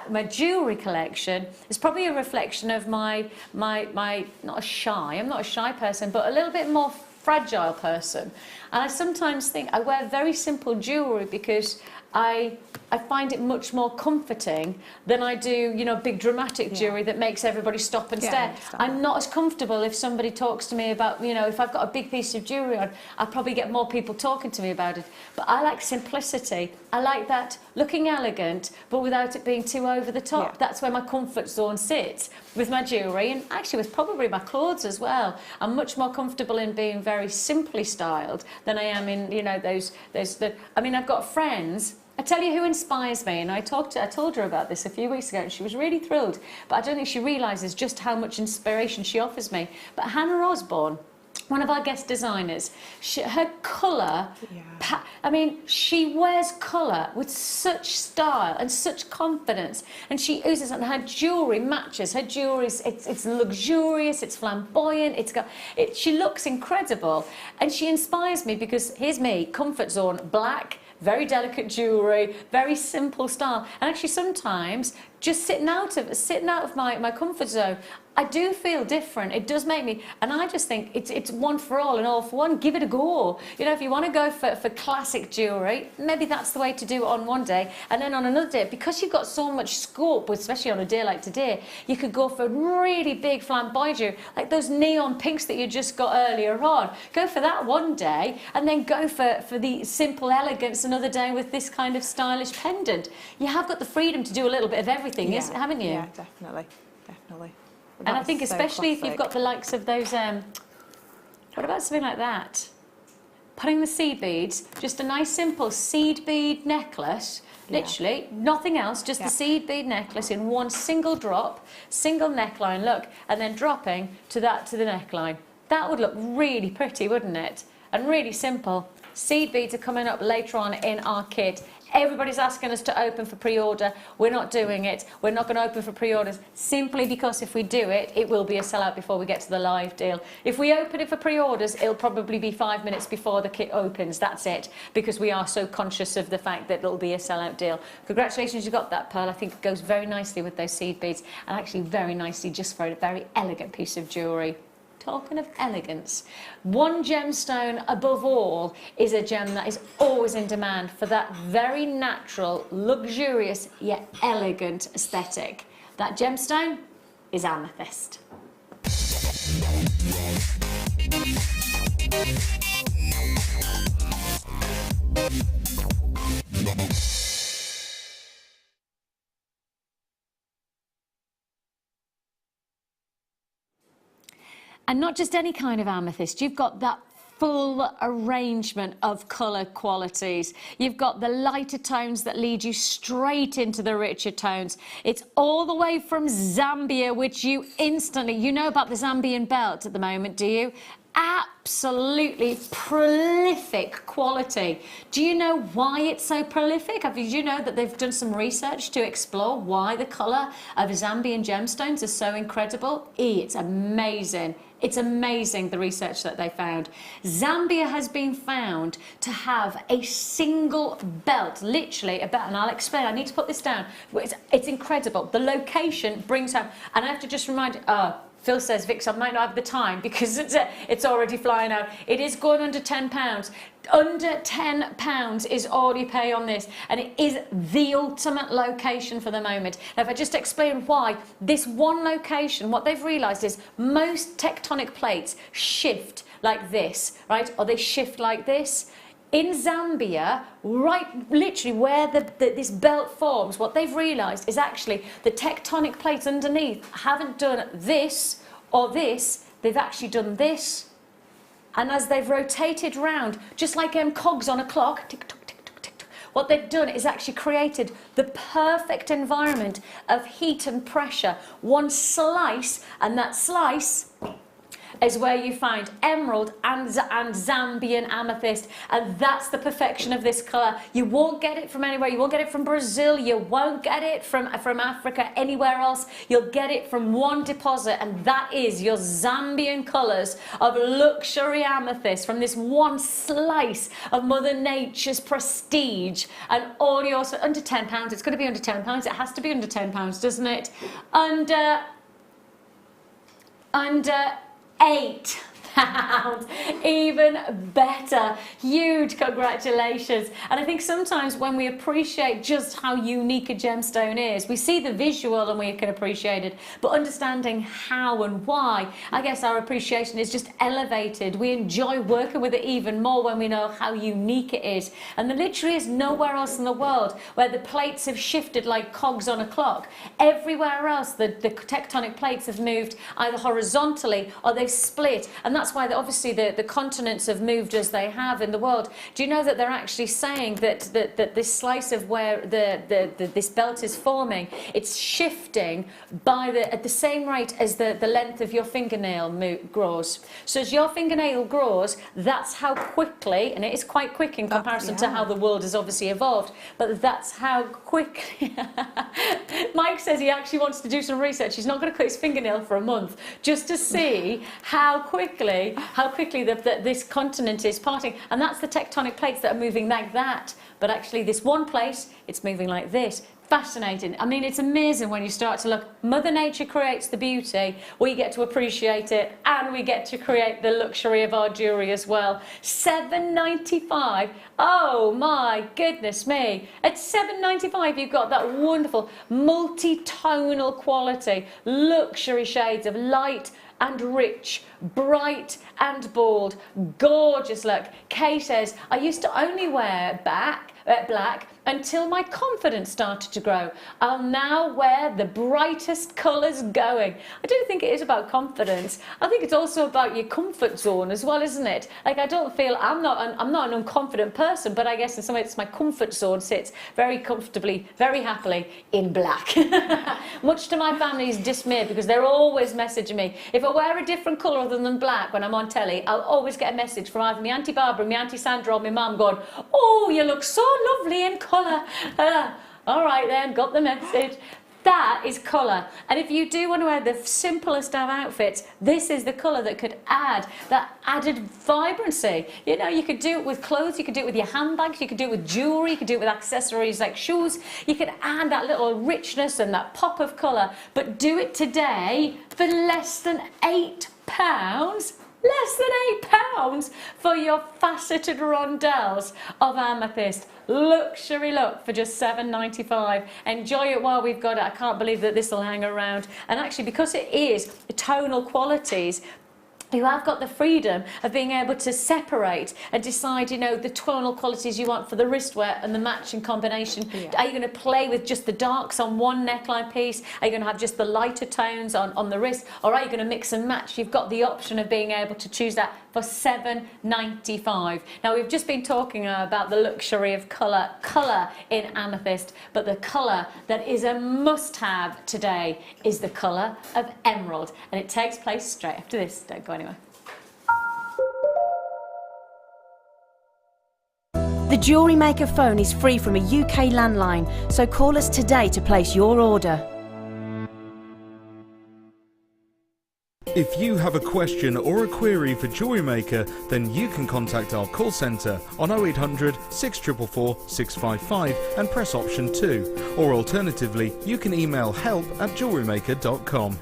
my jewellery collection is probably a reflection of my not a shy, I'm not a shy person, but a little bit more fragile person. And I sometimes think I wear very simple jewellery because I find it much more comforting than I do, you know, big dramatic jewellery that makes everybody stop and stare. I'm not as comfortable if somebody talks to me about, you know, if I've got a big piece of jewellery on, I'll probably get more people talking to me about it. But I like simplicity. I like that looking elegant, but without it being too over the top. That's where my comfort zone sits with my jewellery, and actually with probably my clothes as well. I'm much more comfortable in being very simply styled than I am in, you know, I mean, I've got friends. I tell you who inspires me, and I told her about this a few weeks ago, and she was really thrilled, but I don't think she realises just how much inspiration she offers me. But Hannah Osborne, one of our guest designers, her colour, I mean, she wears colour with such style and such confidence, and she oozes, and her jewellery matches. Her jewellery, it's luxurious, it's flamboyant, she looks incredible, and she inspires me because here's me, comfort zone, black, very delicate jewellery, very simple style, and actually sometimes just sitting out of my comfort zone, I do feel different. It does make me, and I just think it's one for all and all for one. Give it a go. You know, if you want to go for classic jewellery, maybe that's the way to do it on one day, and then on another day, because you've got so much scope, especially on a day like today, you could go for really big flamboyant jewellery, like those neon pinks that you just got earlier on. Go for that one day, and then go for the simple elegance another day with this kind of stylish pendant. You have got the freedom to do a little bit of everything, haven't you? Yeah, definitely, definitely. And I think especially if you've got the likes of those, what about something like that? Putting the seed beads, just a nice simple seed bead necklace, literally, nothing else, just the seed bead necklace in one single drop, single neckline, look, and then dropping to the neckline. That would look really pretty, wouldn't it? And really simple. Seed beads are coming up later on in our kit. Everybody's asking us to open for pre-order. We're not doing it. We're not going to open for pre-orders simply because if we do it, it will be a sellout before we get to the live deal. If we open it for pre-orders, it'll probably be 5 minutes before the kit opens. That's it, because we are so conscious of the fact that it'll be a sellout deal. Congratulations, you got that, Pearl. I think it goes very nicely with those seed beads, and actually very nicely just for a very elegant piece of jewellery. Talking of elegance, one gemstone above all is a gem that is always in demand for that very natural, luxurious yet elegant aesthetic. That gemstone is amethyst. And not just any kind of amethyst, you've got that full arrangement of colour qualities. You've got the lighter tones that lead you straight into the richer tones. It's all the way from Zambia, which you instantly, you know about the Zambian belt at the moment, do you? Absolutely prolific quality. Do you know why it's so prolific? Did you know that they've done some research to explore why the colour of Zambian gemstones is so incredible? It's amazing. It's amazing, the research that they found. Zambia has been found to have a single belt, literally a belt, and I'll explain, I need to put this down. It's incredible. The location brings home, and I have to just remind you, Phil says, Vix, I might not have the time because it's already flying out. It is going under £10. Under £10 is all you pay on this, and it is the ultimate location for the moment. Now, if I just explain why, this one location, what they've realised is most tectonic plates shift like this, right? Or they shift like this. in Zambia, right, literally where this belt forms, what they've realised is actually the tectonic plates underneath haven't done this or this, they've actually done this. And as they've rotated round, just like cogs on a clock, tick tock, tick tock, tick tock, what they've done is actually created the perfect environment of heat and pressure. One slice, and that slice is where you find emerald and Zambian amethyst, and that's the perfection of this colour. You won't get it from anywhere. You won't get it from Brazil. You won't get it from Africa, anywhere else. You'll get it from one deposit, and that is your Zambian colours of luxury amethyst from this one slice of Mother Nature's prestige. And all yours for under £10. It's going to be under £10. It has to be under £10, doesn't it? Under £8. Even better. Huge congratulations. And I think sometimes when we appreciate just how unique a gemstone is, we see the visual and we can appreciate it, but understanding how and why, I guess our appreciation is just elevated. We enjoy working with it even more when we know how unique it is. And there literally is nowhere else in the world where the plates have shifted like cogs on a clock. Everywhere else the tectonic plates have moved either horizontally or they've split, and that's why obviously the continents have moved as they have in the world. Do you know that they're actually saying that this slice of where this belt is forming, it's shifting at the same rate as the length of your fingernail grows. So as your fingernail grows, that's how quickly, and it is quite quick in comparison to how the world has obviously evolved, but that's how quickly. Mike says he actually wants to do some research. He's not going to cut his fingernail for a month just to see how quickly this continent is parting. And that's the tectonic plates that are moving like that. But actually this one place, it's moving like this. Fascinating. I mean, it's amazing when you start to look. Mother Nature creates the beauty, we get to appreciate it, and we get to create the luxury of our jewellery as well. £7.95. Oh my goodness me. At £7.95 you've got that wonderful multi-tonal quality, luxury shades of light and rich, bright and bold, gorgeous look. Kay says, I used to only wear black until my confidence started to grow. I'll now wear the brightest colours going. I don't think it is about confidence. I think it's also about your comfort zone as well, isn't it? Like, I don't feel, I'm not an unconfident person, but I guess in some ways my comfort zone sits very comfortably, very happily in black. Much to my family's dismay, because they're always messaging me. If I wear a different colour other than black when I'm on telly, I'll always get a message from either my Auntie Barbara, my Auntie Sandra or my mum going, oh, you look so lovely in colour. All right then, got the message. That is colour. And if you do want to wear the simplest of outfits, this is the colour that could add that added vibrancy. You know, you could do it with clothes, you could do it with your handbags, you could do it with jewellery, you could do it with accessories like shoes. You could add that little richness and that pop of colour, but do it today for less than £8. Less than £8 for your faceted rondelles of amethyst. Luxury look for just £7.95. Enjoy it while we've got it. I can't believe that this will hang around. And actually, because it is tonal qualities, you have got the freedom of being able to separate and decide, you know, the tonal qualities you want for the wristwear and the matching combination. Yeah. Are you going to play with just the darks on one neckline piece? Are you going to have just the lighter tones on the wrist? Or are you going to mix and match? You've got the option of being able to choose that for £7.95. Now, we've just been talking about the luxury of colour in amethyst, but the colour that is a must-have today is the colour of emerald, and it takes place straight after this. Don't go anywhere. The Jewellery Maker phone is free from a UK landline, so call us today to place your order. If you have a question or a query for Jewellery Maker, then you can contact our call centre on 0800 644 655 and press option 2. Or alternatively, you can email help@jewellerymaker.com.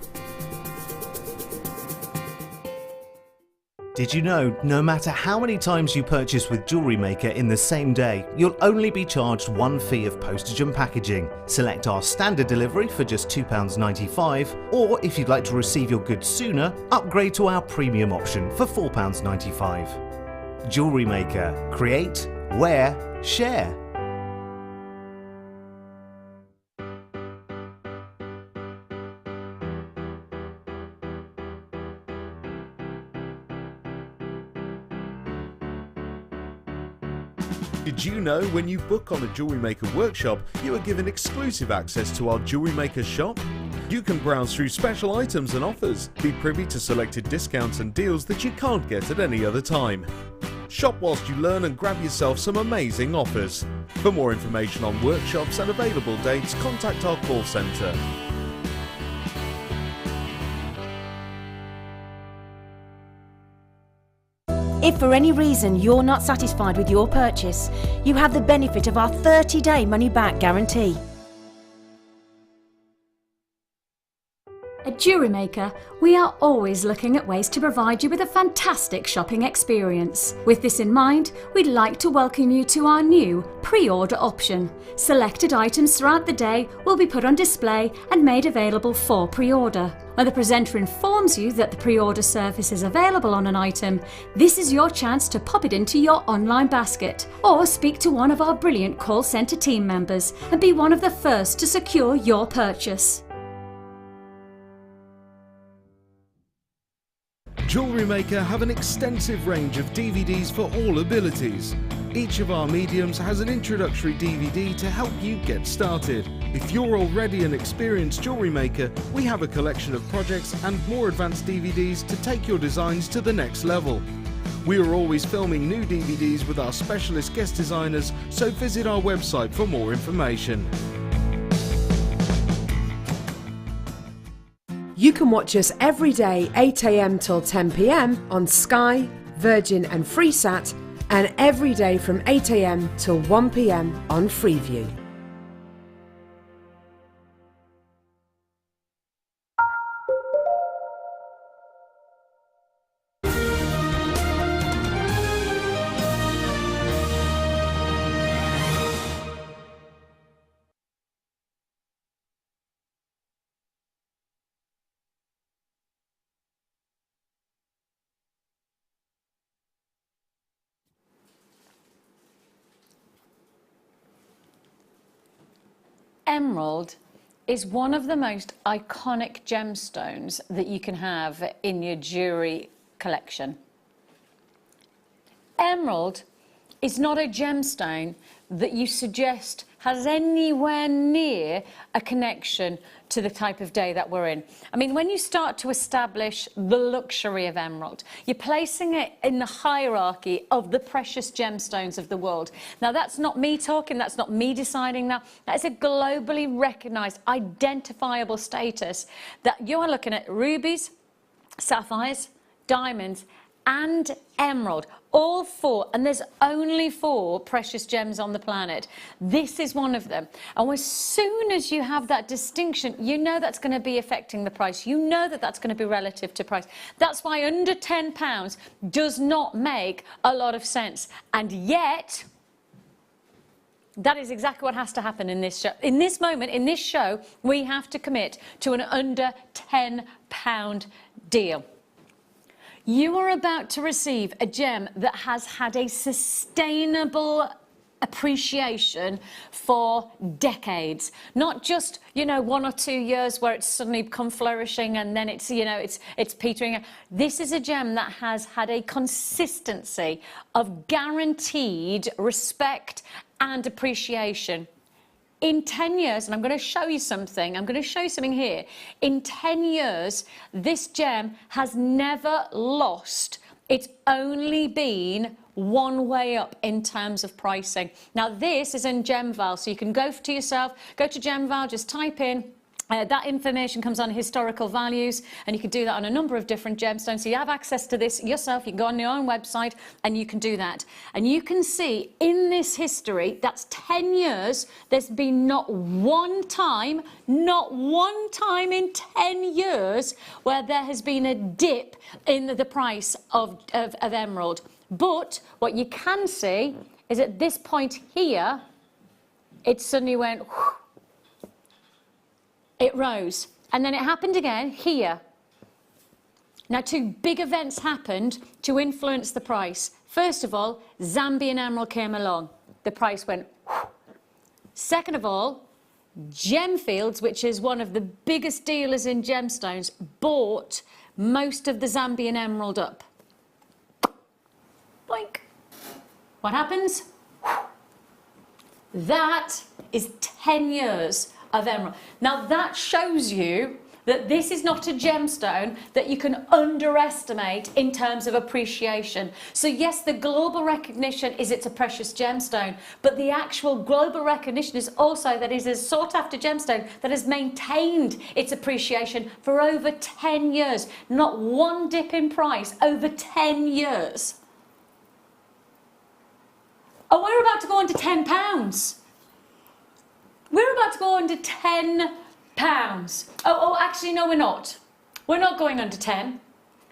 Did you know, no matter how many times you purchase with Jewellery Maker in the same day, you'll only be charged one fee of postage and packaging. Select our standard delivery for just £2.95, or if you'd like to receive your goods sooner, upgrade to our premium option for £4.95. Jewellery Maker. Create, wear, share. Did you know when you book on a Jewellery Maker workshop, you are given exclusive access to our Jewellery Maker shop? You can browse through special items and offers, be privy to selected discounts and deals that you can't get at any other time. Shop whilst you learn and grab yourself some amazing offers. For more information on workshops and available dates, contact our call centre. If for any reason you're not satisfied with your purchase, you have the benefit of our 30-day money-back guarantee. At Jewellery Maker, we are always looking at ways to provide you with a fantastic shopping experience. With this in mind, we'd like to welcome you to our new pre-order option. Selected items throughout the day will be put on display and made available for pre-order. When the presenter informs you that the pre-order service is available on an item, this is your chance to pop it into your online basket or speak to one of our brilliant call centre team members and be one of the first to secure your purchase. Jewellery Maker have an extensive range of DVDs for all abilities. Each of our mediums has an introductory DVD to help you get started. If you're already an experienced jewellery maker, we have a collection of projects and more advanced DVDs to take your designs to the next level. We are always filming new DVDs with our specialist guest designers, so visit our website for more information. You can watch us every day 8 AM till 10 PM on Sky, Virgin and Freesat, and every day from 8 AM till 1 PM on Freeview. Emerald is one of the most iconic gemstones that you can have in your jewellery collection. Emerald is not a gemstone that you suggest has anywhere near a connection to the type of day that we're in. I mean, when you start to establish the luxury of emerald, you're placing it in the hierarchy of the precious gemstones of the world. Now, that's not me talking, that's not me deciding that. That is a globally recognised, identifiable status that you are looking at rubies, sapphires, diamonds, and emerald, all four, and there's only 4 precious gems on the planet. This is one of them. And as soon as you have that distinction, you know that's going to be affecting the price. You know that that's going to be relative to price. That's why under £10 does not make a lot of sense. And yet, that is exactly what has to happen in this show. In this moment, in this show, we have to commit to an under £10 deal. You are about to receive a gem that has had a sustainable appreciation for decades, not just 1 or 2 years where it's suddenly become flourishing and then it's it's petering. This is a gem that has had a consistency of guaranteed respect and appreciation. In 10 years, and I'm going to show you something, here. In 10 years, this gem has never lost. It's only been one way up in terms of pricing. Now, this is in GemVal, so you can go to yourself, go to GemVal, just type in. That information comes on historical values, and you can do that on a number of different gemstones. So you have access to this yourself. You can go on your own website and you can do that. And you can see in this history, that's 10 years, there's been not one time in 10 years where there has been a dip in the price of emerald. But what you can see is at this point here, it suddenly went... whoosh, it rose, and then it happened again here. Now, 2 big events happened to influence the price. First of all, Zambian emerald came along. The price went whew. Second of all, Gemfields, which is one of the biggest dealers in gemstones, bought most of the Zambian emerald up. Boink. What happens? That is 10 years of emerald. Now that shows you that this is not a gemstone that you can underestimate in terms of appreciation. So yes, the global recognition is it's a precious gemstone, but the actual global recognition is also that it is a sought after gemstone that has maintained its appreciation for over 10 years. Not one dip in price, over 10 years. Oh, we're about to go under £10. We're about to go under £10. Oh, actually, no, we're not. We're not going under 10.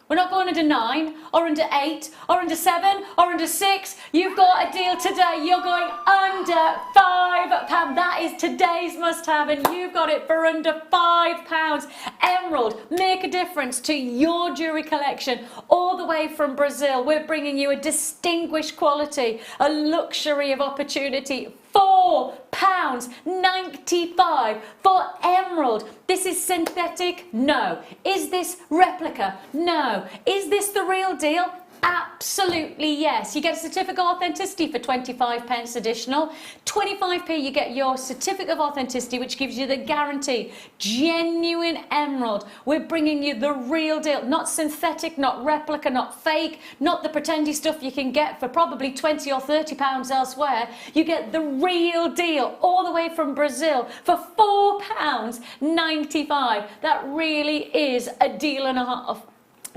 We're not going under 9, or under 8, or under 7, or under 6. You've got a deal today. You're going under £5. That is today's must-have, and you've got it for under £5. Emerald, make a difference to your jewellery collection all the way from Brazil. We're bringing you a distinguished quality, a luxury of opportunity. £4.95 for emerald. This is synthetic? No. Is this replica? No. Is this the real deal? Absolutely yes. You get a certificate of authenticity for 25p additional. 25p you get your certificate of authenticity, which gives you the guarantee. Genuine emerald. We're bringing you the real deal. Not synthetic, not replica, not fake, not the pretendy stuff you can get for probably 20 or 30 pounds elsewhere. You get the real deal all the way from Brazil for £4.95. That really is a deal and a half.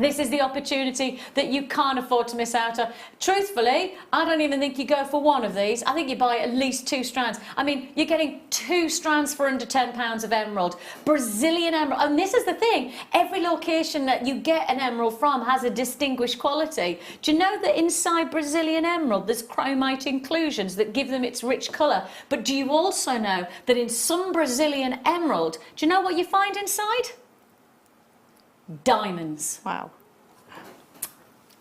This is the opportunity that you can't afford to miss out on. Truthfully, I don't even think you go for one of these. I think you buy at least 2 strands. I mean, you're getting 2 strands for under £10 of emerald. Brazilian emerald. And this is the thing. Every location that you get an emerald from has a distinguished quality. Do you know that inside Brazilian emerald, there's chromite inclusions that give them its rich colour? But do you also know that in some Brazilian emerald, do you know what you find inside? Diamonds. Wow.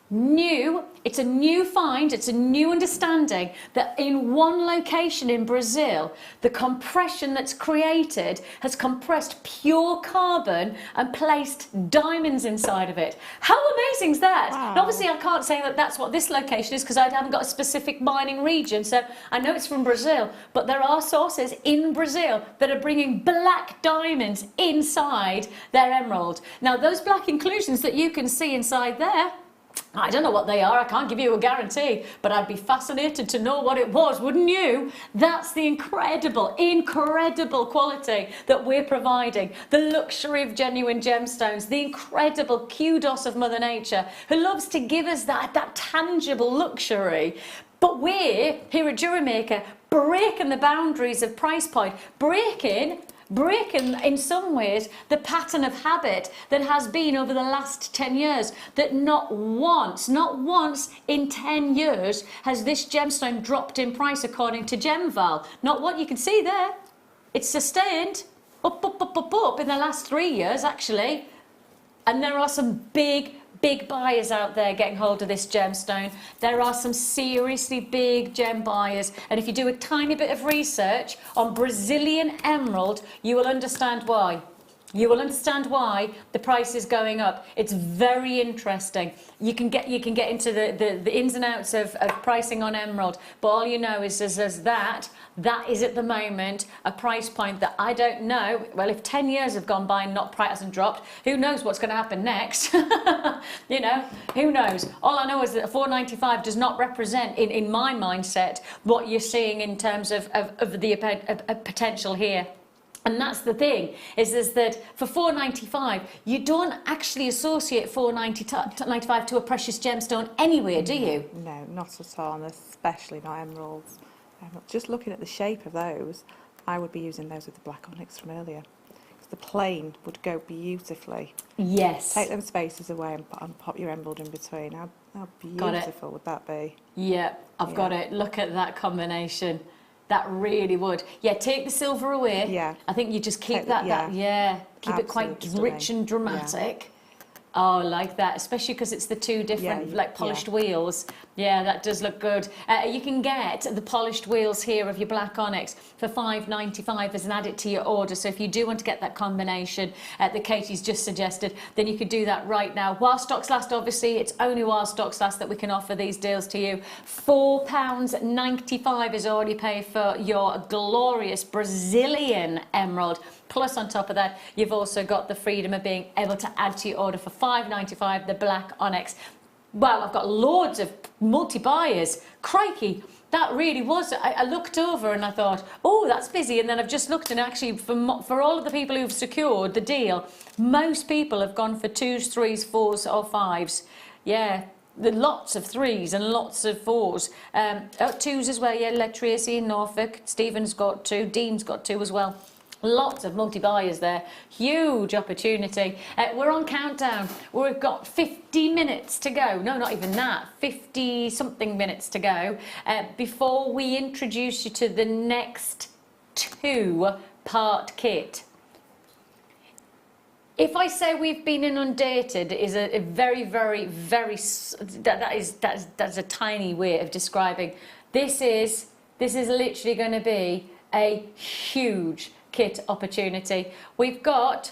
New, it's a new find, it's a new understanding that in one location in Brazil, the compression that's created has compressed pure carbon and placed diamonds inside of it. How amazing is that? Wow. And obviously I can't say that that's what this location is because I haven't got a specific mining region, so I know it's from Brazil, but there are sources in Brazil that are bringing black diamonds inside their emerald. Now those black inclusions that you can see inside there, I don't know what they are, I can't give you a guarantee, but I'd be fascinated to know what it was, wouldn't you? That's the incredible, incredible quality that we're providing. The luxury of genuine gemstones, the incredible kudos of Mother Nature, who loves to give us that tangible luxury. But we're, here at Jewellery Maker, breaking the boundaries of price point, breaking in some ways the pattern of habit that has been over the last 10 years, that not once in 10 years has this gemstone dropped in price according to GemVal. Not what you can see there. It's sustained up in the last 3 years actually, and there are some big buyers out there getting hold of this gemstone. There are some seriously big gem buyers, and if you do a tiny bit of research on Brazilian emerald, you will understand why. You will understand why the price is going up. It's very interesting. You can get into the ins and outs of pricing on emerald, but all you know is that is at the moment a price point that I don't know. Well, if 10 years have gone by and price hasn't dropped, who knows what's going to happen next? You know, who knows? All I know is that a $4.95 does not represent, in my mindset, what you're seeing in terms of the potential here. And that's the thing, is that for $4.95, you don't actually associate $4.95 to a precious gemstone anywhere, do you? No, not at all, and especially not emeralds. Just looking at the shape of those, I would be using those with the black onyx from earlier. Because the plain would go beautifully. Yes. Take them spaces away and pop your emerald in between. How beautiful would that be? Yeah, I've got it. Look at that combination. That really would. Yeah, take the silver away. Yeah. I think you just keep keep Absolutely it quite rich and dramatic. Yeah. Oh, I like that, especially because it's the two different, polished wheels. Yeah, that does look good. You can get the polished wheels here of your black onyx for £5.95 as an added to your order. So if you do want to get that combination that Katie's just suggested, then you could do that right now. While stocks last, obviously, it's only while stocks last that we can offer these deals to you. £4.95 is all you pay for your glorious Brazilian emerald. Plus, on top of that, you've also got the freedom of being able to add to your order for £5.95 the black onyx. Well, I've got loads of multi-buyers. Crikey, that really was. I looked over and I thought, oh, that's busy. And then I've just looked and actually for all of the people who've secured the deal, most people have gone for 2s, 3s, 4s or 5s. Yeah, lots of 3s and lots of 4s. 2s as well, yeah, like Tracy in Norfolk. Stephen's got 2, Dean's got 2 as well. Lots of multi-buyers there. Huge opportunity. We're on countdown. We've got 50 minutes to go. No, not even that. 50-something minutes to go before we introduce you to the next 2-part kit. If I say we've been inundated is a very, very, that's a tiny way of describing. This is literally going to be a huge kit opportunity. We've got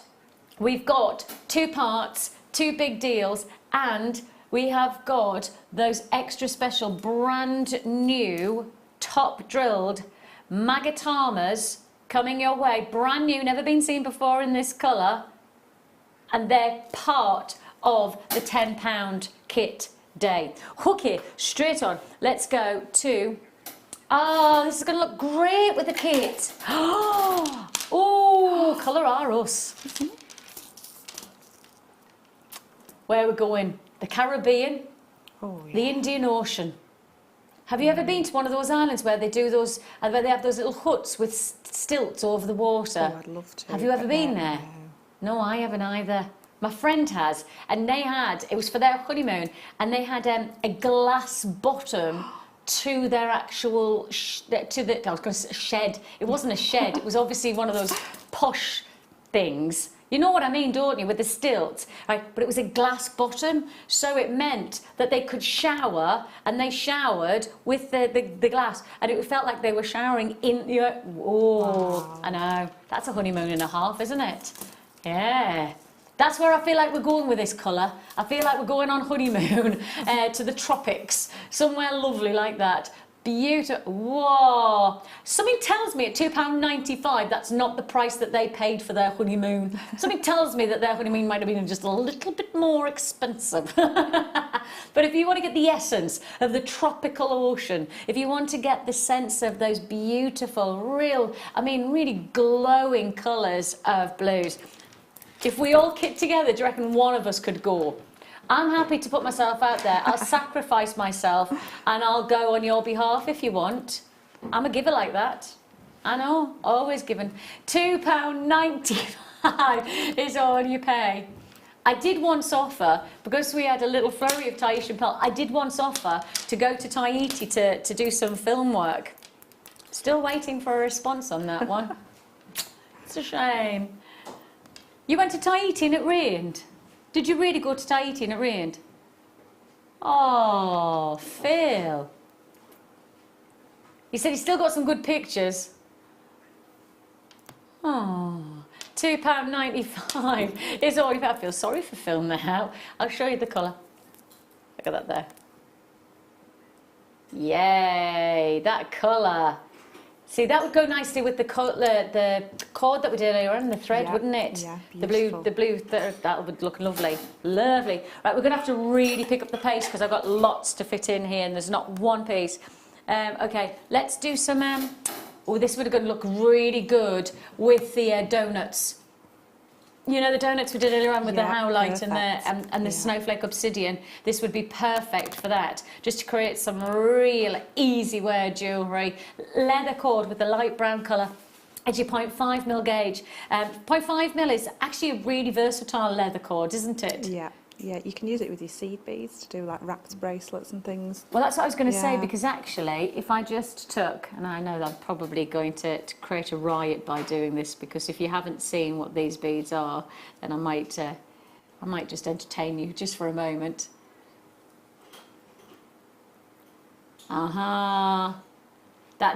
2 parts, 2 big deals, and we have got those extra special brand new top drilled Magatamas coming your way, brand new, never been seen before in this colour, and they're part of the £10 kit day. Okay, straight on, let's go to, this is going to look great with the kit. Oh, colour are us. Where are we going? The Caribbean, the Indian Ocean. Have you ever been to one of those islands where they do those, where they have those little huts with stilts over the water? Oh, I'd love to. Have you ever been there? No, I haven't either. My friend has, and they had, it was for their honeymoon, and they had a glass bottom to their actual, I was going to say shed. It wasn't a shed, it was obviously one of those posh things. You know what I mean, don't you, with the stilts, right? But it was a glass bottom, so it meant that they could shower, and they showered with the glass, and it felt like they were showering in the... Wow. I know. That's a honeymoon and a half, isn't it? Yeah. That's where I feel like we're going with this colour. I feel like we're going on honeymoon to the tropics, somewhere lovely like that. Beautiful. Whoa. Something tells me at £2.95 that's not the price that they paid for their honeymoon. Something tells me that their honeymoon might have been just a little bit more expensive. But if you want to get the essence of the tropical ocean, if you want to get the sense of those beautiful, really glowing colours of blues, if we all kit together, do you reckon one of us could go? I'm happy to put myself out there. I'll sacrifice myself and I'll go on your behalf if you want. I'm a giver like that. I know, always giving. £2.95 is all you pay. I did once offer, because we had a little flurry of Tahitian pearl, I did once offer to go to Tahiti to do some film work. Still waiting for a response on that one. It's a shame. You went to Tahiti and it rained? Did you really go to Tahiti and it rained? Oh, Phil. He said he's still got some good pictures. Oh, £2.95 is all you've had. I feel sorry for Phil now. I'll show you the colour. Look at that there. Yay, that colour. See, that would go nicely with the cord that we did earlier on, the thread, wouldn't it? Yeah, beautiful. The blue, that would look lovely. Lovely. Right, we're going to have to really pick up the pace because I've got lots to fit in here and there's not one piece. Okay, let's do some, this would have going to look really good with the donuts. You know the donuts we did earlier on with the howlite and the Snowflake Obsidian? This would be perfect for that, just to create some real easy wear jewellery. Leather cord with the light brown colour. It's your 0.5mm gauge. 0.5mm is actually a really versatile leather cord, isn't it? Yeah. Yeah, you can use it with your seed beads to do like wrapped bracelets and things. Well, that's what I was going to say, because actually, if I just took, and I know that I'm probably going to create a riot by doing this, because if you haven't seen what these beads are, then I might just entertain you just for a moment. That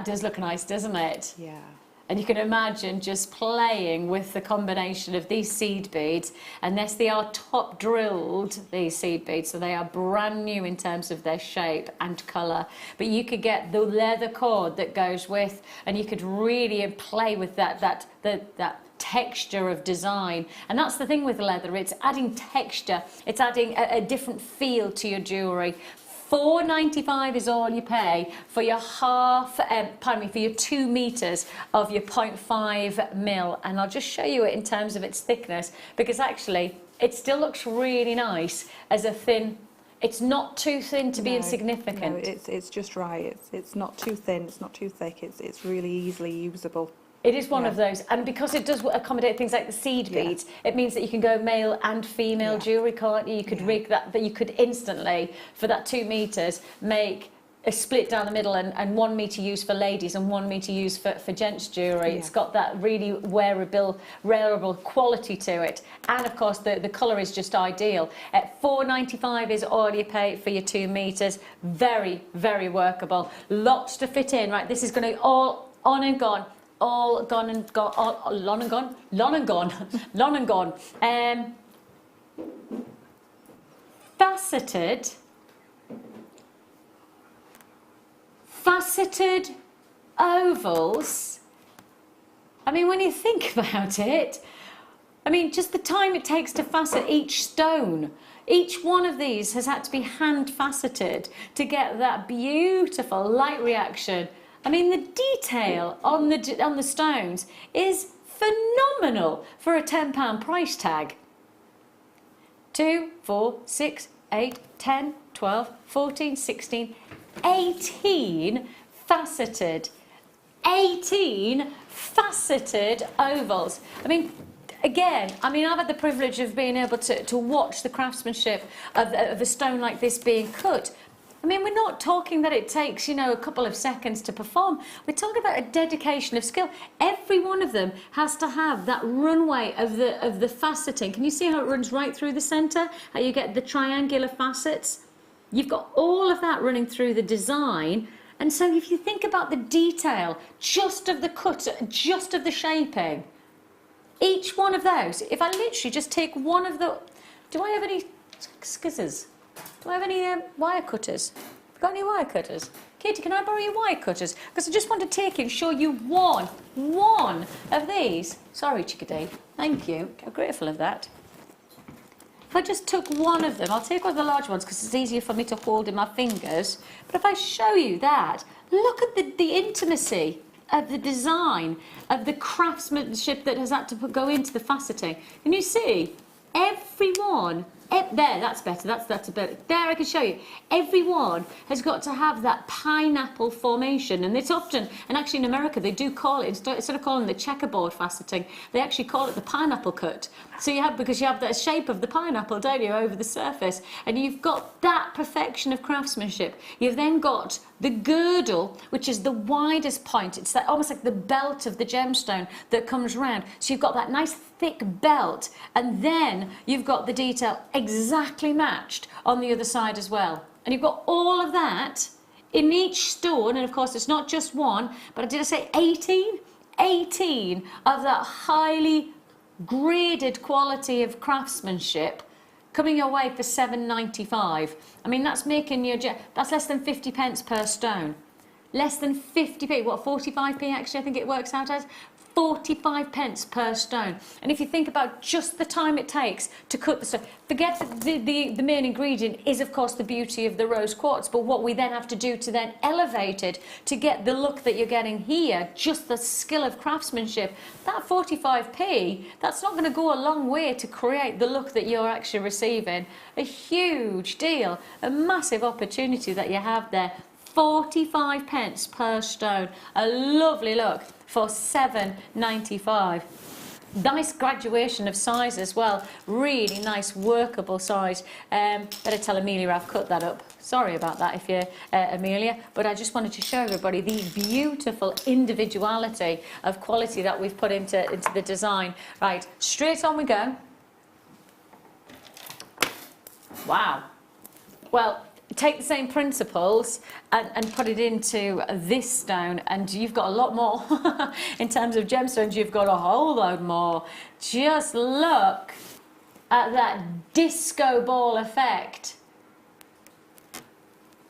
does look nice, doesn't it? Yeah. And you can imagine just playing with the combination of these seed beads. And yes, they are top drilled, these seed beads, so they are brand new in terms of their shape and colour. But you could get the leather cord that goes with, and you could really play with that texture of design. And that's the thing with leather, it's adding texture, it's adding a different feel to your jewellery. £4.95 is all you pay for your for your 2 metres of your 0.5 mil. And I'll just show you it in terms of its thickness, because actually it still looks really nice as a thin. It's not too thin to be insignificant. No, it's just right. It's not too thin, it's not too thick, it's really easily usable. It is one of those, and because it does accommodate things like the seed beads, it means that you can go male and female jewellery, can't you? You could rig that you could instantly, for that 2 metres, make a split down the middle and 1 metre used for ladies and 1 metre used for gents jewellery. It's got that really wearable quality to it, and of course the colour is just ideal. At £4.95 is all you pay for your 2 metres. Very, very workable. Lots to fit in. Right, this is going to be all on and gone. All gone and gone, all long and gone, long and gone, long and gone. Faceted ovals. I mean, when you think about it, I mean, just the time it takes to facet each stone. Each one of these has had to be hand faceted to get that beautiful light reaction. I mean, the detail on the stones is phenomenal for a £10 price tag. 2, 4, 6, 8, 10, 12, 14, 16, 18 faceted. 18 faceted ovals. I mean, again, I've had the privilege of being able to watch the craftsmanship of a stone like this being cut. I mean, we're not talking that it takes, a couple of seconds to perform. We're talking about a dedication of skill. Every one of them has to have that runway of the faceting. Can you see how it runs right through the centre? How you get the triangular facets? You've got all of that running through the design. And so if you think about the detail, just of the cut, just of the shaping, each one of those, if I literally just take one of the... Do I have any scissors? Do I have any wire cutters? Have you got any wire cutters? Katie, can I borrow your wire cutters? Because I just want to take it and show you one of these. Sorry, chickadee. Thank you. I'm grateful of that. If I just took one of them, I'll take one of the large ones because it's easier for me to hold in my fingers. But if I show you that, look at the intimacy of the design, of the craftsmanship that has had to go into the faceting. Can you see? Every one... There, that's better. That's a bit. There, I can show you. Every one has got to have that pineapple formation, and it's often, and actually in America they do call it, instead of calling it the checkerboard faceting, they actually call it the pineapple cut. So because you have that shape of the pineapple, don't you, over the surface, and you've got that perfection of craftsmanship. You've then got the girdle, which is the widest point. It's almost like the belt of the gemstone that comes round. So you've got that nice thick belt, and then you've got the detail exactly matched on the other side as well. And you've got all of that in each stone, and of course it's not just one, but did I say 18? 18 of that highly graded quality of craftsmanship coming your way for £7.95. I mean, that's making that's less than 50 pence per stone. Less than 50p, what, 45p actually I think it works out as? 45 pence per stone. And if you think about just the time it takes to cut the stone, forget the main ingredient is of course the beauty of the rose quartz, but what we then have to do to then elevate it to get the look that you're getting here, just the skill of craftsmanship, that 45p, that's not going to go a long way to create the look that you're actually receiving. A huge deal, a massive opportunity that you have there. 45 pence per stone, a lovely look for £7.95. Nice graduation of size as well, really nice workable size. Better tell Amelia I've cut that up. Sorry about that if you're Amelia, but I just wanted to show everybody the beautiful individuality of quality that we've put into the design. Right, straight on we go. Wow. Well, take the same principles and put it into this stone, and you've got a lot more. In terms of gemstones, you've got a whole load more. Just look at that disco ball effect.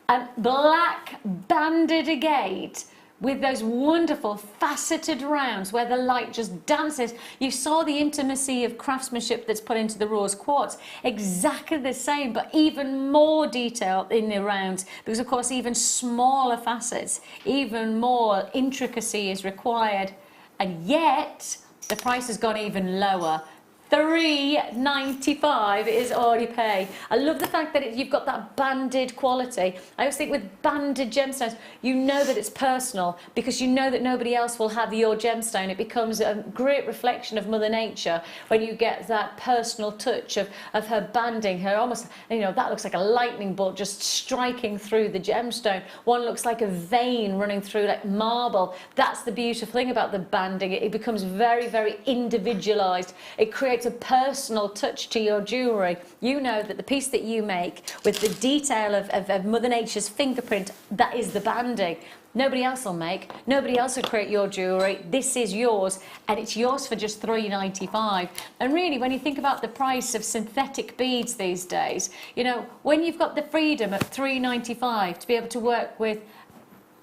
And black banded agate with those wonderful faceted rounds where the light just dances. You saw the intimacy of craftsmanship that's put into the rose quartz. Exactly the same, but even more detail in the rounds, because of course even smaller facets, even more intricacy is required. And yet the price has gone even lower. $3.95 is already pay. I love the fact that you've got that banded quality. I always think with banded gemstones, you know that it's personal because you know that nobody else will have your gemstone. It becomes a great reflection of Mother Nature when you get that personal touch of her banding, her almost, you know, that looks like a lightning bolt just striking through the gemstone. One looks like a vein running through like marble. That's the beautiful thing about the banding. It becomes very, very individualized. It creates a personal touch to your jewellery. You know that the piece that you make with the detail of Mother Nature's fingerprint, that is the banding. Nobody else will make, nobody else will create your jewellery. This is yours, and it's yours for just $3.95. And really, when you think about the price of synthetic beads these days, you know, when you've got the freedom at $3.95 to be able to work with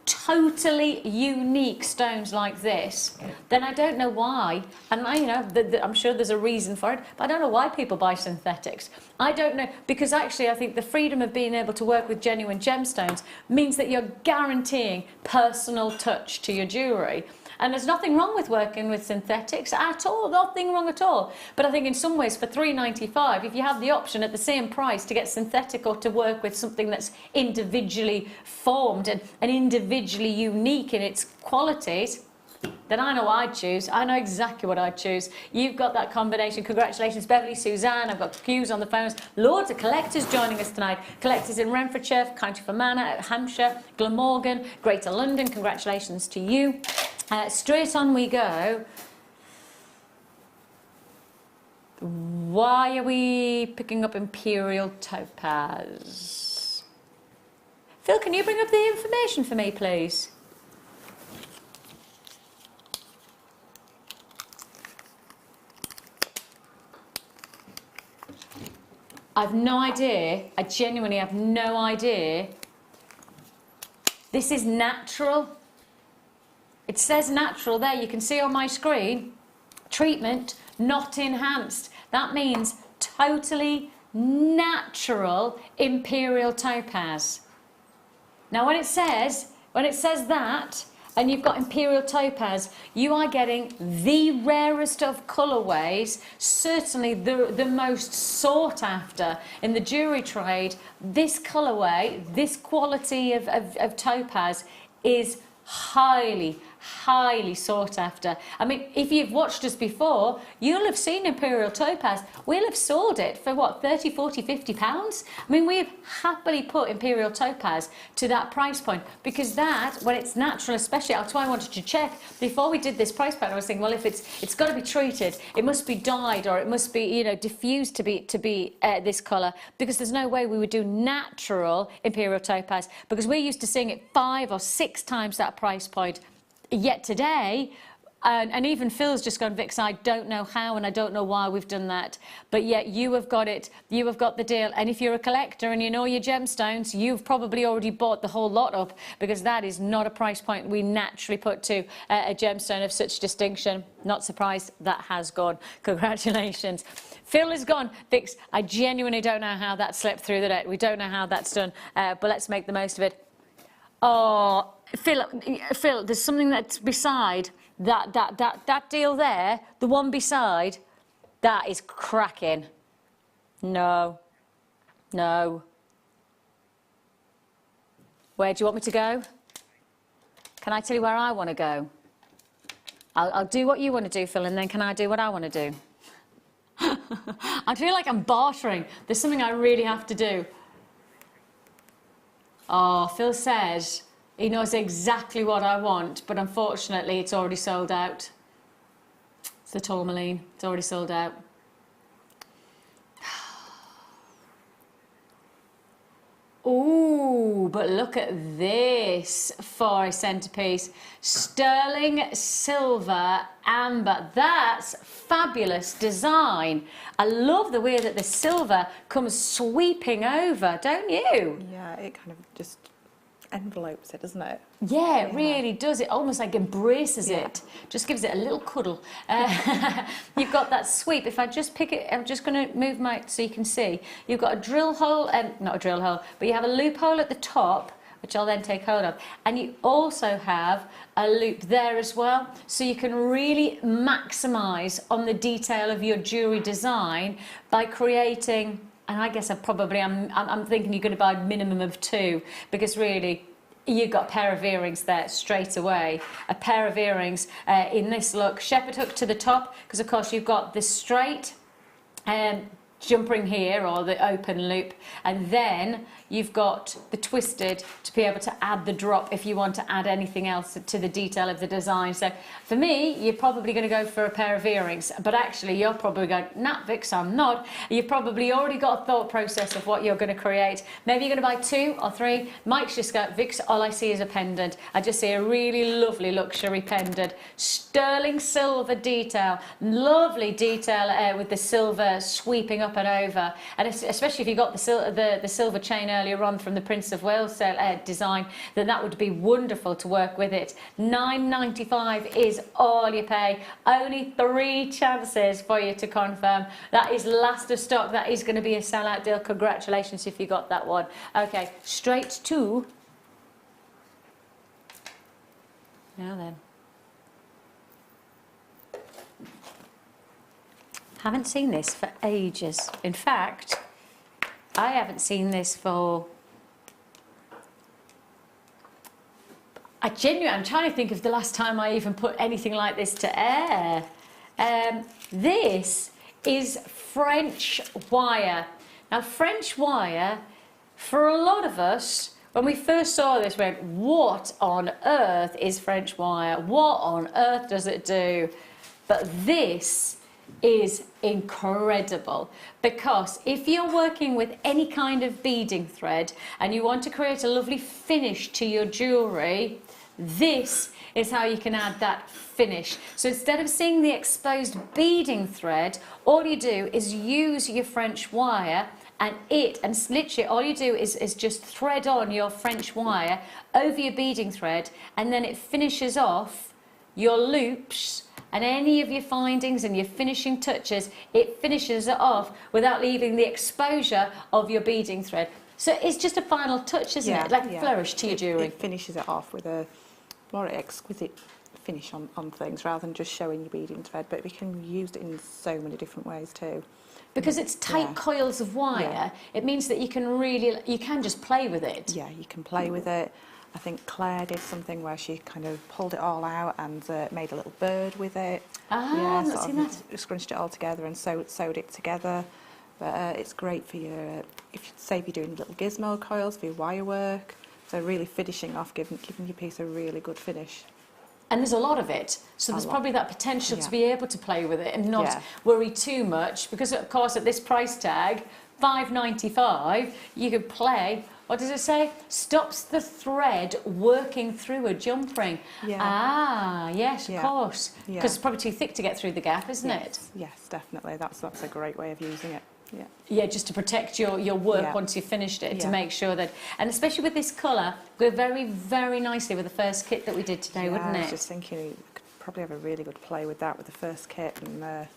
totally unique stones like this, then I don't know why, and I'm sure there's a reason for it, but I don't know why people buy synthetics. I don't know, because actually I think the freedom of being able to work with genuine gemstones means that you're guaranteeing personal touch to your jewellery. And there's nothing wrong with working with synthetics at all, nothing wrong at all. But I think in some ways for $3.95, if you have the option at the same price to get synthetic or to work with something that's individually formed and individually unique in its qualities, then I know what I'd choose. I know exactly what I'd choose. You've got that combination. Congratulations, Beverly, Suzanne. I've got queues on the phones. Loads of collectors joining us tonight. Collectors in Renfrewshire, County Fermanagh, Hampshire, Glamorgan, Greater London. Congratulations to you. Straight on we go. Why are we picking up Imperial Topaz? Phil, can you bring up the information for me, please? I've no idea. I genuinely have no idea. This is natural. It says natural there. You can see on my screen. Treatment, not enhanced. That means totally natural Imperial Topaz. Now when it says that, and you've got Imperial Topaz, you are getting the rarest of colourways, certainly the most sought after in the jewellery trade. This colourway, this quality of topaz is highly sought after. I mean, if you've watched us before, you'll have seen Imperial Topaz. We'll have sold it for what, 30, 40, 50 pounds? I mean, we've happily put Imperial Topaz to that price point, because that, when it's natural especially, that's why I wanted to check before we did this price point. I was thinking, well, if it's got to be treated, it must be dyed, or it must be, you know, diffused to be this colour, because there's no way we would do natural Imperial Topaz, because we're used to seeing it 5 or 6 times that price point. Yet today, and even Phil's just gone, Vix, I don't know how and I don't know why we've done that, but yet you have got it, you have got the deal. And if you're a collector and you know your gemstones, you've probably already bought the whole lot up, because that is not a price point we naturally put to a gemstone of such distinction. Not surprised that has gone. Congratulations. Phil is gone. Vix, I genuinely don't know how that slipped through the net. We don't know how that's done, but let's make the most of it. Oh, Phil, there's something that's beside that deal there, the one beside, that is cracking. No. Where do you want me to go? Can I tell you where I want to go? I'll do what you want to do, Phil, and then can I do what I want to do? I feel like I'm bartering. There's something I really have to do. Oh, Phil says he knows exactly what I want, but unfortunately it's already sold out. It's the tourmaline. It's already sold out. Ooh, but look at this for a centerpiece. Sterling silver amber. That's fabulous design. I love the way that the silver comes sweeping over, don't you? Yeah, it kind of just envelopes it, doesn't it? Yeah, it really does. It almost like embraces it. Just gives it a little cuddle. You've got that sweep. If I just pick it, I'm just going to move my, so you can see. You've got a drill hole, not a drill hole, but you have a loophole at the top, which I'll then take hold of. And you also have a loop there as well. So you can really maximise on the detail of your jewellery design by creating, and I guess I'm thinking you're going to buy a minimum of 2, because really, you've got a pair of earrings there straight away. A pair of earrings in this look. Shepherd hook to the top, because of course you've got this straight jump ring here, or the open loop, and then you've got the twisted to be able to add the drop if you want to add anything else to the detail of the design. So for me, you're probably going to go for a pair of earrings, but actually you're probably going, nah, Vix, I'm not. You've probably already got a thought process of what you're going to create. Maybe you're going to buy 2 or 3. Mike's just got, Vix, all I see is a pendant. I just see a really lovely luxury pendant. Sterling silver detail, lovely detail with the silver sweeping up and over, and especially if you got the silver chain earlier on from the Prince of Wales design, then that would be wonderful to work with it. £9.95 is all you pay. Only 3 chances for you to confirm. That is last of stock. That is going to be a sellout deal. Congratulations if you got that one. Okay, straight to, now then, haven't seen this for ages. In fact, I haven't seen this for, I'm trying to think of the last time I even put anything like this to air. This is French wire. Now, French wire, for a lot of us, when we first saw this, we went, what on earth is French wire? What on earth does it do? But this is incredible, because if you're working with any kind of beading thread and you want to create a lovely finish to your jewellery, this is how you can add that finish. So instead of seeing the exposed beading thread, all you do is use your French wire, and literally all you do is just thread on your French wire over your beading thread, and then it finishes off your loops and any of your findings and your finishing touches. It finishes it off without leaving the exposure of your beading thread. So it's just a final touch, isn't it? Like a flourish to your jewellery. It finishes it off with a more exquisite finish on things, rather than just showing your beading thread. But we can use it in so many different ways too. Because it's tight coils of wire, it means that you can just play with it. Yeah, you can play with it. I think Claire did something where she kind of pulled it all out and made a little bird with it. Ah, I've not seen that. Scrunched it all together and sewed it together. But it's great for your, say if you're doing little gizmo coils for your wire work. So really finishing off, giving your piece a really good finish. And there's a lot of it, so there's probably that potential to be able to play with it and not worry too much, because of course at this price tag, £5.95, you could play, what does it say? Stops the thread working through a jump ring. Yeah. Ah, yes, of course. Because it's probably too thick to get through the gap, isn't it? Yes, definitely. That's a great way of using it. Yeah. Yeah, just to protect your work once you've finished it, to make sure that, and especially with this colour, go very, very nicely with the first kit that we did today, wouldn't it? I was just thinking you could probably have a really good play with that with the first kit and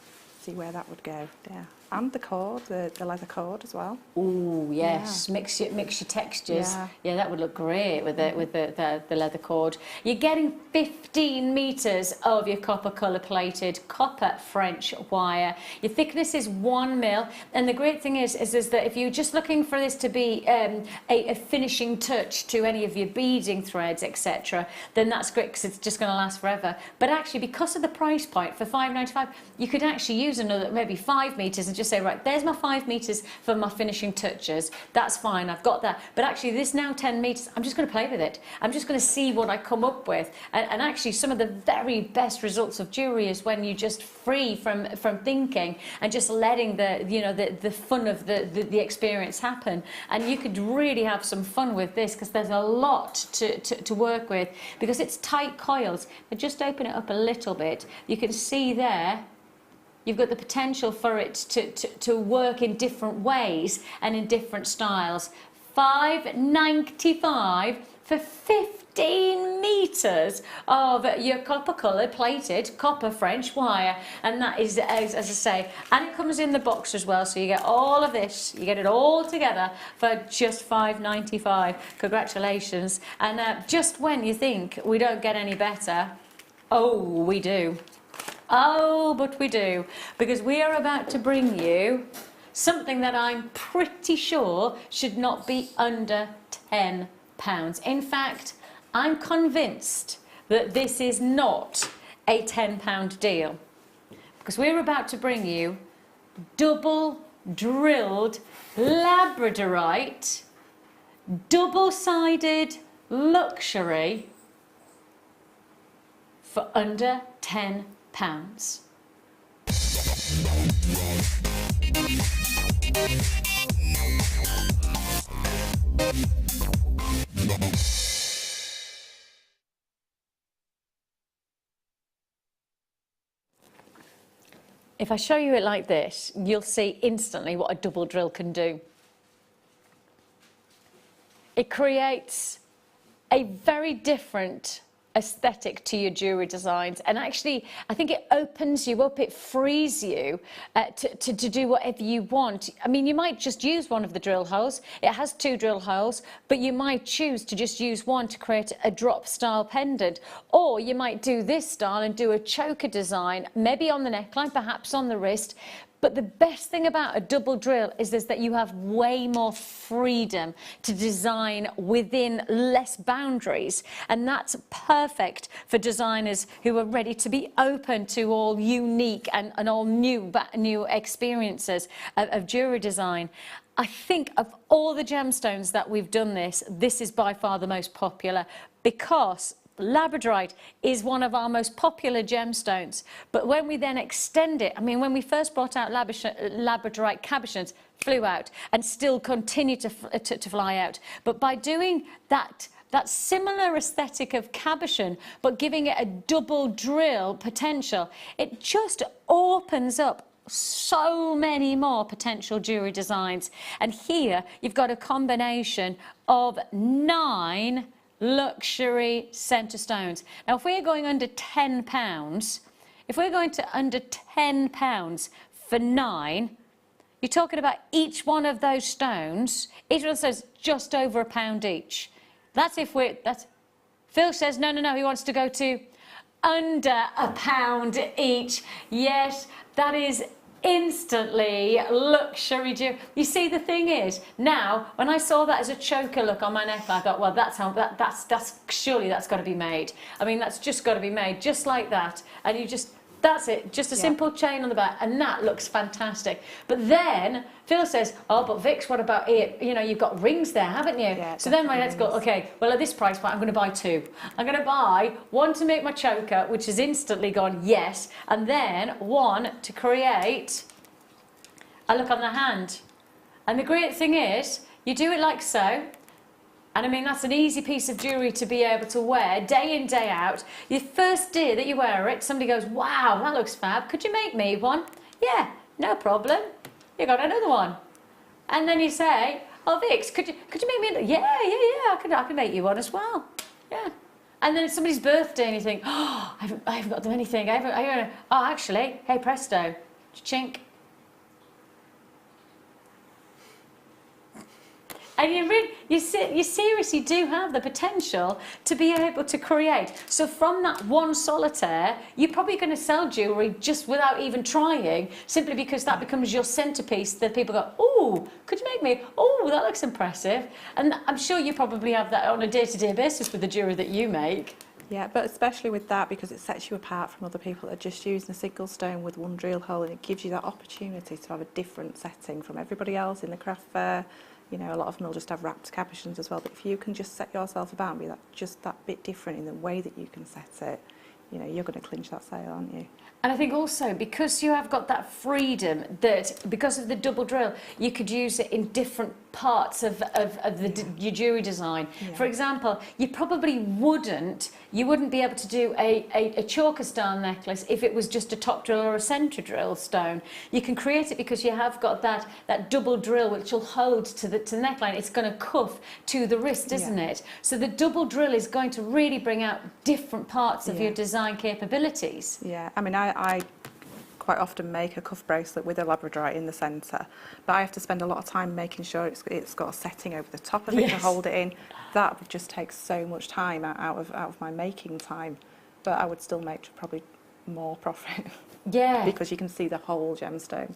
see where that would go. Yeah. And the cord, the leather cord as well. Oh yes, mix your textures. Yeah, that would look great with the leather cord. You're getting 15 meters of your copper color plated copper French wire. Your thickness is 1 mil, and the great thing is that if you're just looking for this to be a finishing touch to any of your beading threads, etc., then that's great because it's just going to last forever. But actually, because of the price point for £5.95, you could actually use another maybe 5 meters and just say, right, there's my 5 meters for my finishing touches. That's fine, I've got that. But actually this now 10 meters, I'm just going to play with it. I'm just going to see what I come up with. And actually some of the very best results of jewelry is when you're just free from thinking and just letting the fun of the experience happen. And you could really have some fun with this because there's a lot to work with, because it's tight coils. But just open it up a little bit, you can see there you've got the potential for it to work in different ways and in different styles. $5.95 for 15 meters of your copper coloured plated copper French wire, and that is, as I say, and it comes in the box as well, so you get all of this, you get it all together for just $5.95. Congratulations. And just when you think we don't get any better, oh, we do. Oh, but we do, because we are about to bring you something that I'm pretty sure should not be under £10. In fact, I'm convinced that this is not a £10 deal, because we're about to bring you double drilled labradorite, double-sided luxury for under £10. If I show you it like this, you'll see instantly what a double drill can do. It creates a very different aesthetic to your jewelry designs, and actually I think it opens you up, it frees you to do whatever you want. I mean, you might just use one of the drill holes. It has 2 drill holes, but you might choose to just use one to create a drop style pendant, or you might do this style and do a choker design, maybe on the neckline, perhaps on the wrist. But the best thing about a double drill is that you have way more freedom to design within less boundaries. And that's perfect for designers who are ready to be open to all unique and all new experiences of jewelry design. I think of all the gemstones that we've done this is by far the most popular, because labradorite is one of our most popular gemstones. But when we then extend it, I mean, when we first brought out labradorite cabochons, flew out and still continue to fly out. But by doing that similar aesthetic of cabochon, but giving it a double drill potential, it just opens up so many more potential jewelry designs. And here you've got a combination of 9 luxury centre stones. Now, if we're going under £10, if we're going to under £10 for 9, you're talking about each one of those stones, each one of those just over £1 each. That's if we're, Phil says no, he wants to go to under £1 each. Yes, that is instantly luxury jewelry. You see, the thing is, now when I saw that as a choker look on my neck, I thought, well, that's surely that's got to be made. I mean, that's just got to be made just like that, and you just, that's it, just a simple chain on the back, and that looks fantastic. But then Phil says, oh, but Vix, what about it? You know, you've got rings there, haven't you? Yeah, so then let's go, okay, well, at this price point, I'm going to buy 2. I'm going to buy one to make my choker, which has instantly gone yes, and then one to create a look on the hand. And the great thing is, you do it like so, and I mean, that's an easy piece of jewellery to be able to wear day in, day out. The first day that you wear it, somebody goes, wow, that looks fab. Could you make me one? Yeah, no problem. You got another one. And then you say, oh, Vix, could you make me another? Yeah, I can make you one as well. Yeah. And then it's somebody's birthday and you think, oh, I haven't got them anything. Oh, actually, hey, presto, chink. And you seriously do have the potential to be able to create. So from that one solitaire, you're probably going to sell jewellery just without even trying, simply because that becomes your centrepiece that people go, oh, could you make me? Oh, that looks impressive. And I'm sure you probably have that on a day-to-day basis with the jewellery that you make. Yeah, but especially with that, because it sets you apart from other people that are just using a single stone with one drill hole, and it gives you that opportunity to have a different setting from everybody else in the craft fair. You know, a lot of them will just have wrapped cabochons as well, but if you can just set yourself apart and be just that bit different in the way that you can set it, you know, you're going to clinch that sale, aren't you? And I think also because you have got that freedom, that because of the double drill, you could use it in different parts of your jewellery design. Yeah. For example, you probably wouldn't be able to do a choker style necklace if it was just a top drill or a centre drill stone. You can create it because you have got that double drill which will hold to the neckline. It's going to cuff to the wrist, isn't it? So the double drill is going to really bring out different parts of your design capabilities. Yeah, I mean, I quite often make a cuff bracelet with a labradorite in the centre, but I have to spend a lot of time making sure it's got a setting over the top of it to hold it in. That would just take so much time out of my making time, but I would still make probably more profit. Yeah. Because you can see the whole gemstone.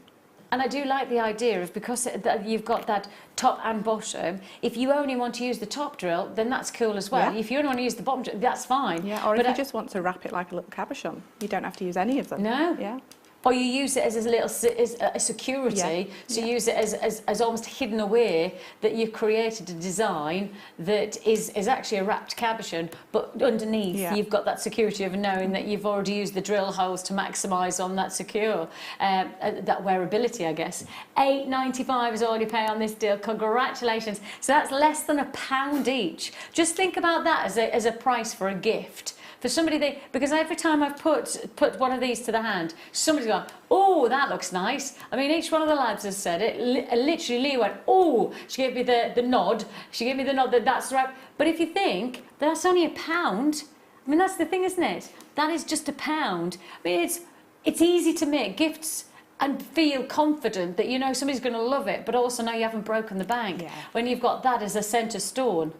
And I do like the idea of, because you've got that top and bottom, if you only want to use the top drill, then that's cool as well. Yeah. If you only want to use the bottom drill, that's fine. Yeah, or if you just want to wrap it like a little cabochon, you don't have to use any of them. No. Yeah. Or you use it as a little a security, so you use it as almost hidden away, that you've created a design that is actually a wrapped cabochon, but underneath you've got that security of knowing that you've already used the drill holes to maximise on that secure, that wearability, I guess. £8.95 is all you pay on this deal. Congratulations. So that's less than £1 each. Just think about that as a price for a gift. For somebody, because every time I've put one of these to the hand, somebody's gone, oh, that looks nice. I mean, each one of the lads has said it. Literally, Lee went, oh, she gave me the nod. She gave me the nod that that's right. But if you think that's only £1, I mean, that's the thing, isn't it? That is just £1. I mean, it's easy to make gifts and feel confident that you know somebody's going to love it, but also know you haven't broken the bank when you've got that as a centre stone.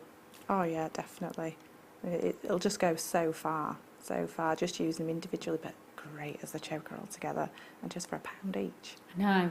Oh yeah, definitely. It'll just go so far, just using them individually, but great as a choker altogether, and just for £1 each. No.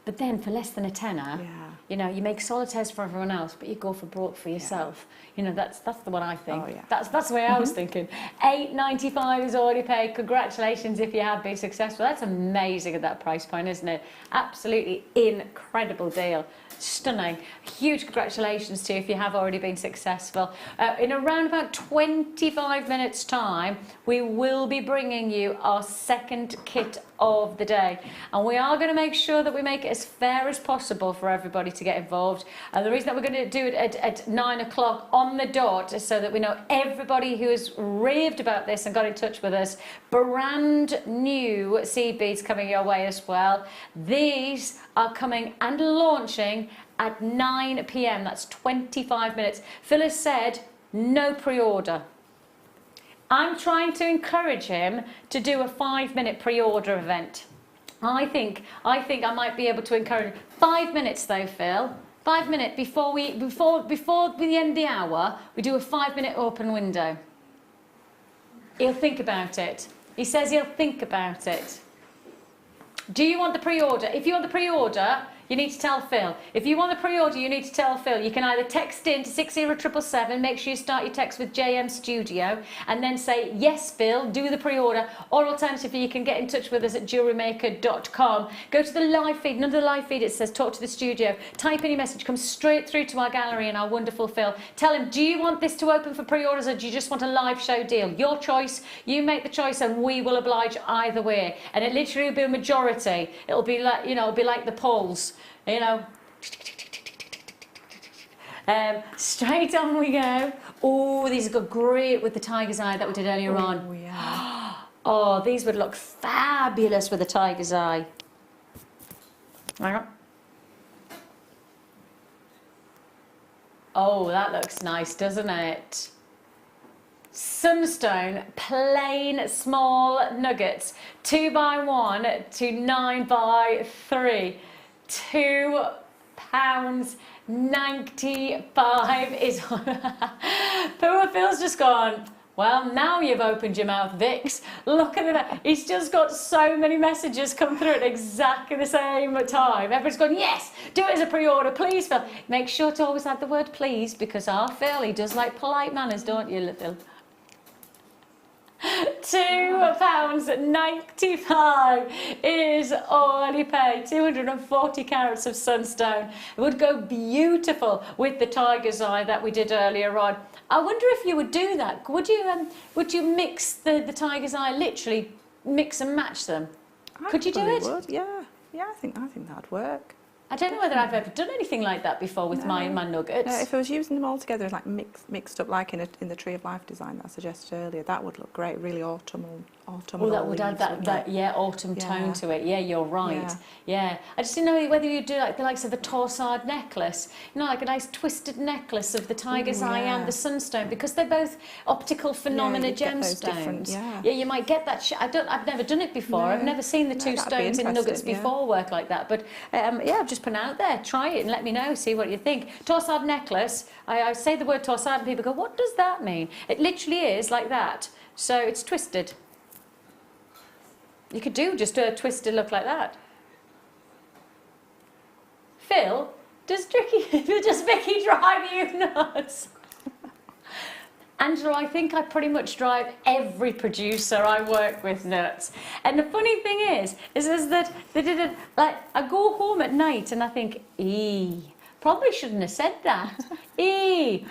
But then for less than a tenner, you know, you make solitaires for everyone else, but you go for yourself. You know, that's the one I think. Oh, yeah. That's the way I was thinking. £8.95 is already paid. Congratulations if you have been successful. That's amazing at that price point, isn't it? Absolutely incredible deal. Stunning. Huge congratulations to you if you have already been successful. In around about 25 minutes time, we will be bringing you our second kit of the day, and we are going to make sure that we make it as fair as possible for everybody to get involved. And the reason that we're going to do it at 9 o'clock on the dot is so that we know everybody who has raved about this and got in touch with us. Brand new seed beads coming your way as well. These are coming and launching at 9 p.m. That's 25 minutes. Phil has said no pre-order. I'm trying to encourage him to do a 5-minute pre-order event. I think I might be able to encourage 5 minutes though, Phil. 5 minutes before the end of the hour, we do a 5-minute open window. He'll think about it. He says he'll think about it. Do you want the pre-order? If you want the pre-order, you need to tell Phil. If you want the pre-order, you need to tell Phil. You can either text in to 60777, make sure you start your text with JM Studio, and then say, yes, Phil, do the pre-order. Or alternatively, you can get in touch with us at JewelleryMaker.com. Go to the live feed. Under the live feed, it says talk to the studio. Type in your message. Come straight through to our gallery and our wonderful Phil. Tell him, do you want this to open for pre-orders, or do you just want a live show deal? Your choice. You make the choice, and we will oblige either way. And it literally will be a majority. It'll be like, you know, it'll be like the polls. You know, straight on we go. Oh, these go great with the tiger's eye that we did earlier on. Oh, yeah. Oh, these would look fabulous with the tiger's eye. Hang on. Oh, that looks nice, doesn't it? Sunstone, plain small nuggets, 2x1 to 9x3. £2.95 is Poor Phil's just gone, well, now you've opened your mouth, Vix. Look at that. He's just got so many messages come through at exactly the same time. Everyone's going, yes, do it as a pre-order, please, Phil. Make sure to always add the word please, because our Phil, he does like polite manners, don't you, little? £2.95 is all you pay. 240 carats of sunstone. It would go beautiful with the tiger's eye that we did earlier on. I wonder if you would do that. Would you mix the tiger's eye, literally mix and match them? Could you do it? Would. Yeah, I think that'd work. I don't know whether I've ever done anything like that before with my nuggets. No, if I was using them all together, like mixed up, like in the Tree of Life design that I suggested earlier, that would look great. Really autumnal. Well, that would add that autumn tone to it. Yeah, you're right. Yeah. I just didn't know whether you'd do like the likes of a torsade necklace, like a nice twisted necklace of the tiger's eye and the sunstone, because they're both optical phenomena gemstones. You might get that. I've never done it before. I've never seen the two stones in nuggets before work like that. But I've just put it out there. Try it and let me know. See what you think. Torsade necklace. I say the word torsade and people go, "What does that mean?" It literally is like that. So it's twisted. You could do just a twisted look like that. Phil, does Vicki drive you nuts? Angela, I think I pretty much drive every producer I work with nuts. And the funny thing is that they did it, like, I go home at night and I think, probably shouldn't have said that.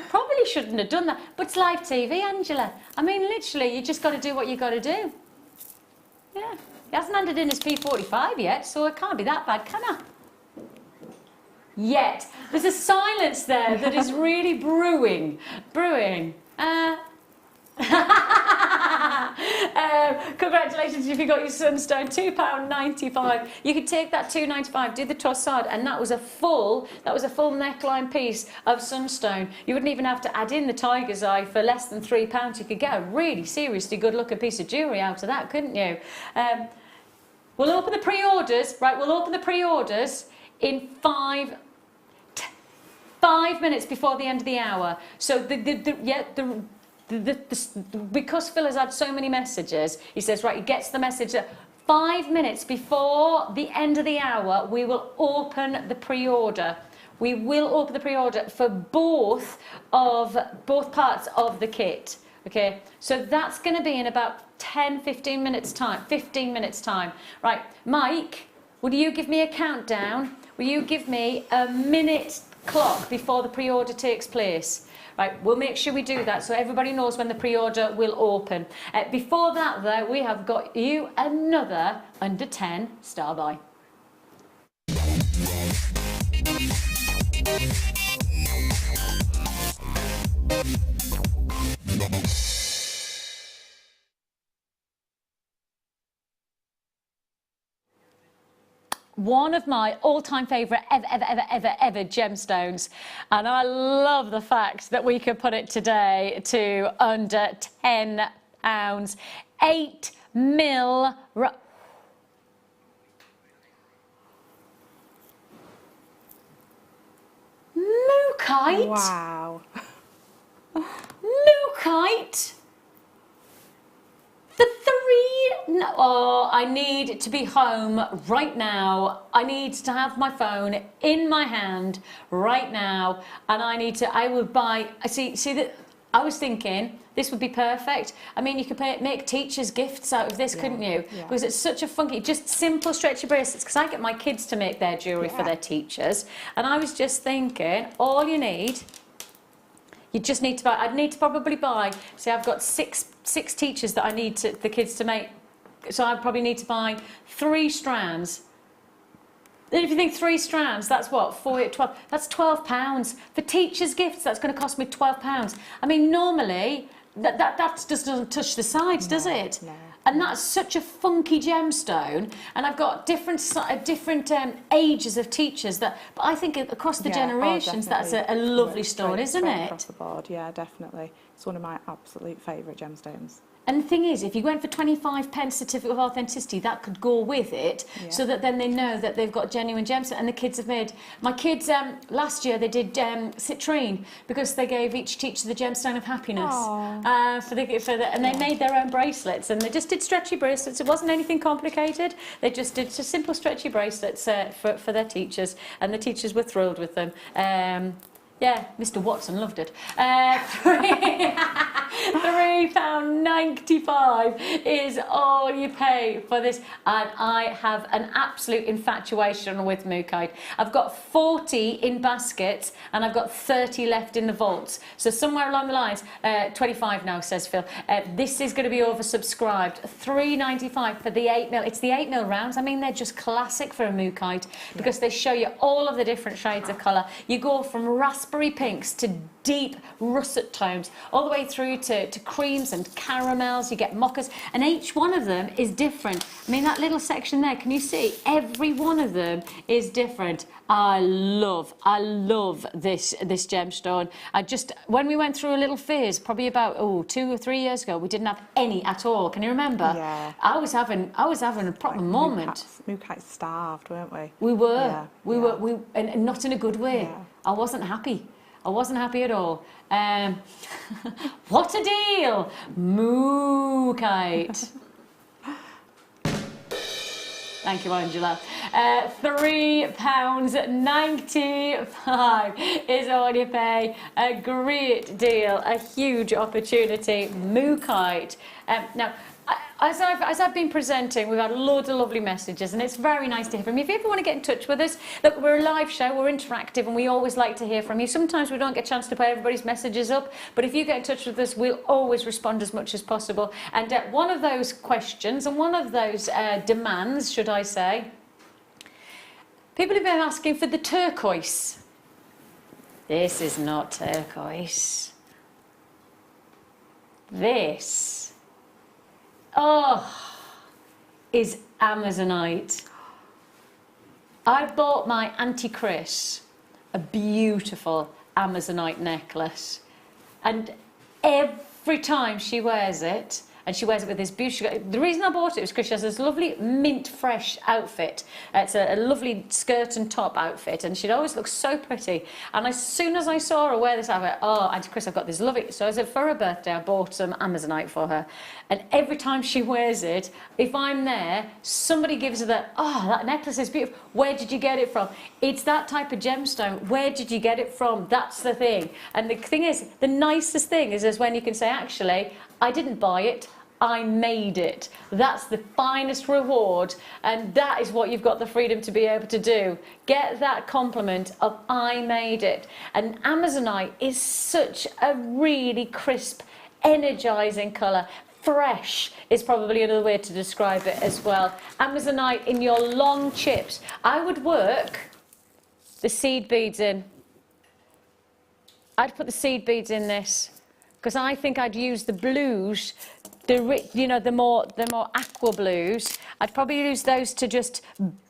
Probably shouldn't have done that. But it's live TV, Angela. I mean, literally, you just got to do what you got to do. Yeah. He hasn't handed in his P45 yet, so it can't be that bad, can I? Yet. There's a silence there that is really brewing. Congratulations if you got your sunstone, £2.95. You could take that £2.95, do the torsade, and that was a full neckline piece of sunstone. You wouldn't even have to add in the tiger's eye for less than £3. You could get a really seriously good looking piece of jewellery out of that, couldn't you? We'll open the pre-orders, right? We'll open the pre-orders in 5 minutes before the end of the hour. So because Phil has had so many messages, he says, right, he gets the message that 5 minutes before the end of the hour, we will open the pre-order. We will open the pre-order for both parts of the kit. Okay, so that's going to be in about 15 minutes time. Right, Mike, will you give me a countdown? Will you give me a minute clock before the pre-order takes place? Right, we'll make sure we do that so everybody knows when the pre-order will open. Before that, though, we have got you another under 10 star buy. One of my all-time favourite ever gemstones, and I love the fact that we could put it today to under £10, 8 mil. Mookaite. Wow. Mookaite. I need to be home right now. I need to have my phone in my hand right now, and I would buy. See that. I was thinking this would be perfect. I mean, you could make teachers gifts out of this, couldn't you? Yeah. Because it's such a funky, just simple stretchy bracelets. Because I get my kids to make their jewellery for their teachers, and I was just thinking, all you need. You just need to buy. I'd need to probably buy. See, I've got six teachers that I need the kids to make. So I probably need to buy 3 strands. And if you think 3 strands, that's what, 4, 12. That's £12 for teachers' gifts. That's going to cost me £12. I mean, normally that just doesn't touch the sides, does it? No. And that's such a funky gemstone, and I've got different ages of teachers but I think across the generations, that's a lovely stone, isn't it? Across the board, yeah, definitely. It's one of my absolute favourite gemstones. And the thing is, if you went for 25p certificate of authenticity, that could go with it, so that then they know that they've got genuine gemstones. And the kids have made. My kids last year they did citrine, because they gave each teacher the gemstone of happiness and they made their own bracelets, and they just did stretchy bracelets. It wasn't anything complicated. They just did simple stretchy bracelets for their teachers, and the teachers were thrilled with them. Yeah, Mr. Watson loved it. £3.95 is all you pay for this. And I have an absolute infatuation with Mookaite. I've got 40 in baskets and I've got 30 left in the vaults. So somewhere along the lines, 25 now, says Phil. This is going to be oversubscribed. £3.95 for the 8mm. It's the 8mm rounds. I mean, they're just classic for a Mookaite because they show you all of the different shades of colour. You go from raspberry pinks to deep russet tones, all the way through to creams and caramels. You get mochas, and each one of them is different. I mean, that little section there, can you see? Every one of them is different. I love this gemstone. When we went through a little phase, probably about 2 or 3 years ago, we didn't have any at all. Can you remember? Yeah. I was having a proper moment. Mookaite starved, weren't we? We were. Yeah. We were, and not in a good way. Yeah. I wasn't happy. I wasn't happy at all. What a deal! Mookaite. Thank you, Angela. £3.95 is all you pay. A great deal, a huge opportunity. Mookaite. Now, as I've been presenting, we've had loads of lovely messages, and it's very nice to hear from you. If you ever want to get in touch with us, look, we're a live show, we're interactive, and we always like to hear from you. Sometimes we don't get a chance to put everybody's messages up, but if you get in touch with us, we'll always respond as much as possible. And one of those questions, and one of those demands, should I say, people have been asking for the turquoise. This is not turquoise. This is Amazonite. I bought my Auntie Chris a beautiful Amazonite necklace, and every time she wears it, and she wears it with this beautiful... The reason I bought it was because she has this lovely mint fresh outfit. It's a lovely skirt and top outfit, and she'd always look so pretty. And as soon as I saw her wear this, I went, oh, Auntie Chris, I've got this lovely... So I said, for her birthday, I bought some Amazonite for her. And every time she wears it, if I'm there, somebody gives her that, oh, that necklace is beautiful. Where did you get it from? It's that type of gemstone. Where did you get it from? That's the thing. And the thing is, the nicest thing is when you can say, actually, I didn't buy it, I made it. That's the finest reward, and that is what you've got the freedom to be able to do. Get that compliment of I made it. And Amazonite is such a really crisp, energizing colour. Fresh is probably another way to describe it as well. Amazonite in your long chips. I would work the seed beads in. I'd put the seed beads in this, because I think I'd use the blues, the more aqua blues. I'd probably use those to just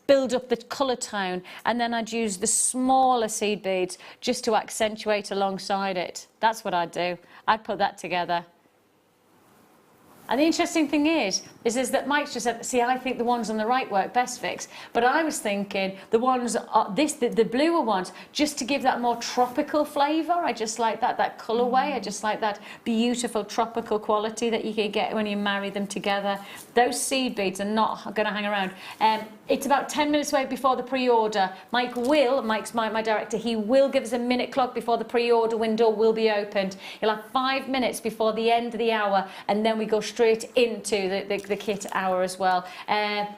build up the colour tone, and then I'd use the smaller seed beads just to accentuate alongside it. That's what I'd do. I'd put that together. And the interesting thing is that Mike's just said, see, I think the ones on the right work best, Vix. But I was thinking the ones, the bluer ones, just to give that more tropical flavour. I just like that colourway. I just like that beautiful tropical quality that you can get when you marry them together. Those seed beads are not going to hang around. It's about 10 minutes away before the pre-order. Mike's my director, he will give us a minute clock before the pre-order window will be opened. He'll have 5 minutes before the end of the hour, and then we go straight into the kit hour as well.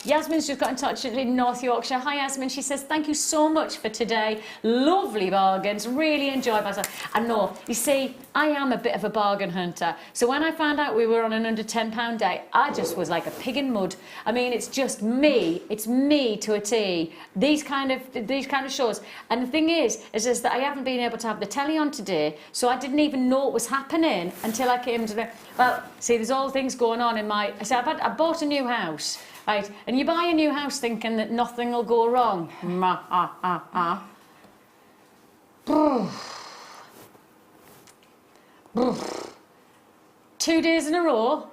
Yasmin's just got in touch in North Yorkshire. Hi Yasmin, she says, thank you so much for today. Lovely bargains, really enjoyed myself. And no, you see, I am a bit of a bargain hunter. So when I found out we were on an under £10 day, I just was like a pig in mud. I mean, it's just me. It's me to a T. These kind of shows. And the thing is that I haven't been able to have the telly on today, so I didn't even know what was happening until I came to the... Well, see, there's all things going on in my... I bought a new house, right? And you buy a new house thinking that nothing will go wrong. 2 days in a row,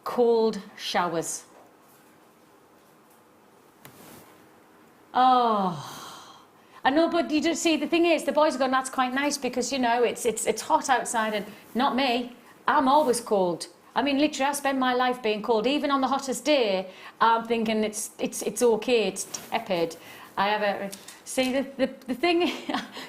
cold showers. Oh, I know, but you just see, the thing is, the boys are going, that's quite nice because, you know, it's hot outside, and not me. I'm always cold. I mean, literally, I spend my life being cold. Even on the hottest day, I'm thinking it's okay, it's tepid. I have a... See, the thing,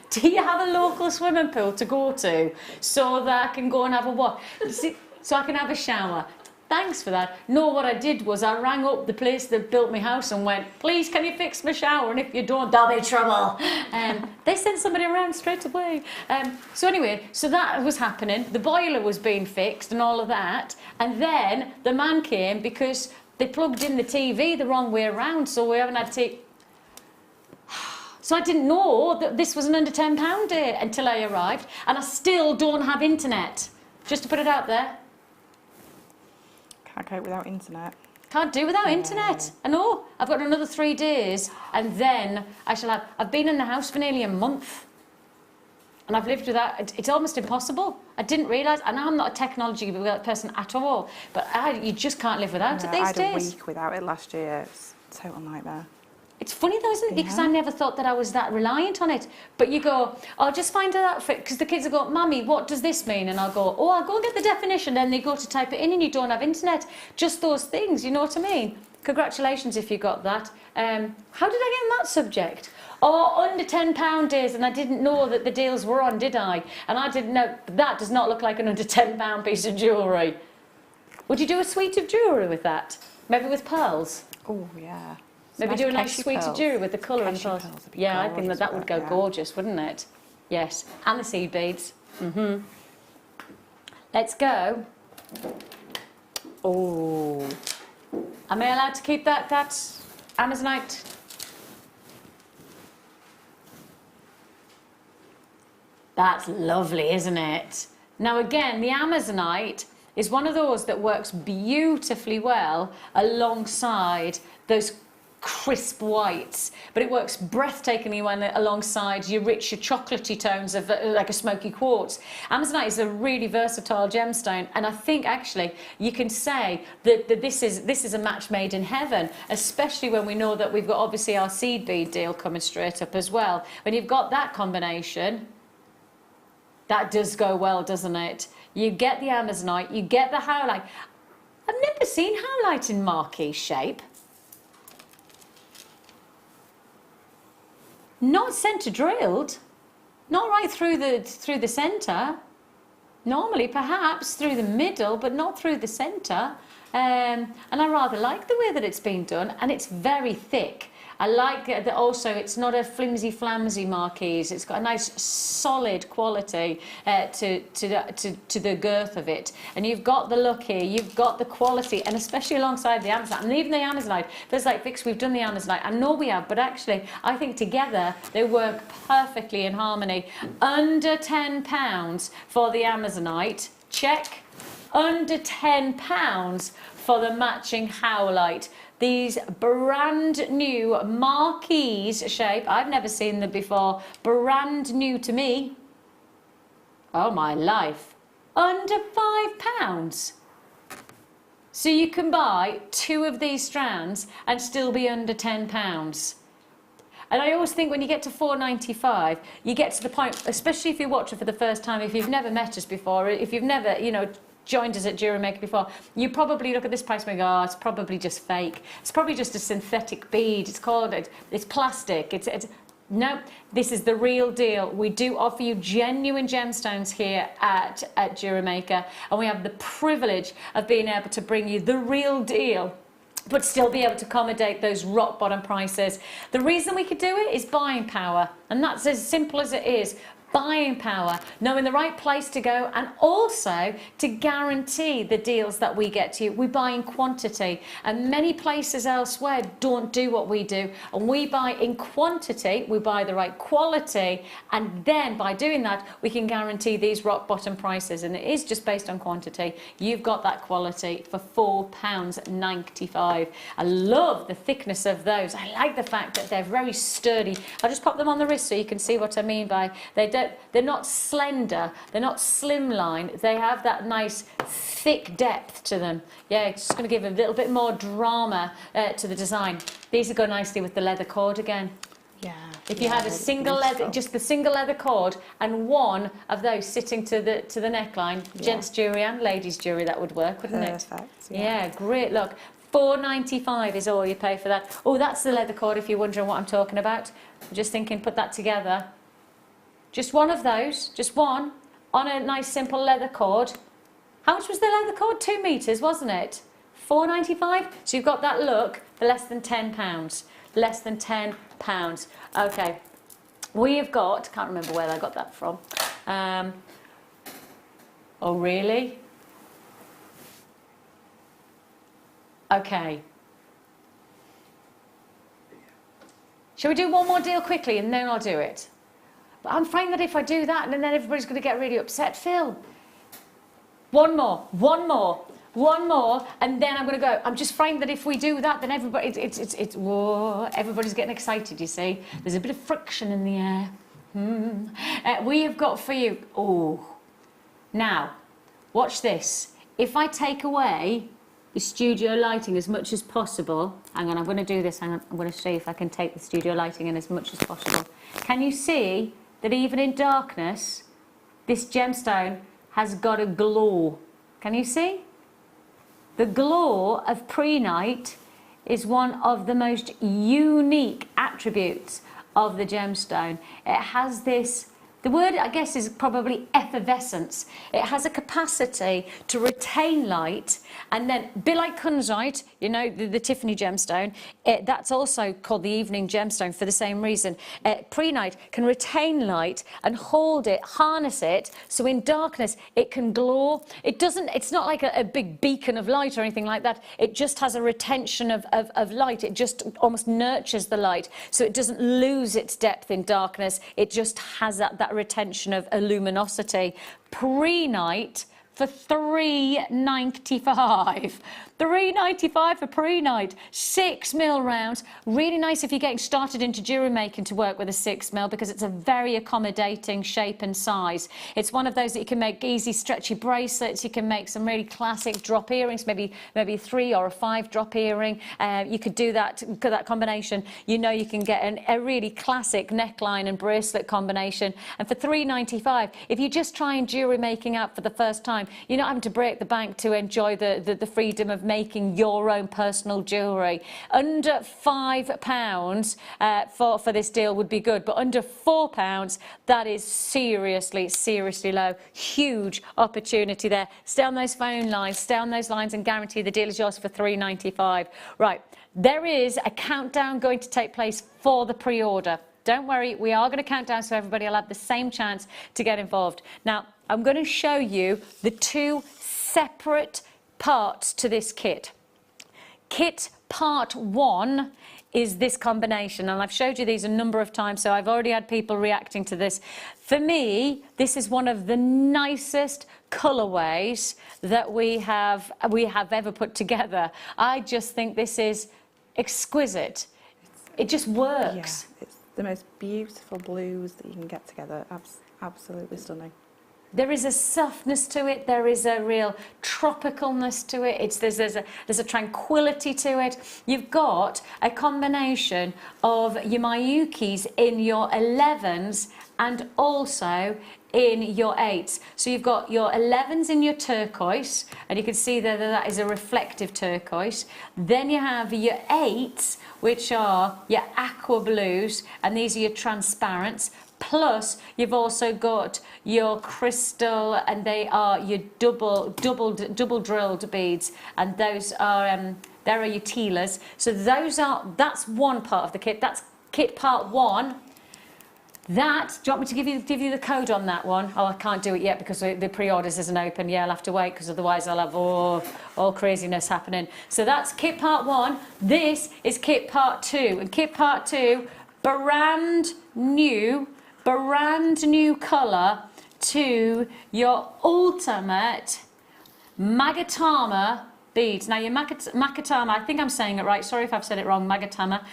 do you have a local swimming pool to go to so that I can go and have a wash? See, so I can have a shower? Thanks for that. No, what I did was I rang up the place that built my house and went, please, can you fix my shower? And if you don't, there'll be trouble. They sent somebody around straight away. So anyway, so that was happening. The boiler was being fixed and all of that. And then the man came because they plugged in the TV the wrong way around. So we haven't had to... So I didn't know that this was an under £10 day until I arrived. And I still don't have internet. Just to put it out there. Can't cope without internet. Can't do without internet. I know. I've got another 3 days and then I shall have... I've been in the house for nearly a month. And I've lived without... It's almost impossible. I didn't realise... And I'm not a technology person at all. But you just can't live without it these I had days. a week without it last year. It's a total nightmare. It's funny though, isn't it? Because I never thought that I was that reliant on it. But you go, I'll just find an outfit, because the kids will go, Mummy, what does this mean? And I'll go, oh, I'll go get the definition. Then they go to type it in and you don't have internet. Just those things, you know what I mean? Congratulations if you got that. How did I get on that subject? Oh, under £10 days, and I didn't know that the deals were on, did I? And I didn't know, that does not look like an under £10 piece of jewellery. Would you do a suite of jewellery with that? Maybe with pearls? Oh, yeah. Maybe do a nice suite of jewellery with the colour and pearls. Yeah, I think that would go gorgeous, wouldn't it? Yes, and the seed beads. Let's go. Oh. Am I allowed to keep that Amazonite? That's lovely, isn't it? Now again, the Amazonite is one of those that works beautifully well alongside those crisp whites, but it works breathtakingly when alongside your richer chocolatey tones of like a smoky quartz. Amazonite is a really versatile gemstone, and I think actually you can say that this is a match made in heaven, especially when we know that we've got obviously our seed bead deal coming straight up as well. When you've got that combination, that does go well, doesn't it? You get the Amazonite, you get the howlite. I've never seen howlite in Marquise shape. Not centre drilled, not right through the centre. Normally, perhaps through the middle, but not through the centre. And I rather like the way that it's been done, and it's very thick. I like that also it's not a flimsy-flamsy Marquise. It's got a nice solid quality to the girth of it. And you've got the look here, you've got the quality, and especially alongside the Amazonite. And even the Amazonite, there's like, Vix, we've done the Amazonite. I know we have, but actually, I think together they work perfectly in harmony. Under £10 for the Amazonite, check. Under £10 for the matching howlite. These brand new Marquise shape, I've never seen them before, brand new to me. Oh my life, under £5. So you can buy 2 of these strands and still be under £10. And I always think when you get to £4.95, you get to the point, especially if you're watching for the first time, if you've never met us before, if you've never, you know, joined us at Jewellery Maker before, you probably look at this price and go, oh, it's probably just fake. It's probably just a synthetic bead. It's called it. It's plastic. It's no, this is the real deal. We do offer you genuine gemstones here at Jewellery Maker, and we have the privilege of being able to bring you the real deal, but still be able to accommodate those rock bottom prices. The reason we could do it is buying power, and that's as simple as it is. Buying power, knowing the right place to go, and also to guarantee the deals that we get to you. We buy in quantity, and many places elsewhere don't do what we do, and we buy in quantity, we buy the right quality, and then by doing that we can guarantee these rock bottom prices, and it is just based on quantity. You've got that quality for £4.95. I love the thickness of those. I like the fact that they're very sturdy. I'll just pop them on the wrist so you can see what I mean by they're not slender, they're not slimline, they have that nice thick depth to them. Yeah, it's just going to give a little bit more drama to the design. These will go nicely with the leather cord again. Yeah. If you had a single leather, just the single leather cord and one of those sitting to the neckline, gents jewellery and ladies jewellery, that would work, wouldn't it? Perfect. Yeah, great look. £4.95 is all you pay for that. Oh, that's the leather cord if you're wondering what I'm talking about. I'm just thinking, put that together. Just one of those, just one, on a nice simple leather cord. How much was the leather cord? 2 metres, wasn't it? £4.95. So you've got that look for less than £10. Less than £10. Okay. We have got, can't remember where I got that from. Oh, really? Okay. Shall we do one more deal quickly and then I'll do it? But I'm afraid that if I do that, then everybody's going to get really upset. Phil, one more, and then I'm going to go. I'm just afraid that if we do that, then everybody, whoa, everybody's getting excited, you see. There's a bit of friction in the air. We have got for you, oh, now, watch this. If I take away the studio lighting as much as possible, hang on, I'm going to do this, hang on, I'm going to see if I can take the studio lighting in as much as possible. Can you see that even in darkness, this gemstone has got a glow? Can you see? The glow of pre-night is one of the most unique attributes of the gemstone. It has this, the word I guess is probably effervescence. It has a capacity to retain light, and then a bit like kunzite, you know, the Tiffany gemstone, that's also called the evening gemstone for the same reason. Pre-night can retain light and hold it, harness it, so in darkness it can glow. It's not like a big beacon of light or anything like that. It just has a retention of light. It just almost nurtures the light, so it doesn't lose its depth in darkness. It just has that retention of luminosity. Pre-night for £3.95. £3.95 for pre-night. 6mm rounds. Really nice if you're getting started into jewellery making to work with a 6mm, because it's a very accommodating shape and size. It's one of those that you can make easy stretchy bracelets. You can make some really classic drop earrings, maybe a 3 or a 5 drop earring. You could do that combination. You know, you can get a really classic neckline and bracelet combination. And for £3.95, if you're just trying jewellery making out for the first time, you're not having to break the bank to enjoy the freedom of making your own personal jewellery. Under £5 for this deal would be good, but under £4, that is seriously low. Huge opportunity there. Stay on those phone lines, stay on those lines, and guarantee the deal is yours for £3.95. Right, there is a countdown going to take place for the pre-order. Don't worry, we are going to count down so everybody will have the same chance to get involved. Now, I'm going to show you the 2 separate parts to this kit. Kit part 1 is this combination, and I've showed you these a number of times, so I've already had people reacting to this. For me, this is one of the nicest colourways that we have ever put together. I just think this is exquisite. It just works. Yeah, it's the most beautiful blues that you can get together. Absolutely stunning. There is a softness to it. There is a real tropicalness to it. There's a tranquility to it. You've got a combination of your Miyukis in your 11s and also in your 8s. So you've got your 11s in your turquoise, and you can see that is a reflective turquoise. Then you have your 8s, which are your aqua blues, and these are your transparents. Plus, you've also got your crystal, and they are your double drilled beads, and those are there are your tealers. So that's one part of the kit. That's kit part 1. That, do you want me to give you the code on that one? Oh, I can't do it yet because the pre-orders isn't open. Yeah, I'll have to wait, because otherwise I'll have all craziness happening. So that's kit part 1. This is kit part 2, and kit part 2, brand new colour to your ultimate Magatama beads. Now your Magatama, I think I'm saying it right, sorry if I've said it wrong, Magatama,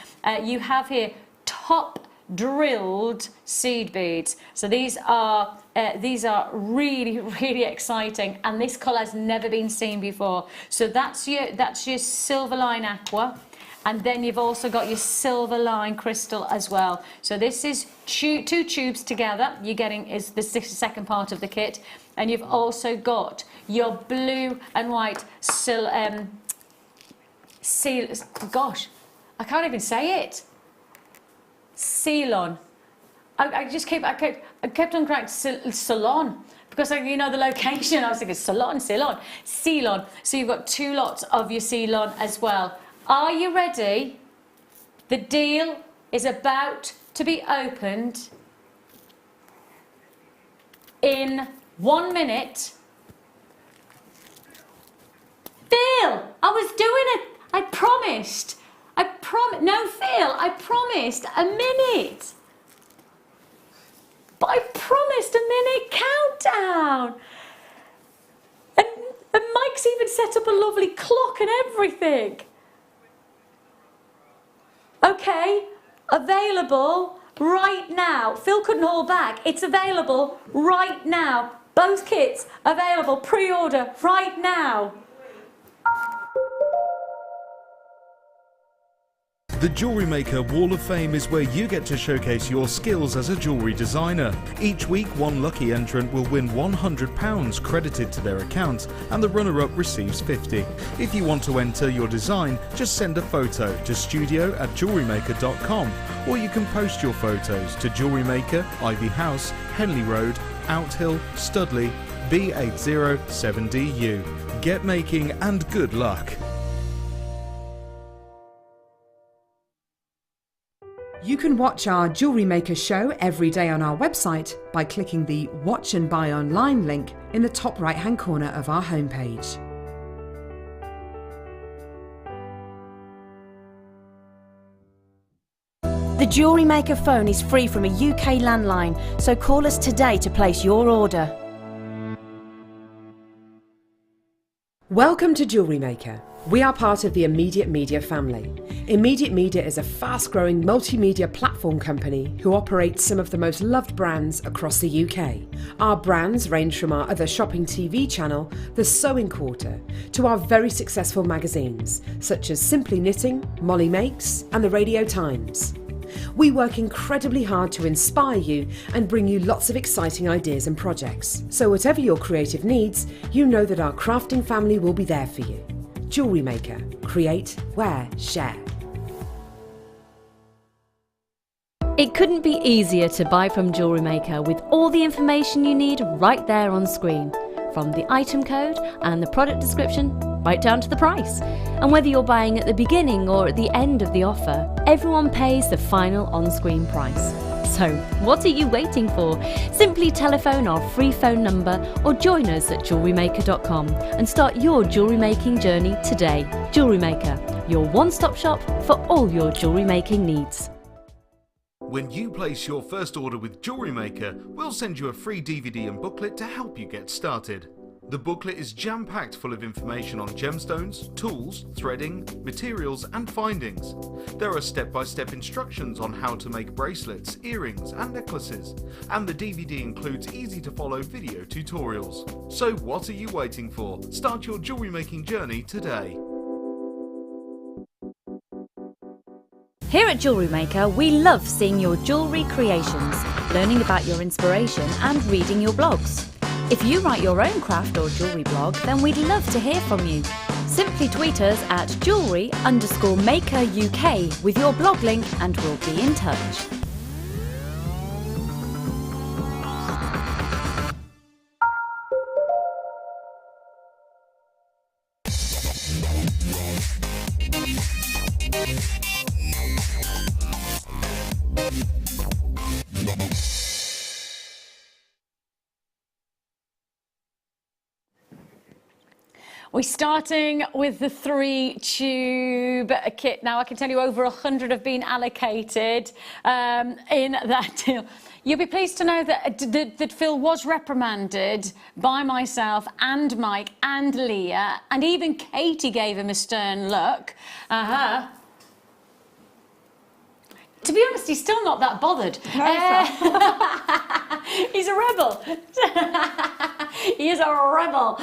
you have here top drilled seed beads. So these are really exciting, and this colour has never been seen before. So that's your silver line aqua. And then you've also got your silver line crystal as well. So this is 2 tubes together. You're getting is the second part of the kit. And you've also got your blue and white gosh, I can't even say it. Ceylon. I kept on correct Ceylon because you know the location. I was thinking Ceylon. Ceylon. So you've got 2 lots of your Ceylon as well. Are you ready? The deal is about to be opened in 1 minute. Phil, I was doing it. I promised. No, Phil, I promised a minute. But I promised a minute countdown. And Mike's even set up a lovely clock and everything. Okay, available right now. Phil couldn't hold back. It's available right now. Both kits available, pre-order right now. The Jewellery Maker Wall of Fame is where you get to showcase your skills as a jewellery designer. Each week, one lucky entrant will win £100 credited to their account, and the runner-up receives £50. If you want to enter your design, just send a photo to studio@jewellerymaker.com, or you can post your photos to Jewellery Maker, Ivy House, Henley Road, Outhill, Studley, B807DU. Get making and good luck. You can watch our Jewellery Maker show every day on our website by clicking the Watch and Buy Online link in the top right-hand corner of our homepage. The Jewellery Maker phone is free from a UK landline, so call us today to place your order. Welcome to Jewellery Maker. We are part of the Immediate Media family. Immediate Media is a fast-growing multimedia platform company who operates some of the most loved brands across the UK. Our brands range from our other shopping TV channel, The Sewing Quarter, to our very successful magazines, such as Simply Knitting, Molly Makes, and The Radio Times. We work incredibly hard to inspire you and bring you lots of exciting ideas and projects. So whatever your creative needs, you know that our crafting family will be there for you. Jewellery Maker. Create, wear, share. It couldn't be easier to buy from Jewellery Maker with all the information you need right there on screen. From the item code and the product description, right down to the price. And whether you're buying at the beginning or at the end of the offer, everyone pays the final on-screen price. So, what are you waiting for? Simply telephone our free phone number or join us at jewellerymaker.com and start your jewellery making journey today. Jewellery Maker, your one-stop shop for all your jewellery making needs. When you place your first order with Jewellery Maker, we'll send you a free DVD and booklet to help you get started. The booklet is jam-packed full of information on gemstones, tools, threading, materials and findings. There are step-by-step instructions on how to make bracelets, earrings and necklaces, and the DVD includes easy-to-follow video tutorials. So what are you waiting for? Start your jewellery making journey today. Here at Jewellery Maker, we love seeing your jewellery creations, learning about your inspiration and reading your blogs. If you write your own craft or jewellery blog, then we'd love to hear from you. Simply tweet us at jewellery_maker UK with your blog link and we'll be in touch. We're starting with the 3-tube kit. Now, I can tell you over 100 have been allocated in that deal. You'll be pleased to know that Phil was reprimanded by myself and Mike and Leah, and even Katie gave him a stern look. To be honest, he's still not that bothered. No, He's a rebel. He is a rebel.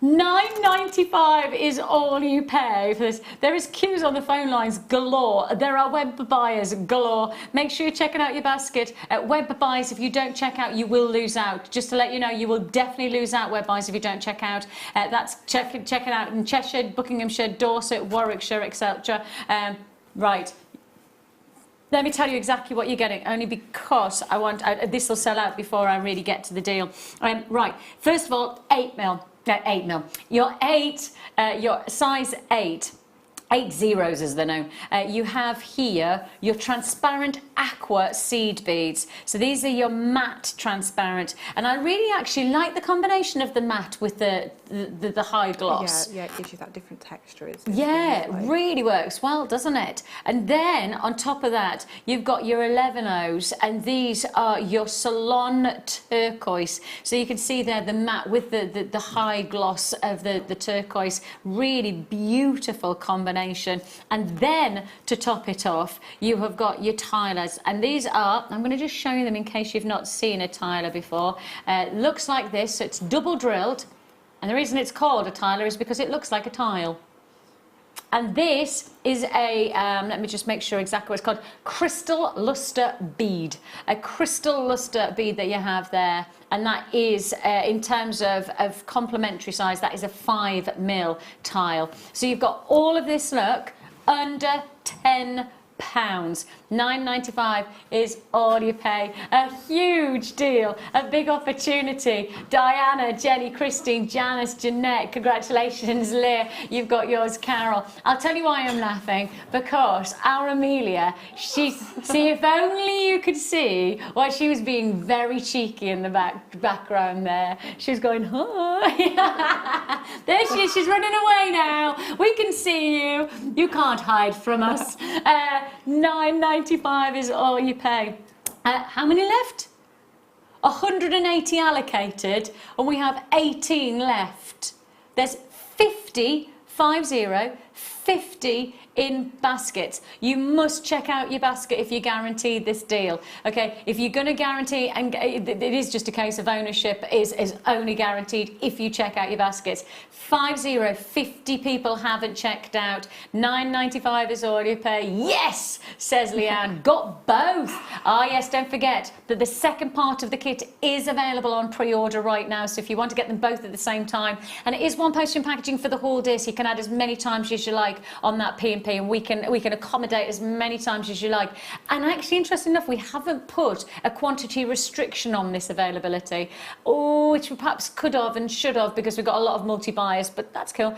$9.95 is all you pay for this. There is queues on the phone lines galore. There are web buyers galore. Make sure you're checking out your basket. Web buys, if you don't check out, you will lose out. Just to let you know, you will definitely lose out web buys if you don't check out. That's checking out in Cheshire, Buckinghamshire, Dorset, Warwickshire, etc. Right. Let me tell you exactly what you're getting, only because this will sell out before I really get to the deal. Right, first of all, 8 mil. Your size 8 zeros as they're known. You have here your transparent aqua seed beads. So these are your matte transparent, and I really actually like the combination of the matte with the high gloss. Yeah, it gives you that different texture. It really works well, doesn't it? And then on top of that, you've got your 11Os, and these are your salon turquoise. So you can see there the matte with the high gloss of the turquoise. Really beautiful combination. And then to top it off, you have got your tilers, and these are, I'm going to just show you them in case you've not seen a tiler before. Looks like this, so it's double drilled, and the reason it's called a tiler is because it looks like a tile. And this is a, let me just make sure exactly what it's called, crystal luster bead. A crystal luster bead that you have there. And that is, in terms of complementary size, that is a 5 mil tile. So you've got all of this, look, under £10. $9.95 is all you pay. A huge deal, a big opportunity. Diana, Jenny, Christine, Janice, Jeanette, congratulations. Leah, you've got yours. Carol, I'll tell you why I'm laughing, because our Amelia, see, if only you could see why she was being very cheeky in the background there. She was going, hi. There she is, she's running away now. We can see you. You can't hide from us. $9.95 is all you pay. How many left? 180 allocated, and we have 18 left. There's 50 in baskets. You must check out your basket if you're guaranteed this deal. Okay, if you're going to guarantee, and it is just a case of ownership is only guaranteed if you check out your baskets. 50 people haven't checked out. $9.95 is all you pay. Yes, says Leanne. Got both. Ah, yes, don't forget that the second part of the kit is available on pre-order right now. So if you want to get them both at the same time, and it is one postage and packaging for the whole day, so you can add as many times as you like on that P&P, and we can accommodate as many times as you like. And actually, interesting enough, we haven't put a quantity restriction on this availability, which we perhaps could have and should have, because we've got a lot of multi-buyers, but that's cool.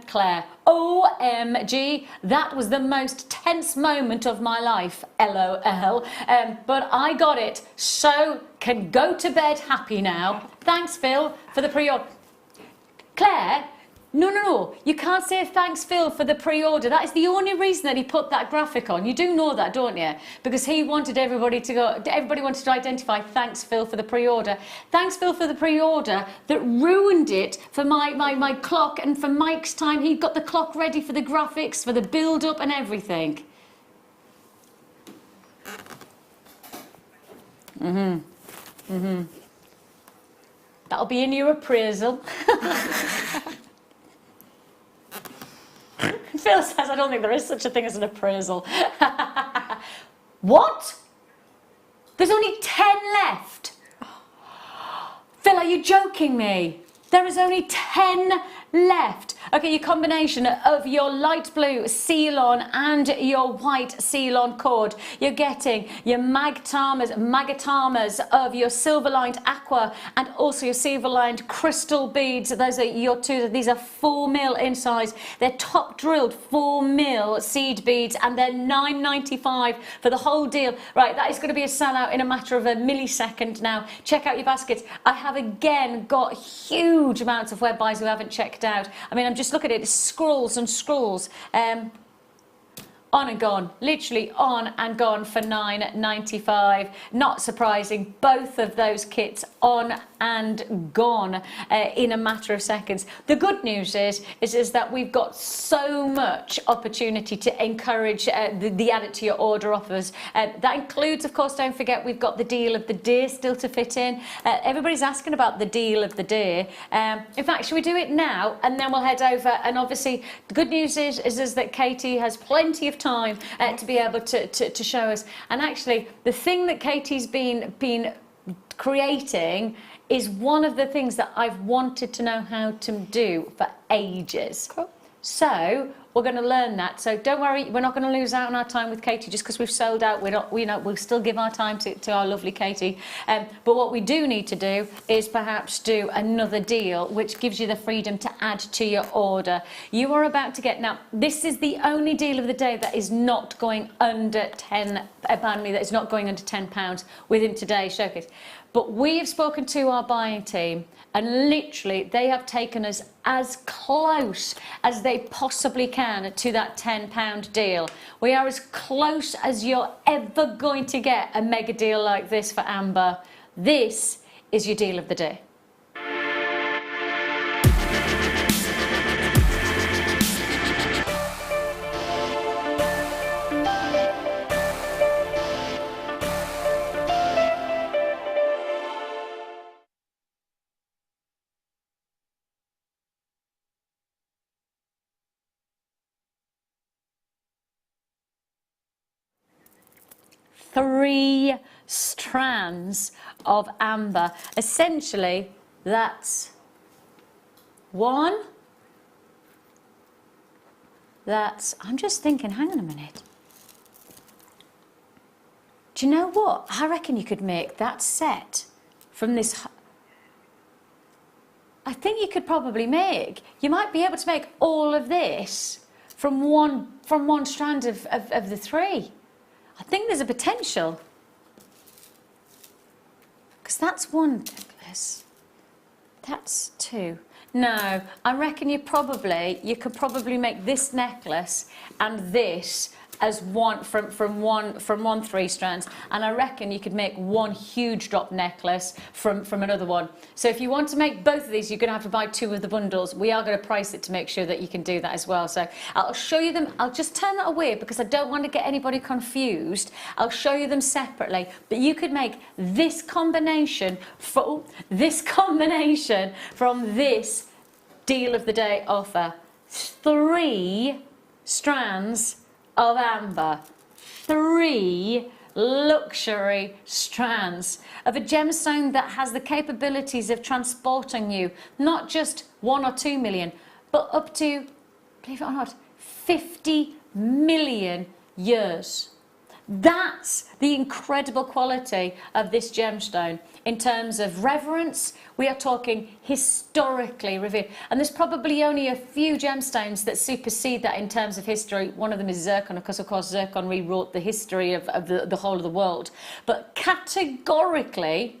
Claire, OMG, that was the most tense moment of my life, LOL, but I got it, so can go to bed happy now. Thanks, Phil, for the pre-order. Claire, no, you can't say thanks, Phil, for the pre-order. That is the only reason that he put that graphic on. You do know that, don't you? Because he wanted everybody wanted to identify thanks, Phil, for the pre-order. Thanks, Phil, for the pre-order that ruined it for my clock, and for Mike's time. He got the clock ready for the graphics, for the build-up and everything. That'll be in your appraisal. Phil says, I don't think there is such a thing as an appraisal. What? There's only 10 left. Phil, are you joking me? There is only 10 left. Okay, your combination of your light blue Ceylon and your white Ceylon cord. You're getting your magatamas of your silver-lined aqua, and also your silver-lined crystal beads. Those are your two. These are 4 mil in size. They're top drilled 4 mil seed beads, and they're $9.95 for the whole deal. Right, that is going to be a sellout in a matter of a millisecond now. Check out your baskets. I have again got huge amounts of web buys who haven't checked out. I mean, I'm just looking at it, scrolls and scrolls. on and gone, literally on and gone for £9.95. Not surprising, both of those kits on and gone in a matter of seconds. The good news is that we've got so much opportunity to encourage the add it to your order offers. That includes, of course, don't forget, we've got the deal of the day still to fit in. Everybody's asking about the deal of the day. In fact, should we do it now and then we'll head over? And obviously the good news is that Katie has plenty of time to be able to show us. And actually the thing that Katie's been creating is one of the things that I've wanted to know how to do for ages. Cool. So we're going to learn that. So don't worry, we're not going to lose out on our time with Katie just because we've sold out. We'll still give our time to our lovely Katie. But what we do need to do is perhaps do another deal which gives you the freedom to add to your order. You are about to get, now this is the only deal of the day that is not going under £10 within today's showcase. But we have spoken to our buying team and literally they have taken us as close as they possibly can to that £10 deal. We are as close as you're ever going to get a mega deal like this for Amber. This is your deal of the day. Three strands of amber. Essentially, that's one. I'm just thinking, hang on a minute. Do you know what? I reckon you could make that set from this. I think you could probably you might be able to make all of this from one strand of the three. I think there's a potential, because that's one necklace, that's two. No, I reckon you could probably make this necklace and this as one from one three strands, and I reckon you could make one huge drop necklace from another one. So if you want to make both of these, you're going to have to buy two of the bundles. We are going to price it to make sure that you can do that as well. So I'll show you them. I'll just turn that away because I don't want to get anybody confused. I'll show you them separately, but you could make this combination from this deal of the day offer. 3 strands of amber, 3 luxury strands of a gemstone that has the capabilities of transporting you not just 1 or 2 million, but up to, believe it or not, 50 million years. That's the incredible quality of this gemstone. In terms of reverence, we are talking historically revered. And there's probably only a few gemstones that supersede that in terms of history. One of them is zircon, because of course zircon rewrote the history of the whole of the world. But categorically,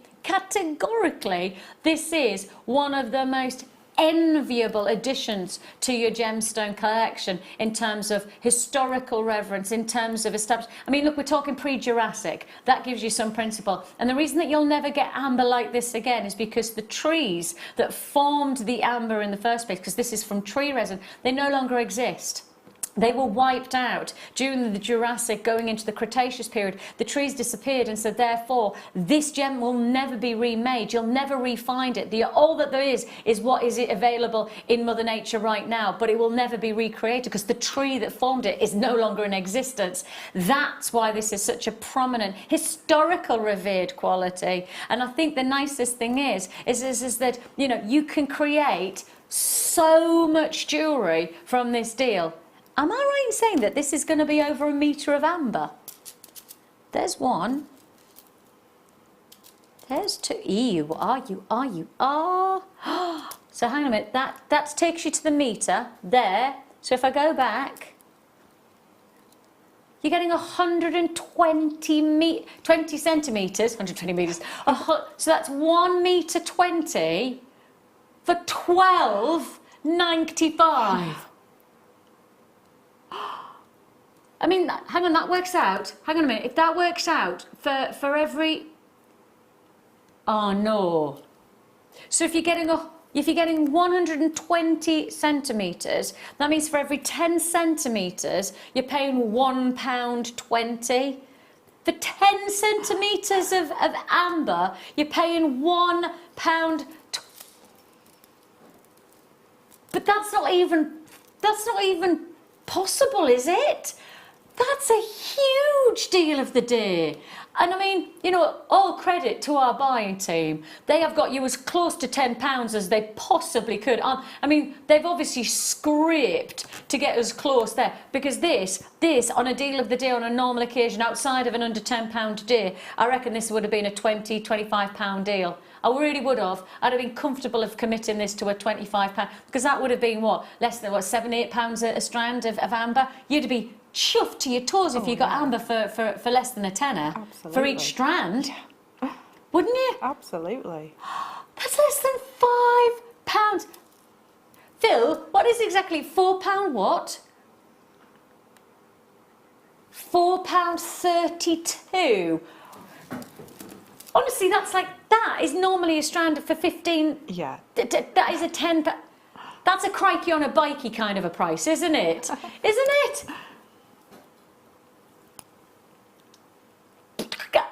this is one of the most enviable additions to your gemstone collection in terms of historical reverence, in terms of established. I mean, look, we're talking pre-Jurassic. That gives you some principle. And the reason that you'll never get amber like this again is because the trees that formed the amber in the first place, because this is from tree resin, they no longer exist. They were wiped out during the Jurassic going into the Cretaceous period. The trees disappeared, and so therefore this gem will never be remade. You'll never re-find it. All that there is what is available in Mother Nature right now, but it will never be recreated because the tree that formed it is no longer in existence. That's why this is such a prominent historical revered quality. And I think the nicest thing is that, you know, you can create so much jewellery from this deal. Am I right in saying that this is going to be over 1 metre of amber? There's one. There's 2. Ew, are you? So hang on a minute. That takes you to the metre there. So if I go back, you're getting 20 centimetres, 120 metres. So that's 1 metre 20 for £12.95. I mean, hang on, that works out. Hang on a minute. If that works out for every... Oh, no. So if you're getting 120 centimetres, that means for every 10 centimetres, you're paying £1.20. For 10 centimetres of amber, you're paying £1. But that's not even possible, is it? That's a huge deal of the day. And I mean, you know, all credit to our buying team. They have got you as close to £10 as they possibly could. I mean, they've obviously scraped to get us close there, because this on a deal of the day on a normal occasion outside of an under £10 a day, I reckon this would have been a £20, £25 deal. I really would have. I'd have been comfortable of committing this to a £25, because that would have been what, less than what, £7, £8 a strand of amber. You'd be chuffed to your toes if you got amber for less than a tenner. Absolutely. For each strand, wouldn't you? Absolutely. That's less than £5. Phil, what is exactly £4 what? £4.32. Honestly, that's like, that is normally a strand for 15. Yeah. That is a 10. That's a crikey on a bikey kind of a price, isn't it? Isn't it?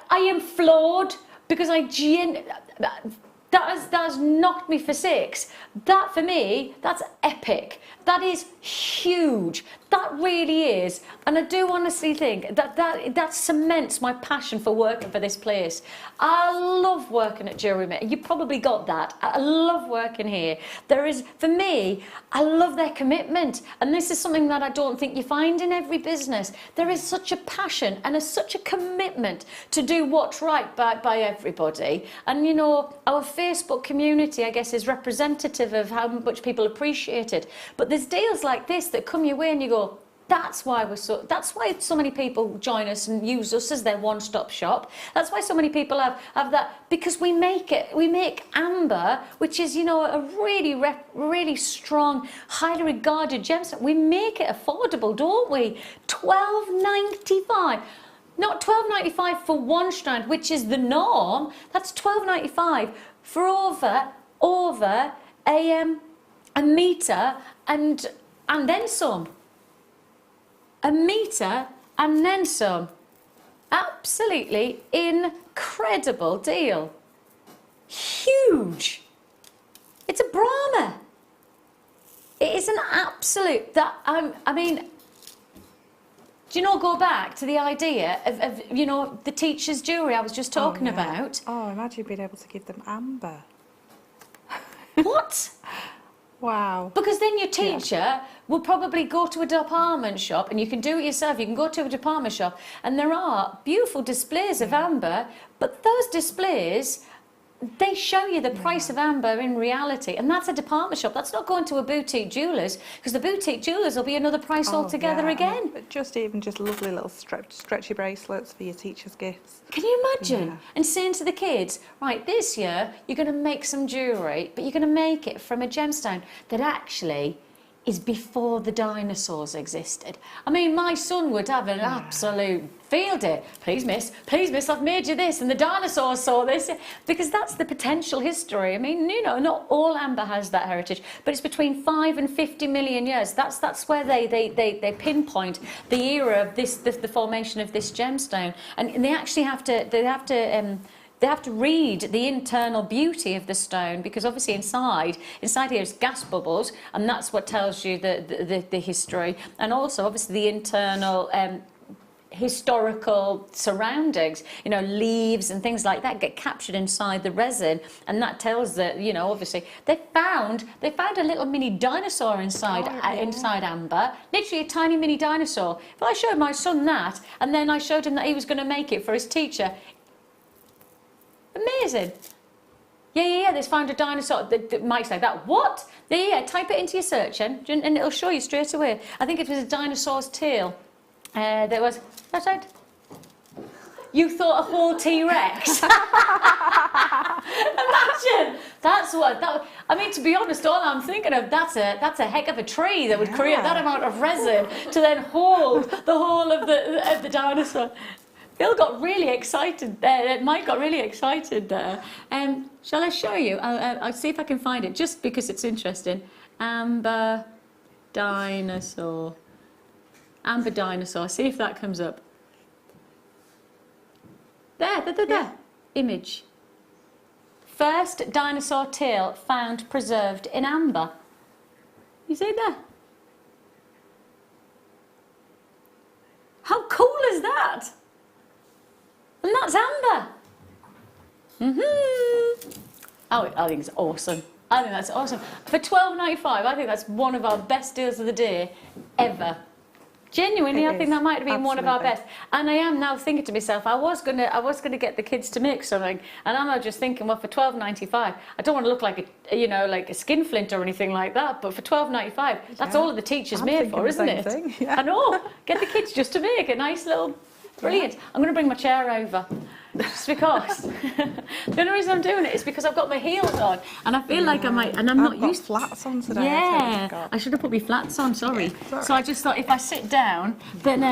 I am floored, because that has knocked me for 6. That for me, that's epic. That is huge. That really is. And I do honestly think that cements my passion for working for this place. I love working at Jewellery Maker. You probably got that. I love working here. For me, I love their commitment. And this is something that I don't think you find in every business. There is such a passion and such a commitment to do what's right by everybody. And you know, our Facebook community, I guess, is representative of how much people appreciate it. But there's deals like this that come your way and you go, that's why so many people join us and use us as their one-stop shop. That's why so many people have that, because we make amber, which is, you know, a really strong, highly regarded gemstone. We make it affordable, don't we? £12.95. Not £12.95 for one strand, which is the norm. That's £12.95 for over a metre and then some. A metre and then some. Absolutely incredible deal. Huge. It's a Brahma. It is an absolute, I mean, do you know, go back to the idea of you know, the teacher's jewellery I was just talking about. Oh, imagine being able to give them amber. What? Wow. Because then your teacher will probably go to a department shop, and you can do it yourself. You can go to a department shop and there are beautiful displays of amber, but those displays, they show you the price of amber in reality, and that's a department shop. That's not going to a boutique jeweller's, because the boutique jewellers will be another price altogether again. But just lovely little stretchy bracelets for your teacher's gifts. Can you imagine? Yeah. And saying to the kids, right, this year you're going to make some jewellery, but you're going to make it from a gemstone that actually is before the dinosaurs existed. I mean, my son would have an absolute field day. Please miss, I've made you this, and the dinosaurs saw this. Because that's the potential history. I mean, you know, not all amber has that heritage, but it's between 5 and 50 million years. That's where they pinpoint the era of the formation of this gemstone. And they actually have to read the internal beauty of the stone, because obviously inside here is gas bubbles, and that's what tells you the history, and also obviously the internal historical surroundings, you know, leaves and things like that get captured inside the resin, and that tells that, you know, obviously they found a little mini dinosaur inside amber, literally a tiny mini dinosaur. If I showed my son that, and then I showed him that he was going to make it for his teacher, amazing. Yeah, they found a dinosaur. Mike's like that. What? Yeah, type it into your search and it'll show you straight away. I think it was a dinosaur's tail. That's right. You thought a whole T-Rex. Imagine. That's what. I mean, to be honest, all I'm thinking of, that's a heck of a tree that would create that amount of resin to then hold the whole of the dinosaur. Phil got really excited there. Mike got really excited there. Shall I show you? I'll see if I can find it, just because it's interesting. Amber dinosaur. Amber dinosaur. See if that comes up. There. Yeah. Image. First dinosaur tail found preserved in amber. You see there? How cool is that? And that's amber. Oh, I think it's awesome. I think that's awesome. For $12.95, I think that's one of our best deals of the day ever. Genuinely, I think that might have been one of our best. And I am now thinking to myself, I was gonna get the kids to make something, and I'm now just thinking, well, for $12.95, I don't want to look like a skinflint or anything like that. But for $12.95, that's all of the teacher's made for, isn't it? I know. Get the kids just to make a nice little. Brilliant. I'm going to bring my chair over, just because. The only reason I'm doing it is because I've got my heels on, and I feel like I might, and I'm not used to flats on today. Yeah, I should have put my flats on. Sorry. Yeah, so I just thought if I sit down, then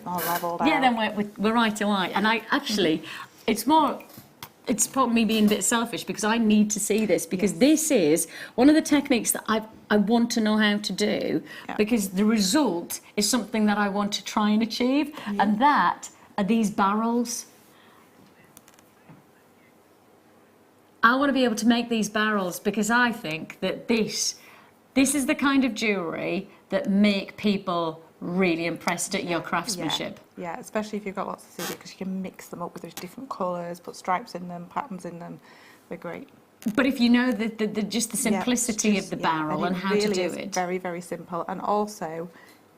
I'll level down. Yeah, then we're right away. And I actually, it's probably me being a bit selfish because I need to see this, because this is one of the techniques that I want to know how to do, because the result is something that I want to try and achieve, and that are these barrels. I want to be able to make these barrels because I think that this is the kind of jewellery that make people really impressed at your craftsmanship. Yeah, especially if you've got lots of scissors, because you can mix them up with different colours, put stripes in them, patterns in them. They're great. But if you know just the simplicity of the barrel and how to do it. It's very, very simple. And also,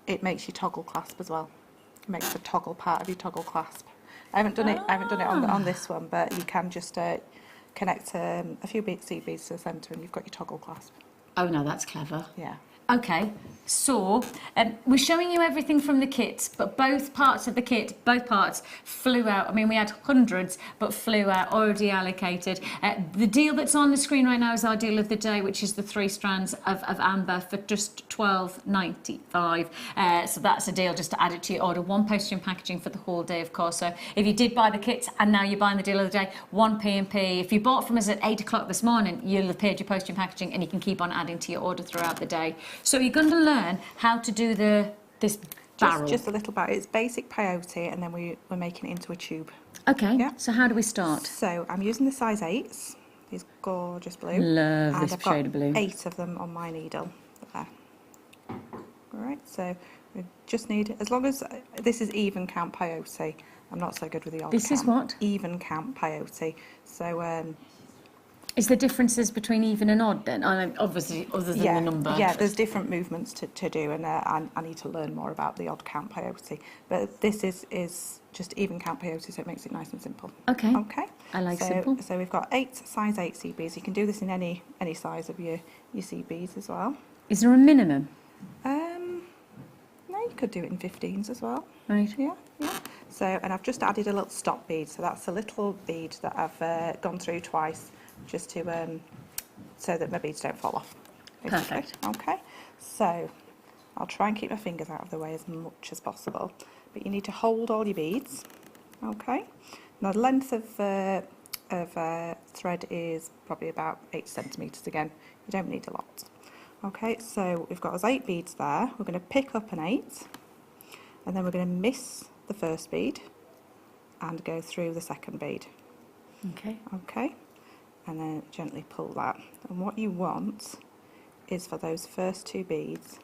it makes your toggle clasp as well. It makes the toggle part of your toggle clasp. I haven't done it on this one, but you can just connect a few seed beads to the centre and you've got your toggle clasp. Oh, no, that's clever. Yeah. Okay, so we're showing you everything from the kit, but both parts of the kit, both parts flew out. I mean, we had hundreds, but flew out, already allocated. The deal that's on the screen right now is our deal of the day, which is the 3 strands of amber for just $12.95. So that's a deal just to add it to your order. 1 postage and packaging for the whole day, of course. So if you did buy the kits and now you're buying the deal of the day, 1 P&P. If you bought from us at 8 o'clock this morning, you'll have paid your postage and packaging, and you can keep on adding to your order throughout the day. So you're going to learn how to do this barrel. Just a little bit. It's basic peyote, and then we're making it into a tube. Okay, yeah. So how do we start? So I'm using the size 8s, these gorgeous blue. Love and this I've shade of blue. 8 of them on my needle. There. Right, so we just need, as long as this is even count peyote. I'm not so good with the odd This count. is what? Even count peyote. So is there differences between even and odd then? Obviously, other than the number. Yeah, there's different movements to do, and I need to learn more about the odd count peyote. But this is just even count peyote, so it makes it nice and simple. Okay. Okay. I like simple. So we've got 8 size 8 seed beads. You can do this in any size of your seed beads as well. Is there a minimum? No, you could do it in 15s as well. Right. Yeah. So, and I've just added a little stop bead. So that's a little bead that I've gone through twice, just to so that my beads don't fall off. Basically. Perfect. Okay. So I'll try and keep my fingers out of the way as much as possible. But you need to hold all your beads. Okay. Now the length of thread is probably about 8 centimetres again. You don't need a lot. Okay, so we've got those 8 beads there. We're going to pick up an 8, and then we're going to miss the first bead and go through the second bead. Okay. Okay, and then gently pull that. And what you want is for those first 2 beads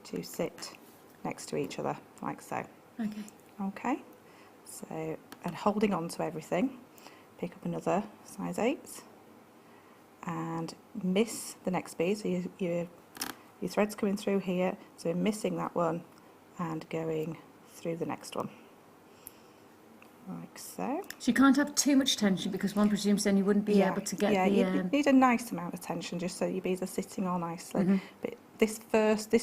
to sit next to each other, like so. Okay. Okay, so, and holding on to everything, pick up another size 8 and miss the next bead. So your thread's coming through here, so you're missing that one and going through the next one, like so. So you can't have too much tension, because one presumes then you wouldn't be able to get the... you need a nice amount of tension just so your beads are sitting all nicely. But this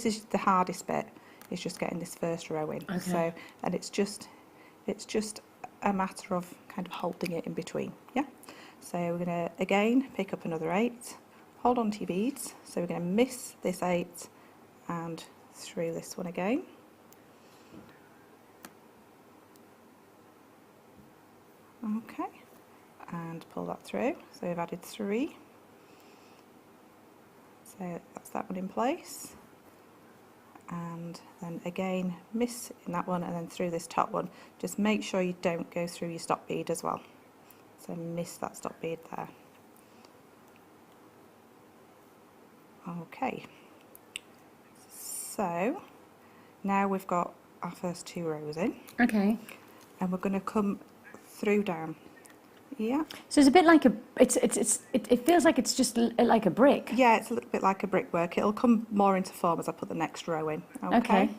is the hardest bit, is just getting this first row in. Okay. So, and it's just a matter of kind of holding it in between. Yeah. So we're going to again pick up another 8, hold on to your beads. So we're going to miss this 8 and through this one again. Okay, and pull that through. So we've added 3. So that's that one in place. And then again miss in that one and then through this top one. Just make sure you don't go through your stop bead as well. So miss that stop bead there. Okay, so now we've got our first 2 rows in. Okay. And we're going to come through down. Yeah. So it's a bit like it feels like it's just like a brick. Yeah, it's a little bit like a brickwork. It'll come more into form as I put the next row in. Okay.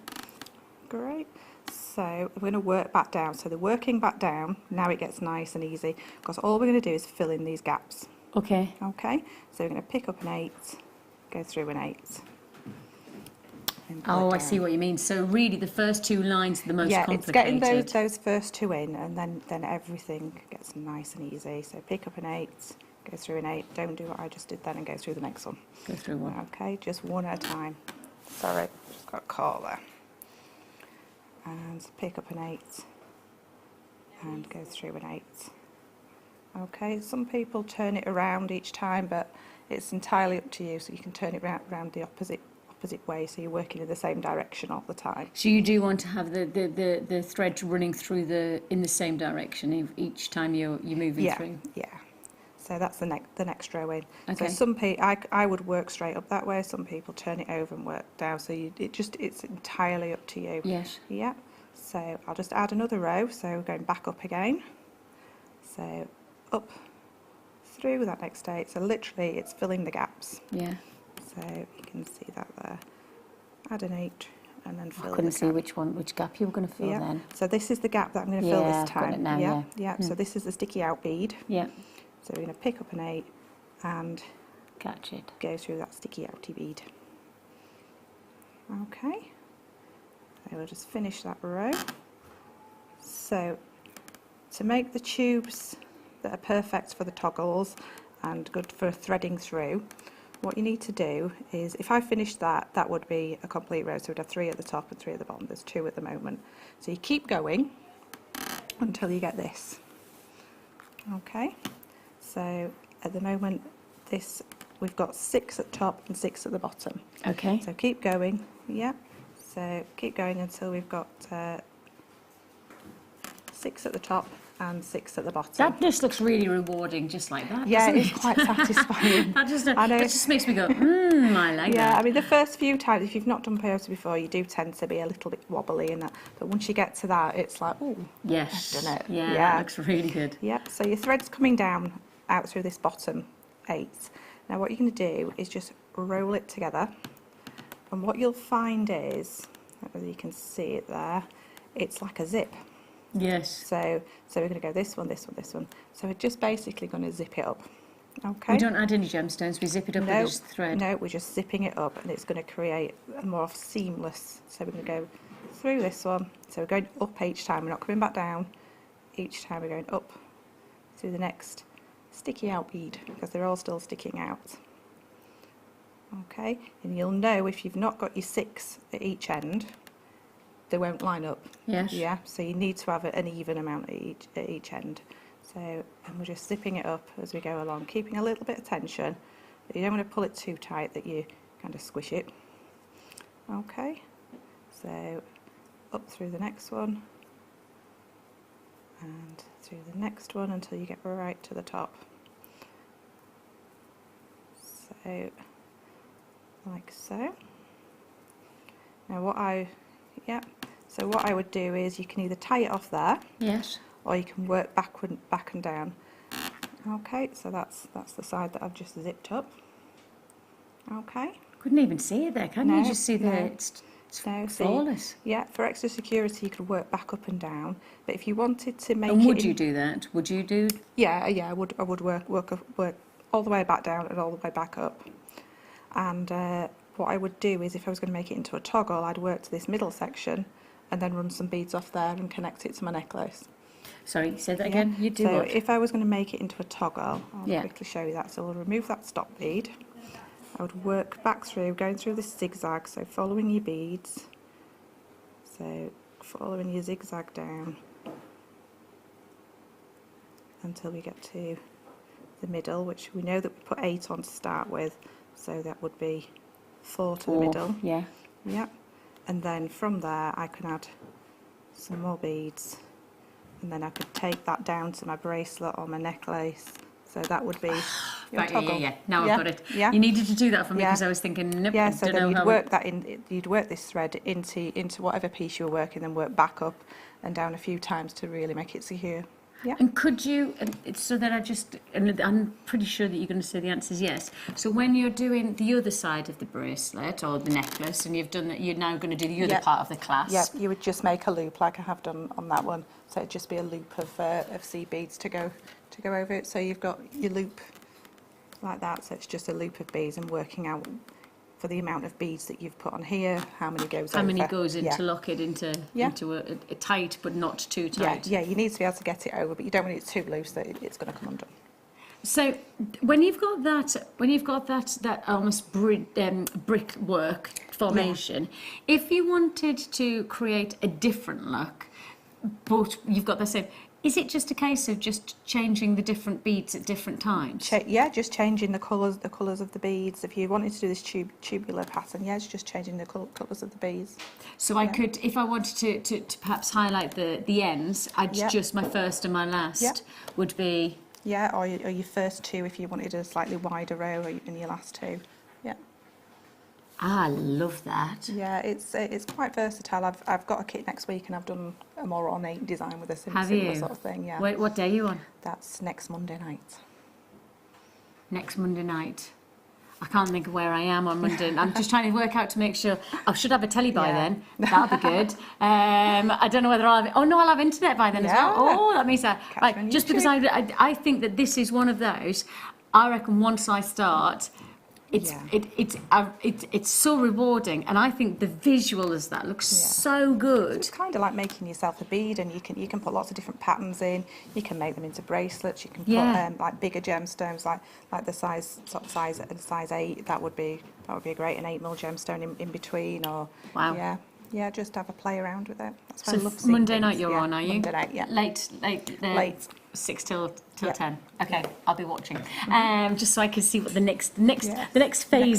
Great. So we're going to work back down. So the working back down, now it gets nice and easy because all we're going to do is fill in these gaps. Okay. Okay. So we're going to pick up an 8, go through an 8. Oh, I see what you mean. So really the first 2 lines are the most complicated. Yeah, it's getting those first 2 in and then everything gets nice and easy. So pick up an 8, go through an 8. Don't do what I just did then and go through the next one. Go through one. Okay, just one at a time. Sorry, just got caught there. And pick up an 8 and go through an 8. Okay, some people turn it around each time, but it's entirely up to you. So you can turn it around the opposite way, so you're working in the same direction all the time. So you do want to have the thread running through in the same direction each time you're moving through. Yeah. So that's the next row in. Okay. So some people, I would work straight up that way. Some people turn it over and work down. So it's entirely up to you. Yes. Yeah. So I'll just add another row. So going back up again. So up through that next 8. So literally, it's filling the gaps. Yeah. So you can see that there. Add an 8 and then fill. I couldn't see which gap you were going to fill then. So this is the gap that I'm going to fill this time. Got it now, yeah. So this is the sticky out bead. Yeah. So we're going to pick up an 8 and catch it. Go through that sticky outy bead. Okay. So we'll just finish that row. So to make the tubes that are perfect for the toggles and good for threading through, what you need to do is, if I finished that, that would be a complete row. So we'd have 3 at the top and 3 at the bottom. There's 2 at the moment. So you keep going until you get this. Okay. So at the moment, we've got 6 at the top and 6 at the bottom. Okay. So keep going. Yeah. So keep going until we've got 6 at the top and 6 at the bottom. That just looks really rewarding, just like that. Yeah, doesn't it's quite satisfying. That just makes me go, I like that. Yeah, I mean, the first few times, if you've not done peyote before, you do tend to be a little bit wobbly in that. But once you get to that, it's like, oh, yes, I've done it. Yeah, that looks really good. Yeah, so your thread's coming down out through this bottom 8. Now what you're going to do is just roll it together. And what you'll find is, I don't know whether you can see it there, it's like a zip. Yes. So we're going to go this one, this one, this one. So we're just basically going to zip it up. Okay. We don't add any gemstones, we zip it up with just thread. No, we're just zipping it up and it's going to create a more seamless. So we're going to go through this one. So we're going up each time, we're not coming back down. Each time we're going up through the next sticky out bead because they're all still sticking out. Okay, and you'll know if you've not got your 6 at each end, they won't line up. Yes. Yeah, so you need to have an even amount at each end. So, and we're just zipping it up as we go along, keeping a little bit of tension. But you don't want to pull it too tight that you kind of squish it. Okay, so up through the next one and through the next one until you get right to the top. So, like so. Now what I would do is you can either tie it off there. Yes. Or you can work back and down. Okay, so that's the side that I've just zipped up. Okay. Couldn't even see it there, can you? Just see it's flawless. Yeah, for extra security you could work back up and down. But if you wanted to make and would you do that? Would you do? Yeah, I would work all the way back down and all the way back up. And what I would do is if I was going to make it into a toggle, I'd work to this middle section and then run some beads off there and connect it to my necklace. Sorry, say that again. You do so what? if I was going to make it into a toggle, I'll Yeah. quickly show you that. So we'll remove that stop bead. I would work back through, going through this zigzag, so following your beads. So following your zigzag down until we get to the middle, which we know that we put 8 on to start with, so that would be 4 to the middle. Yeah. Yep. And then from there I can add some more beads, and then I could take that down to my bracelet or my necklace. So that would be your Right, toggle. yeah. Now I've got it. Yeah. You needed to do that for me Yeah. because I was thinking, nope, Yeah, I so don't then know you'd how work that in. You'd work this thread into whatever piece you were working, then work back up and down a few times to really make it secure. Yeah. And could you, so that and I'm pretty sure that you're going to say the answer is yes. So when you're doing the other side of the bracelet or the necklace, and you've done that, you're now going to do the other Yep. part of the clasp. Yeah, you would just make a loop like I have done on that one. So it'd just be a loop of seed beads to go over it. So you've got your loop like that. So it's just a loop of beads, and working out for the amount of beads that you've put on here, how many goes How over. many goes in Yeah. to lock it into a tight but not too tight? Yeah, you need to be able to get it over, but you don't want it too loose that it's going to come undone. So when you've got that almost brickwork formation, if you wanted to create a different look, but you've got the same, is it just a case of just changing the different beads at different times? Yeah, just changing the colours of the beads. If you wanted to do this tubular pattern, yeah, it's just changing the colours of the beads. So I could, if I wanted to perhaps highlight the ends, I'd Yeah. just my first and my last Yeah. would be. Yeah, or your first 2 if you wanted a slightly wider row, and your last 2. Yeah. I love that. Yeah, it's quite versatile. I've got a kit next week, and I've done a more ornate design with a Have similar you? sort of thing. Yeah. Wait, what day are you on? That's next Monday night. Next Monday night. I can't think of where I am on Monday. I'm just trying to work out to make sure. I should have a telly by Yeah. then. That'll be good. I don't know whether I'll have. Oh no, I'll have internet by then as well. Yeah. Oh, that means that. Catch me on Right, just because I think that this is one of those. I reckon once I start, it's Yeah. it's so rewarding, and I think the visual as that looks so good. It's kind of like making yourself a bead, and you can put lots of different patterns in. You can make them into bracelets. You can put like bigger gemstones, like the size 8. That would be a great, an 8mm gemstone in between, or Wow. yeah, just have a play around with it. That's why So I love seeing Monday things. night you're Yeah, on, are you? Monday night, yeah. Late. 6 till Yeah. 10. Okay, I'll be watching. Just so I can see what the next phase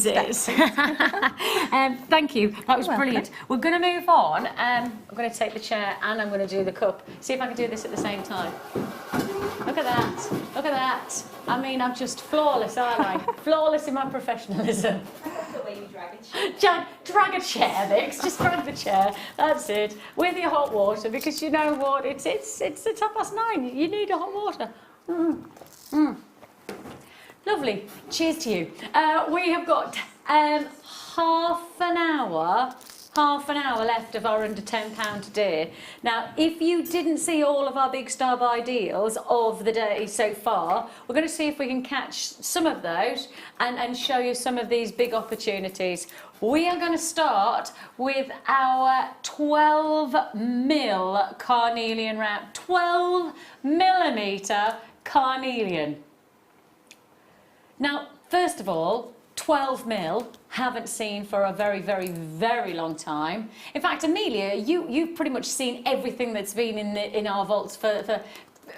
Next is. Thank you. That was brilliant. We're going to move on. I'm going to take the chair and I'm going to do the cup. See if I can do this at the same time. Look at that. Look at that. I mean, I'm just flawless, aren't I? Flawless in my professionalism. That's the way you drag it. Drag a chair, Vix. Just drag the chair. That's it. With your hot water, because you know what? It's 9:30. You need a hot water. Lovely. Cheers to you. We have got half an hour left of our under £10 today. Now, if you didn't see all of our big star buy deals of the day so far, we're going to see if we can catch some of those and show you some of these big opportunities. We are going to start with our 12mm carnelian wrap, 12mm carnelian. Now, first of all, 12mm, haven't seen for a very, very, very long time. In fact, Amelia, you've pretty much seen everything that's been in our vaults for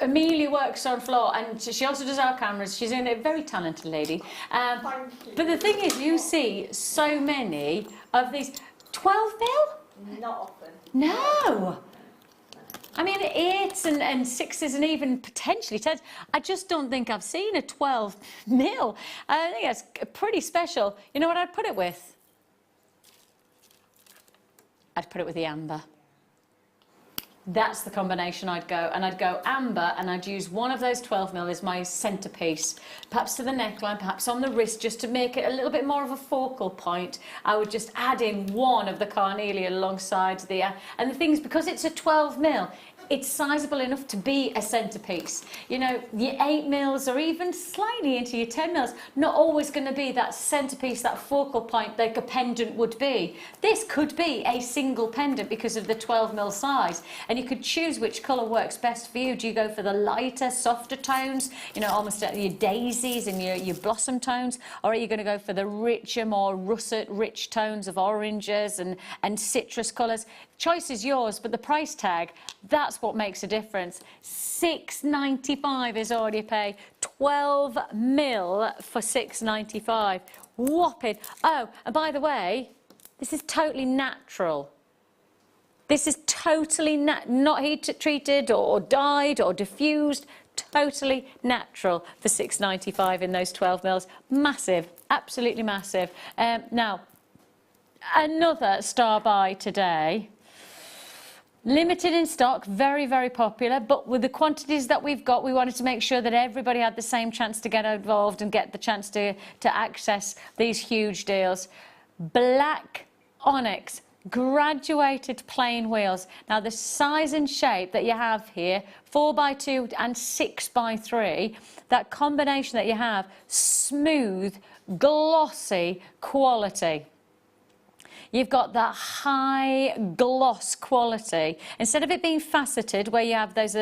Amelia works on floor, and she also does our cameras. She's a very talented lady. But the thing is, you see so many of these 12mm. Not often. No. I mean, 8s and 6s and even potentially 10s. I just don't think I've seen a 12mm. I think that's pretty special. You know what I'd put it with? I'd put it with the amber. That's the combination I'd go. And I'd go amber, and I'd use one of those 12mm as my centrepiece, perhaps to the neckline, perhaps on the wrist, just to make it a little bit more of a focal point. I would just add in one of the carnelian alongside the... and the thing is, because it's a 12mm, it's sizable enough to be a centrepiece. You know, your 8mm or even slightly into your 10mm, not always going to be that centrepiece, that focal point like a pendant would be. This could be a single pendant because of the 12mm size. and you could choose which colour works best for you. Do you go for the lighter, softer tones, you know, almost your daisies and your blossom tones, or are you going to go for the richer, more russet, rich tones of oranges and citrus colours? Choice is yours, but the price tag, that's what makes a difference. $6.95 is all you pay. 12 mil for $6.95. Whopping. Oh, and by the way, this is totally natural. This is totally not heat treated or dyed or diffused. Totally natural for $6.95 in those 12 mils. Massive, absolutely massive. Now, another star buy today. Limited in stock, very, very popular, but with the quantities that we've got, we wanted to make sure that everybody had the same chance to get involved and get the chance to access these huge deals. Black Onyx graduated plain wheels. Now the size and shape that you have here, 4x2 and 6x3, that combination that you have, smooth, glossy quality. You've got that high gloss quality. Instead of it being faceted, where you have those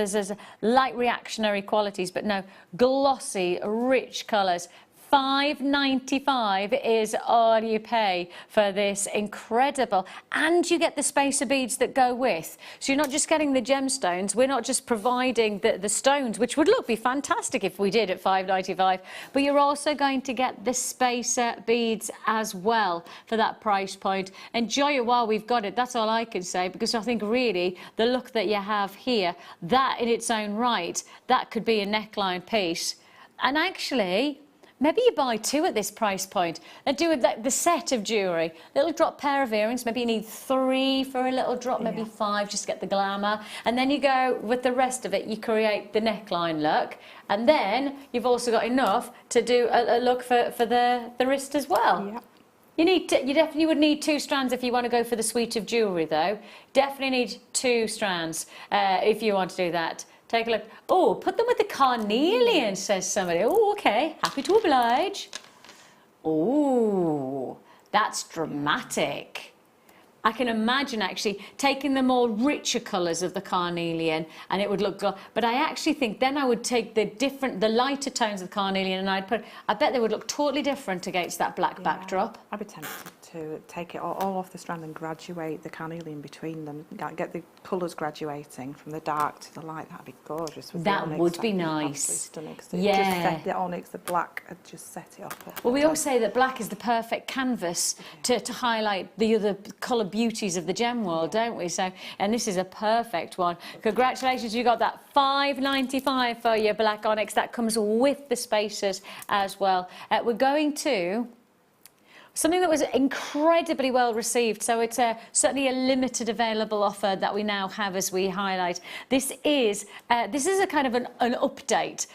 light reactionary qualities, but no, glossy, rich colours. $5.95 is all you pay for this incredible, and you get the spacer beads that go with. So you're not just getting the gemstones, we're not just providing the stones, which would be fantastic if we did at $5.95, but you're also going to get the spacer beads as well for that price point. Enjoy it while we've got it, that's all I can say, because I think really the look that you have here, that in its own right, that could be a neckline piece. And actually, maybe you buy two at this price point and do the set of jewellery. Little drop pair of earrings, maybe you need 3 for a little drop, maybe 5, just to get the glamour. And then you go with the rest of it, you create the neckline look. And then you've also got enough to do a look for the wrist as well. Yep. You definitely would need 2 strands if you want to go for the suite of jewellery though. Definitely need 2 strands if you want to do that. Take a look. Oh, put them with the carnelian, says somebody. Oh, okay. Happy to oblige. Oh, that's dramatic. I can imagine actually taking the more richer colours of the carnelian and it would look good. But I actually think then I would take the lighter tones of the carnelian and I bet they would look totally different against that black backdrop. I'd be tempted to take it all off the strand and graduate the carnelian between them. Get the colours graduating from the dark to the light. That'd be gorgeous. With that the onyx. would be nice. Stunning. Yeah. Just set the onyx, the black, and just set it off. Well, we always say that black is the perfect canvas to highlight the other colour beauties of the gem world, don't we? So, and this is a perfect one. Congratulations, you got that $5.95 for your black onyx. That comes with the spacers as well. We're going to something that was incredibly well received, so it's certainly a limited available offer that we now have as we highlight. This is a kind of an update.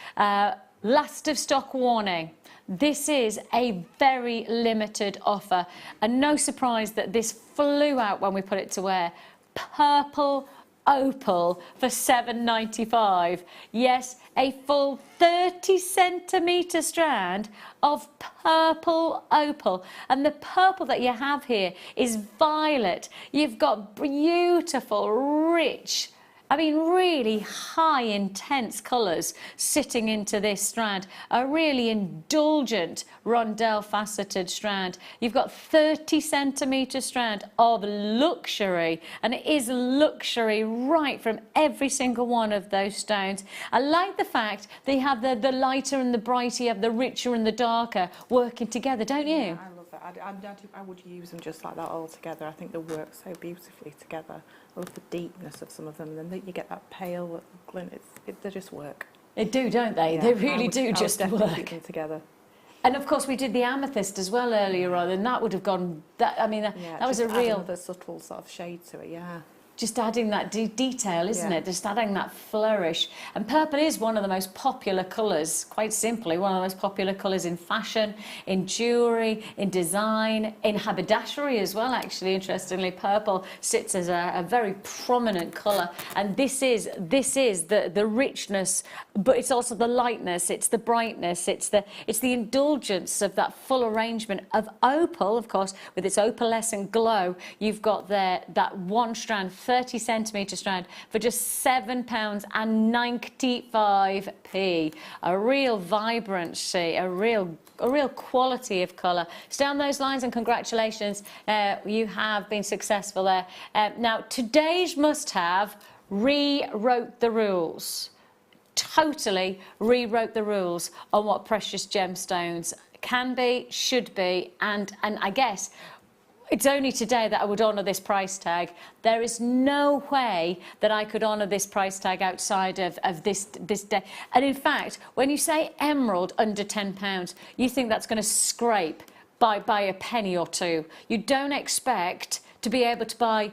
Last of stock warning. This is a very limited offer, and no surprise that this flew out when we put it to wear. Purple opal for $7.95. Yes, a full 30cm strand of purple opal, and the purple that you have here is violet. You've got beautiful, rich, I mean really high intense colours sitting into this strand. A really indulgent rondelle faceted strand. You've got 30cm strand of luxury, and it is luxury right from every single one of those stones. I like the fact that you have the lighter and the brighter, you have the richer and the darker working together, don't you? Yeah, I love that. I would use them just like that all together. I think they work so beautifully together. I love the deepness of some of them, and then you get that pale glint. They just work. They do, don't they? Yeah, they really do just work. Keep them together. And of course, we did the amethyst as well earlier on, and that would have gone. That was a real. Another subtle sort of shade to it. Yeah. Just adding that detail, isn't it? Just adding that flourish. And purple is one of the most popular colours, quite simply, one of the most popular colours in fashion, in jewellery, in design, in haberdashery as well, actually, interestingly. Purple sits as a very prominent colour. And this is the richness, but it's also the lightness, it's the brightness, it's the indulgence of that full arrangement of opal, of course, with its opalescent glow. You've got there that one strand 30 centimetre strand for just £7.95. A real vibrancy, a real quality of colour. Stay on those lines, and congratulations, you have been successful there. Now, today's must-have rewrote the rules. Totally rewrote the rules on what precious gemstones can be, should be, and I guess it's only today that I would honour this price tag. There is no way that I could honour this price tag outside of this day. And in fact, when you say emerald under £10, you think that's going to scrape by a penny or two. You don't expect to be able to buy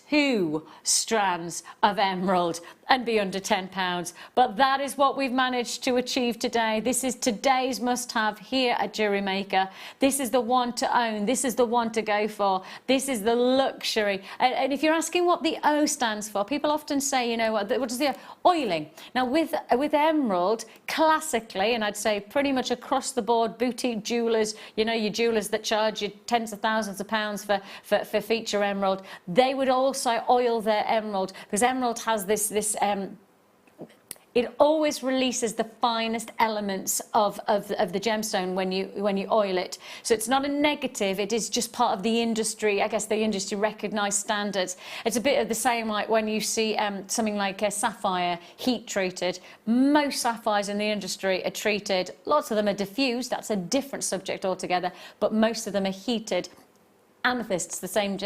2 strands of emerald and be under £10, but that is what we've managed to achieve today. This is today's must-have here at Jewellery Maker. This is the one to own. This is the one to go for. This is the luxury. And if you're asking what the O stands for, people often say, you know, what does the oiling? Now, with emerald, classically, and I'd say pretty much across the board, boutique jewellers, you know, your jewellers that charge you tens of thousands of pounds for feature emerald, they would also oil their emerald, because emerald has this it always releases the finest elements of the gemstone when you oil it. So it's not a negative, it is just part of the industry, I guess the industry recognised standards. It's a bit of the same like when you see something like a sapphire heat treated. Most sapphires in the industry are treated, lots of them are diffused, that's a different subject altogether, but most of them are heated. Amethysts, the same,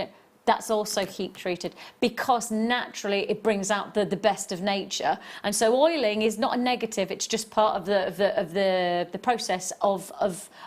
that's also heat treated, because naturally it brings out the best of nature. And so oiling is not a negative, it's just part of the process of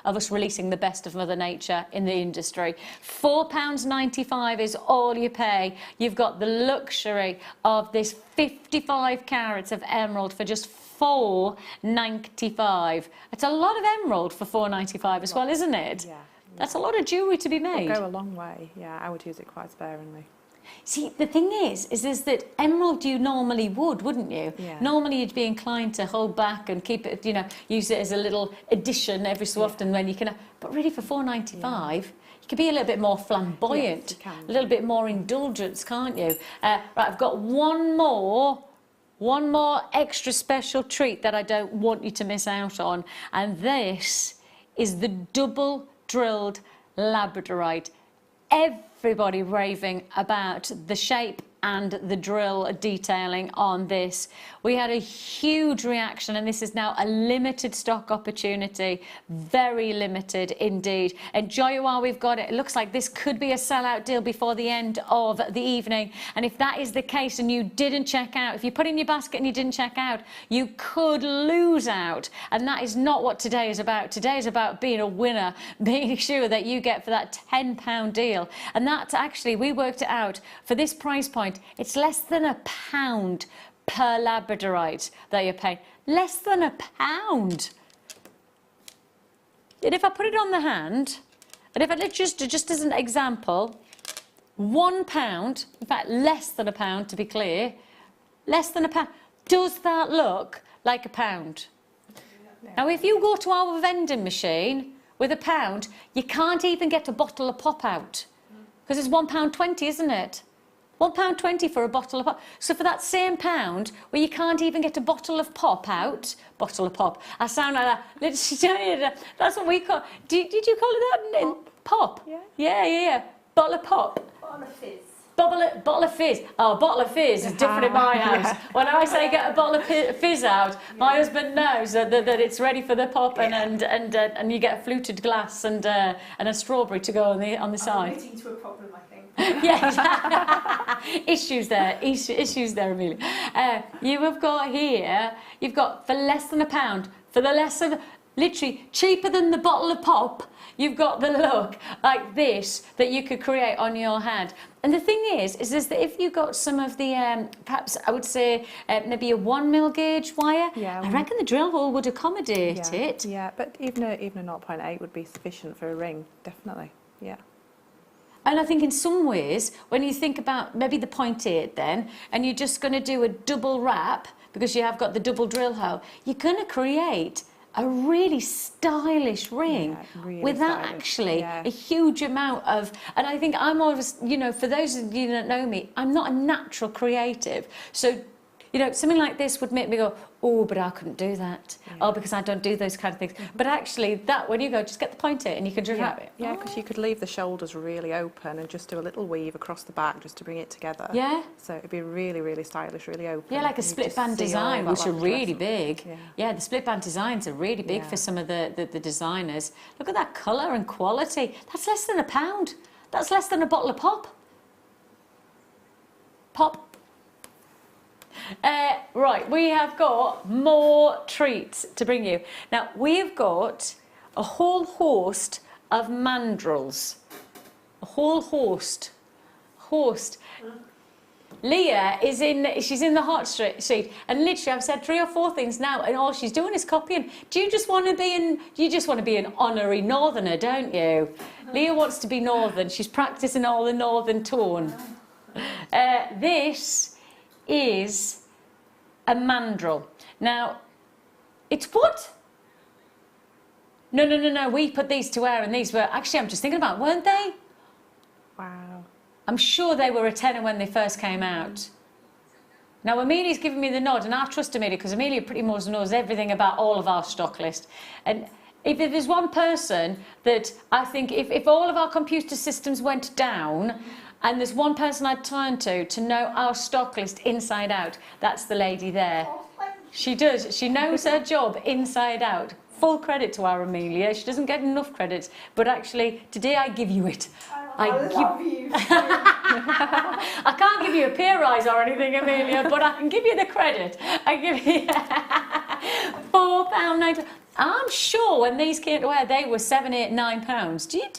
us releasing the best of Mother Nature in the industry. £4.95 is all you pay. You've got the luxury of this 55 carats of emerald for just £4.95. It's a lot of emerald for £4.95 as well, isn't it? Yeah. That's a lot of jewellery to be made. It'll go a long way. Yeah, I would use it quite sparingly. See, the thing is that emerald you normally would, wouldn't you? Yeah. Normally you'd be inclined to hold back and keep it, you know, use it as a little addition every so often when you can. But really for £4.95, you can be a little bit more flamboyant, Yes, you can. a little bit more indulgence, can't you? Right, I've got one more extra special treat that I don't want you to miss out on, and this is the double drilled labradorite. Everybody raving about the shape and the drill detailing on this. We had a huge reaction, and this is now a limited stock opportunity, very limited indeed. Enjoy it while we've got it. It looks like this could be a sellout deal before the end of the evening, and if that is the case and you didn't check out, if you put in your basket and you didn't check out, you could lose out, and that is not what today is about. Today is about being a winner, being sure that you get for that £10 deal, and that's actually, we worked it out, for this price point, it's less than £1 per labradorite that you're paying. Less than £1. And if I put it on the hand, and if I just as an example, £1, in fact less than £1 to be clear, less than £1, does that look like £1? Now if you go to our vending machine with £1, you can't even get a bottle of pop out, because it's £1.20, isn't it? £1.20 for a bottle of pop. So for that same £1, where you can't even get a bottle of pop out, bottle of pop. I sound like that. That's what we call. Did you call it that? Pop. Yeah. Yeah. Bottle of pop. Bottle of fizz. Bottle of fizz. Oh, bottle of fizz is different in my house. When I say get a bottle of fizz out, my husband knows that it's ready for the pop, and you get a fluted glass and a strawberry to go on the side. I'm getting to a problem, I think. Yes. Issues there, Amelia. You have got here, you've got for less than £1, for the less of, literally cheaper than the bottle of pop, you've got the look like this that you could create on your hand. And the thing is that if you got some of the, perhaps I would say maybe a 1mm gauge wire, I reckon the drill hole would accommodate it. Yeah, but even a 0.8 would be sufficient for a ring, definitely, yeah. And I think in some ways, when you think about maybe the 0.8 then, and you're just going to do a double wrap, because you have got the double drill hole, you're going to create a really stylish ring Yeah, really without stylish, actually yeah. a huge amount of, and I think I'm always, you know, for those of you that know me, I'm not a natural creative. So, you know, something like this would make me go, oh, but I couldn't do that. Yeah. Oh, because I don't do those kind of things. But actually that, when you go, just get the pointer and you can just wrap it. Yeah, because you could leave the shoulders really open and just do a little weave across the back just to bring it together. Yeah. So it'd be really, really stylish, really open. Yeah, like a and you split just band see all design, that which are like really fluorescent. big. Yeah. Yeah, the split band designs are really big Yeah. for some of the designers. Look at that colour and quality. That's less than £1. That's less than a bottle of pop. Pop. Right, we have got more treats to bring you. Now, we've got a whole host of mandrels. A whole host. Leah is she's in the hot seat, and literally I've said 3 or 4 things now, and all she's doing is copying. Do you just want to be an honorary northerner, don't you? Leah wants to be northern. She's practicing all the northern tone. This is a mandrel. Now, it's what? No, we put these to wear, and these were, actually I'm just thinking about, weren't they? Wow. I'm sure they were a tenner when they first came out. Now, Amelia's giving me the nod, and I trust Amelia, because Amelia pretty much knows everything about all of our stock list. And if there's one person that I think, if all of our computer systems went down, and there's one person I'd turn to know our stock list inside out, that's the lady there. She does. She knows her job inside out. Full credit to our Amelia. She doesn't get enough credit, but actually today I give you it. I love you. I can't give you a pay rise or anything, Amelia, but I can give you the credit. I give you £4.90. I'm sure when these came to wear, they were £7, £8, £9. Do you?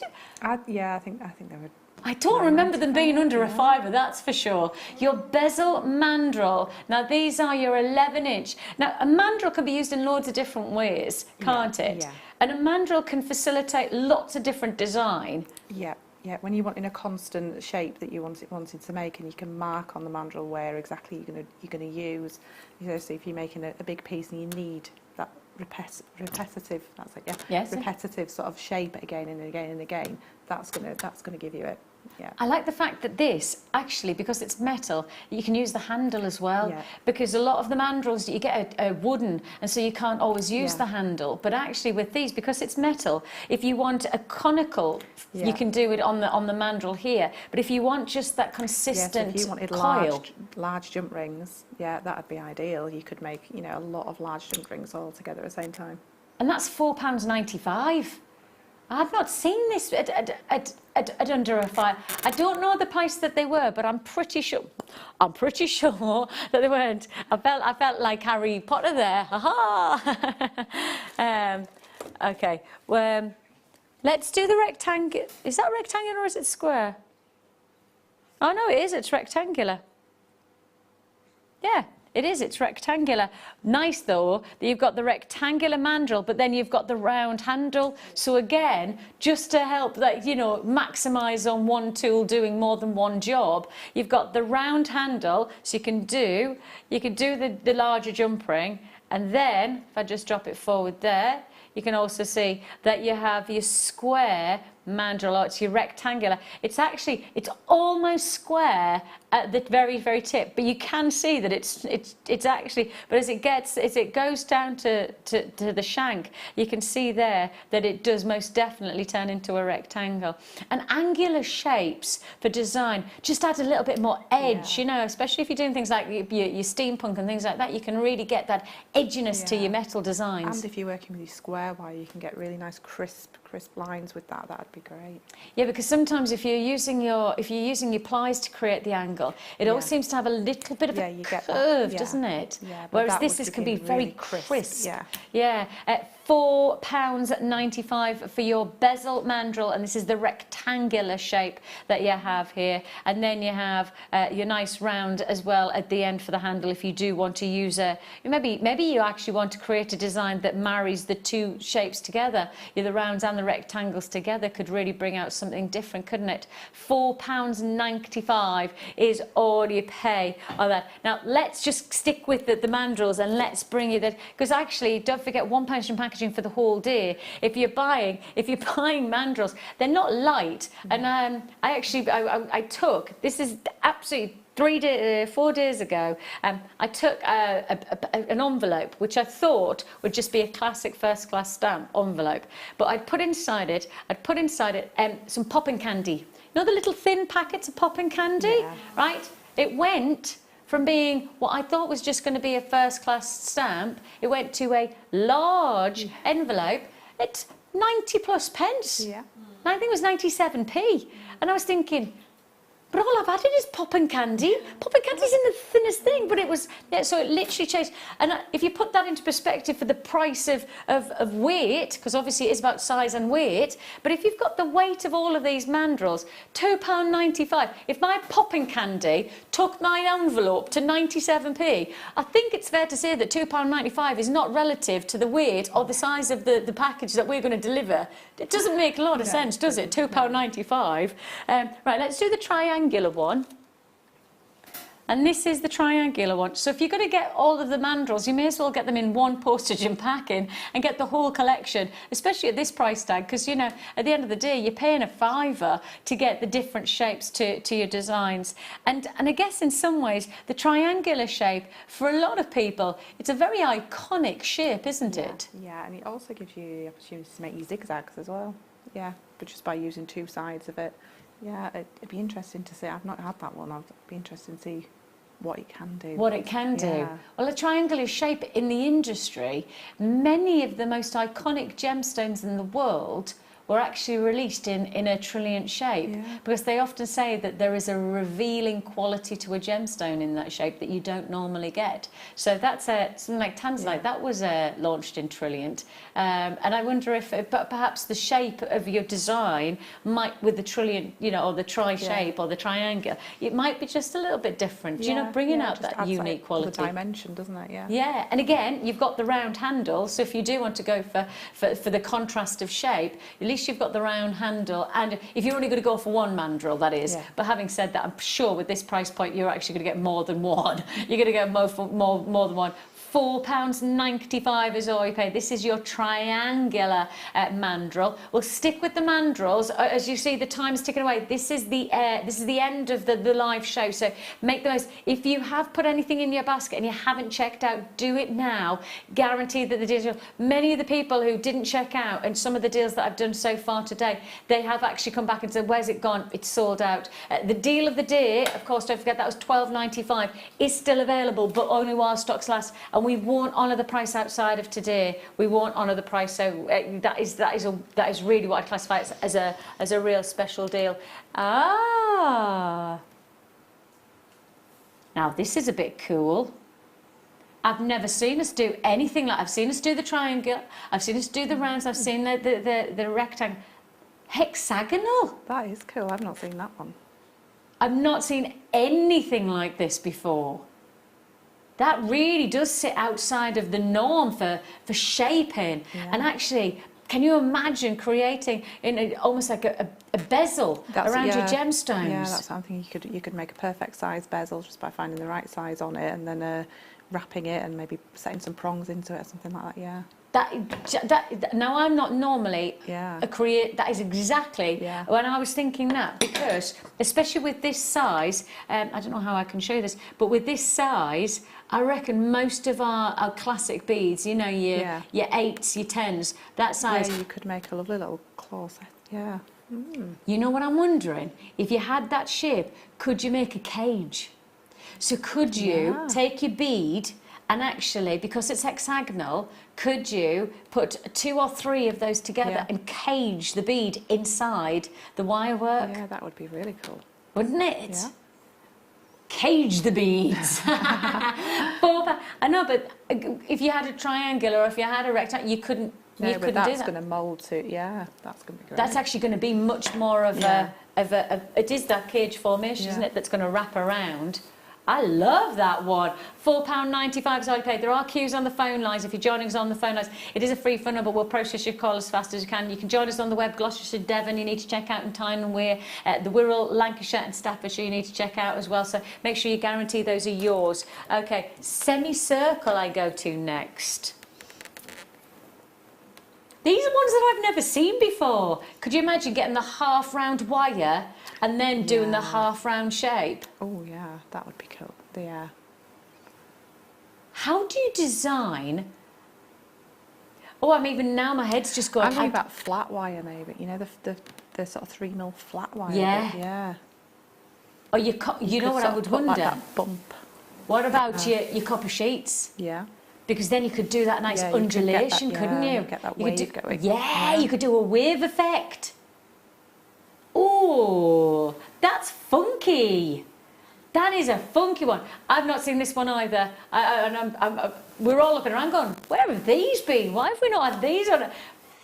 Yeah, I think they were. I don't remember them being under a £5, that's for sure. Your bezel mandrel. Now, these are your 11-inch. Now, a mandrel can be used in loads of different ways, can't it? Yeah. And a mandrel can facilitate lots of different design. Yeah. Yeah, when you want in a constant shape that you wanted to make, and you can mark on the mandrel where exactly you're gonna use. You know, so if you're making a big piece and you need that repetitive, that's it, yeah. Yes. Repetitive sort of shape again and again and again. That's gonna give you it. Yeah. I like the fact that this, actually, because it's metal, you can use the handle as well. Yeah. Because a lot of the mandrels, you get a wooden, and so you can't always use Yeah. the handle. But actually with these, because it's metal, if you want a conical, Yeah. you can do it on the mandrel here. But if you want just that consistent if you wanted coil, large jump rings, yeah, that'd be ideal. You could make, you know, a lot of large jump rings all together at the same time. and that's £4.95. I've not seen this at under a £5. I don't know the price that they were, but I'm pretty sure that they weren't. I felt like Harry Potter there. Ha-ha. Okay. Well, let's do the rectangle. Is that rectangular or is it square? Oh no, it is. It's rectangular. Yeah. It is, it's rectangular. Nice though, that you've got the rectangular mandrel, but then you've got the round handle. So again, just to help that, you know, maximise on one tool doing more than one job, you've got the round handle, so you can do the larger jump ring, and then, if I just drop it forward there, you can also see that you have your square mandrel, or it's your rectangular. It's almost square at the very, very tip, but you can see that it's actually, but as it goes down to the shank, you can see there that it does most definitely turn into a rectangle. And angular shapes for design just add a little bit more edge, you know, especially if you're doing things like your steampunk and things like that, you can really get that edginess to your metal designs. And if you're working with your square wire, you can get really nice crisp lines with that. That'd be great. Yeah, because sometimes if you're using your plies to create the angle, it all seems to have a little bit of a curve, doesn't it? Yeah, whereas this can be very really crisp. Yeah. Yeah. £4.95 for your bezel mandrel, and this is the rectangular shape that you have here. And then you have your nice round as well at the end for the handle if you do want to use maybe you actually want to create a design that marries the two shapes together. The rounds and the rectangles together could could really bring out something different, couldn't it? £4.95 is all you pay on that. Now let's just stick with the mandrels, and let's bring you that, because actually don't forget £1 in packaging for the whole day. If you're buying mandrels, they're not light. And I took, this is absolutely 4 days ago, I took an envelope which I thought would just be a classic first class stamp envelope, but I'd put inside it some popping candy. You know the little thin packets of popping candy, right? It went from being what I thought was just going to be a first class stamp, it went to a large envelope at 90 plus pence. I think it was 97p, and I was thinking, but all I've added is popping candy. Popping candy's in the thinnest thing, but it was, so it literally changed. And if you put that into perspective for the price of weight, because obviously it is about size and weight, but if you've got the weight of all of these mandrels, £2.95. If my popping candy took my envelope to 97p, I think it's fair to say that £2.95 is not relative to the weight or the size of the package that we're going to deliver. It doesn't make a lot of sense, does it? £2.95. Right, let's do the triangular one. And this is the triangular one. So if you're going to get all of the mandrels, you may as well get them in one postage and packing and get the whole collection, especially at this price tag, because, you know, at the end of the day, you're paying a £5 to get the different shapes to your designs. And I guess in some ways, the triangular shape, for a lot of people, it's a very iconic shape, isn't it? Yeah, and it also gives you the opportunity to make your zigzags as well. Yeah, but just by using two sides of it. Yeah, it'd be interesting to see. I've not had that one. I'd be interested to see what it can do. What it can do. Well, a triangular shape in the industry, many of the most iconic gemstones in the world were actually released in a trilliant shape, because they often say that there is a revealing quality to a gemstone in that shape that you don't normally get. So that's something like tanzanite, that was launched in trilliant. And I wonder if perhaps the shape of your design might, with the trilliant, you know, or the tri-shape or the triangle, it might be just a little bit different, you know, bringing out that unique quality. The dimension, doesn't it? Yeah, and again, you've got the round handle, so if you do want to go for the contrast of shape, at least you've got the round handle, and if you're only going to go for one mandrel, that is. But having said that, I'm sure with this price point, you're actually going to get more than one. You're going to get more than one. £4.95 is all you pay. This is your triangular mandrel. We'll stick with the mandrels. As you see, the time is ticking away. This is the end of the live show. So make the most. If you have put anything in your basket and you haven't checked out, do it now. Guarantee that the deals. Many of the people who didn't check out, and some of the deals that I've done so far today, they have actually come back and said, "Where's it gone? It's sold out." The deal of the day, of course, don't forget, that was £12.95. Is still available, but only while stocks last. And we won't honour the price now of today. We won't honour the price. So that is really what I classify as a real special deal. Now this is a bit cool. I've never seen us do anything like. I've seen us do the triangle. I've seen us do the rounds. I've seen the rectangle. Hexagonal. That is cool. I've not seen that one. I've not seen anything like this before. That really does sit outside of the norm for shaping. And actually, can you imagine creating almost like a bezel around your gemstones? Yeah, that's something you could make a perfect size bezel just by finding the right size on it, and then wrapping it and maybe setting some prongs into it or something like that. Yeah. Now I'm not normally a creator. That is exactly when I was thinking that, because especially with this size, I don't know how I can show this, but with this size, I reckon most of our classic beads, you know, your 8s, your 10s, that size. Yeah, you could make a lovely little claw set. Yeah. You know what I'm wondering? If you had that shape, could you make a cage? So could you take your bead and actually, because it's hexagonal, could you put 2 or 3 of those together and cage the bead inside the wire work? Yeah, that would be really cool. Wouldn't it? Yeah. Cage the beads. I know, but if you had a triangle or if you had a rectangle, you couldn't. No, you but couldn't that's do that. going to mould to. Yeah, that's going to be great. That's actually going to be much more of a. It is that cage formation, isn't it? That's going to wrap around. I love that one. £4.95 is all you pay. There are queues on the phone lines. If you're joining us on the phone lines, it is a free phone number. We'll process your call as fast as you can. You can join us on the web, Gloucestershire, Devon. You need to check out in Tyne and Wear. The Wirral, Lancashire and Staffordshire you need to check out as well. So make sure you guarantee those are yours. Okay, semicircle I go to next. These are ones that I've never seen before. Could you imagine getting the half round wire and then doing the half round shape? Oh yeah, that would be cool. Yeah. How do you design? Oh, I'm even now. My head's just going. I'm thinking about flat wire, maybe. You know, the sort of 3mm flat wire. Yeah. Yeah. Oh, you know what I would wonder? Like that bump. What about your copper sheets? Yeah. Because then you could do that nice undulation, couldn't you? Get that wave going. Yeah, you could do a wave effect. Oh, that's funky. That is a funky one. I've not seen this one either. We're all looking around going, where have these been? Why have we not had these on?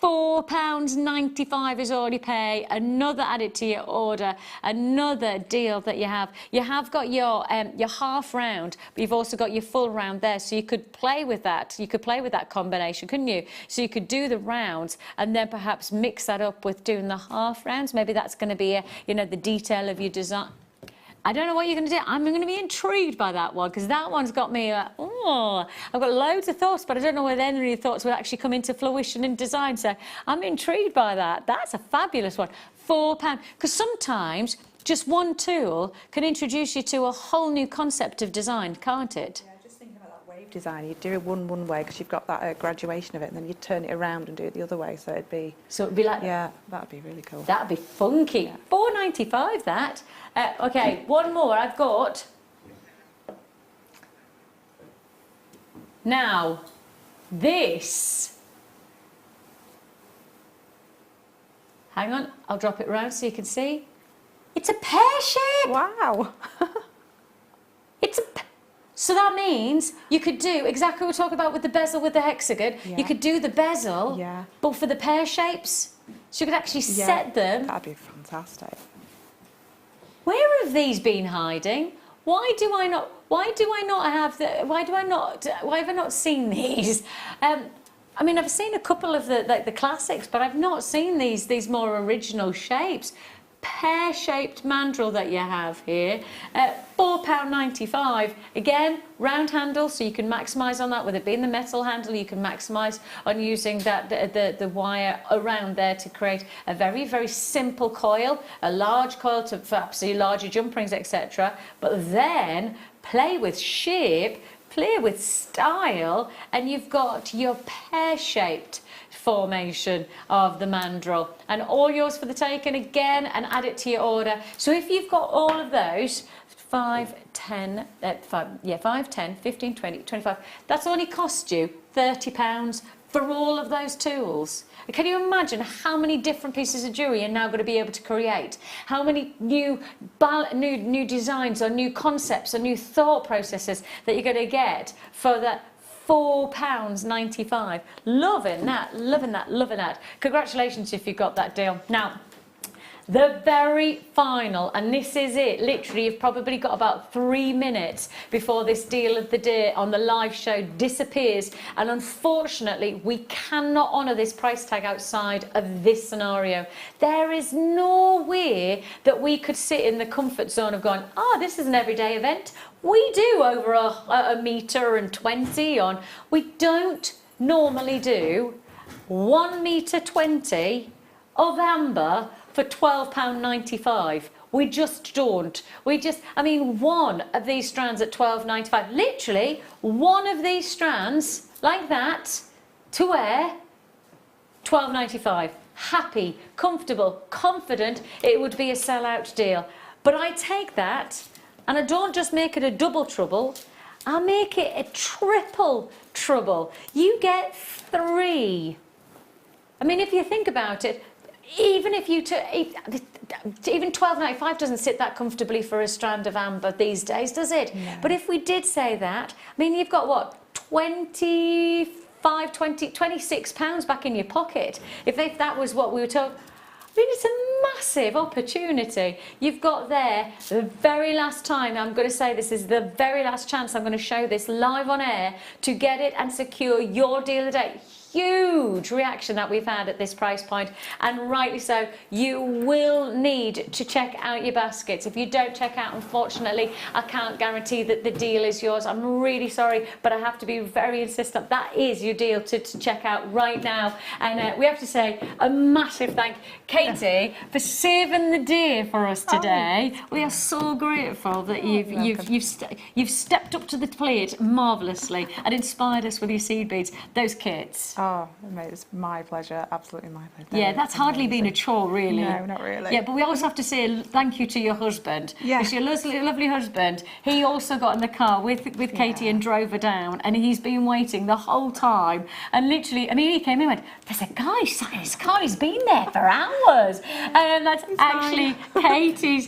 £4.95 is all you pay. Another added to your order. Another deal that you have. You have got your half round, but you've also got your full round there. So you could play with that. You could play with that combination, couldn't you? So you could do the rounds and then perhaps mix that up with doing the half rounds. Maybe that's going to be the detail of your design. I don't know what you're going to do. I'm going to be intrigued by that one because that one's got me, I've got loads of thoughts, but I don't know whether any of your thoughts will actually come into fruition in design. So I'm intrigued by that. That's a fabulous one. £4. Because sometimes just one tool can introduce you to a whole new concept of design, can't it? Yeah, just thinking about that wave design. You'd do it one way because you've got that graduation of it, and then you'd turn it around and do it the other way. So it'd be like... Yeah, that'd be really cool. That'd be funky. Yeah. £4.95, that. Okay, one more I've got. Now, this. Hang on, I'll drop it round so you can see. It's a pear shape. Wow. So that means you could do exactly what we're talking about with the bezel with the hexagon. Yeah. You could do the bezel, but for the pear shapes. So you could actually set them. That'd be fantastic. Where have these been hiding? Why have I not seen these? I mean, I've seen a couple of the classics, but I've not seen these more original shapes. Pear-shaped mandrel that you have here, £4.95. Again, round handle, so you can maximise on that. With it being the metal handle, you can maximise on using that the wire around there to create a very, very simple coil, a large coil for absolutely larger jump rings, etc. But then play with shape, play with style, and you've got your pear-shaped formation of the mandrel, and all yours for the taking again, and add it to your order. So if you've got all of those 5, 10, 15, 20, 25, that's only cost you £30 for all of those tools. Can you imagine how many different pieces of jewellery you're now going to be able to create? How many new designs or new concepts or new thought processes that you're going to get for that £4.95. Loving that, loving that, loving that. Congratulations if you got that deal. Now, the very final, and this is it, literally you've probably got about 3 minutes before this deal of the day on the live show disappears, and unfortunately we cannot honour this price tag outside of this scenario. There is no way that we could sit in the comfort zone of going, this is an everyday event. We do over a metre and 20 on. We don't normally do 1 metre 20 of amber for £12.95. We just don't. One of these strands at £12.95. Literally, one of these strands like that to wear, £12.95. Happy, comfortable, confident. It would be a sell-out deal. But I take that, and I don't just make it a double trouble. I make it a triple trouble. You get 3. I mean, if you think about it, even if you even £12.95 doesn't sit that comfortably for a strand of amber these days, does it? No. But if we did say that, I mean, you've got what, £26 back in your pocket. If that was what we were told. I mean, it's massive opportunity. You've got there the very last time, I'm going to say this is the very last chance I'm going to show this live on air to get it and secure your deal of the day. Huge reaction that we've had at this price point, and rightly so. You will need to check out your baskets. If you don't check out, unfortunately, I can't guarantee that the deal is yours. I'm really sorry, but I have to be very insistent. That is your deal to check out right now. And we have to say a massive thank Katie for saving the day for us today. We are so grateful that you've stepped up to the plate marvellously and inspired us with your seed beads. Those kits. Oh, it's my pleasure, absolutely my pleasure. Yeah, that's hardly been a chore, really. No, not really. Yeah, but we also have to say thank you to your husband. Yeah. Because your lovely husband, he also got in the car with Katie and drove her down, and he's been waiting the whole time. And literally, I mean, he came in and went, there's a guy sat in his car, he's been there for hours. And that's actually Katie's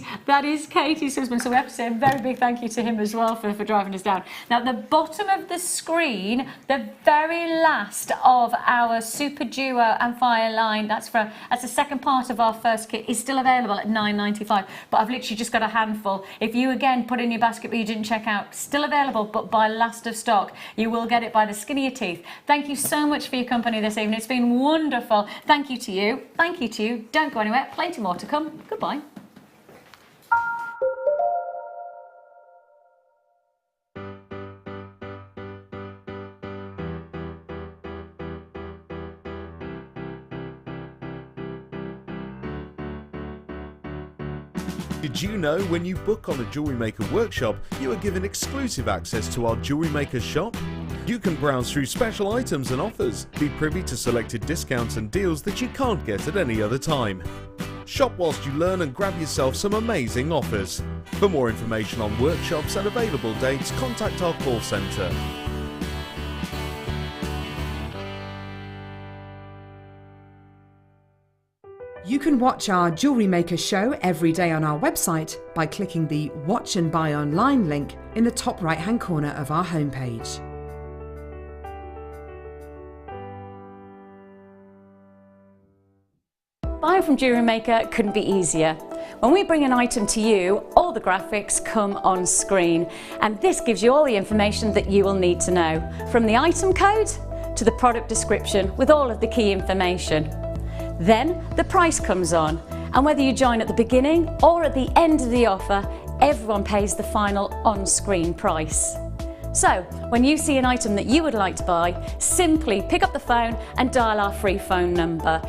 husband. So we have to say a very big thank you to him as well for driving us down. Now, at the bottom of the screen, the very last of our Super Duo and Fire line, that's the second part of our first kit, is still available at £9.95, but I've literally just got a handful. If you again put in your basket but you didn't check out, still available, but by last of stock. You will get it by the skin of your teeth. Thank you so much for your company this evening. It's been wonderful. Thank you to you. Thank you to you. Don't go anywhere. Plenty more to come. Goodbye. Did you know when you book on a Jewellery Maker workshop, you are given exclusive access to our Jewellery Maker shop? You can browse through special items and offers, be privy to selected discounts and deals that you can't get at any other time. Shop whilst you learn and grab yourself some amazing offers. For more information on workshops and available dates, contact our call centre. You can watch our Jewellery Maker show every day on our website by clicking the Watch and Buy Online link in the top right-hand corner of our homepage. Buying from Jewellery Maker couldn't be easier. When we bring an item to you, all the graphics come on screen, and this gives you all the information that you will need to know, from the item code to the product description with all of the key information. Then the price comes on, and whether you join at the beginning or at the end of the offer, everyone pays the final on-screen price. So when you see an item that you would like to buy, simply pick up the phone and dial our free phone number.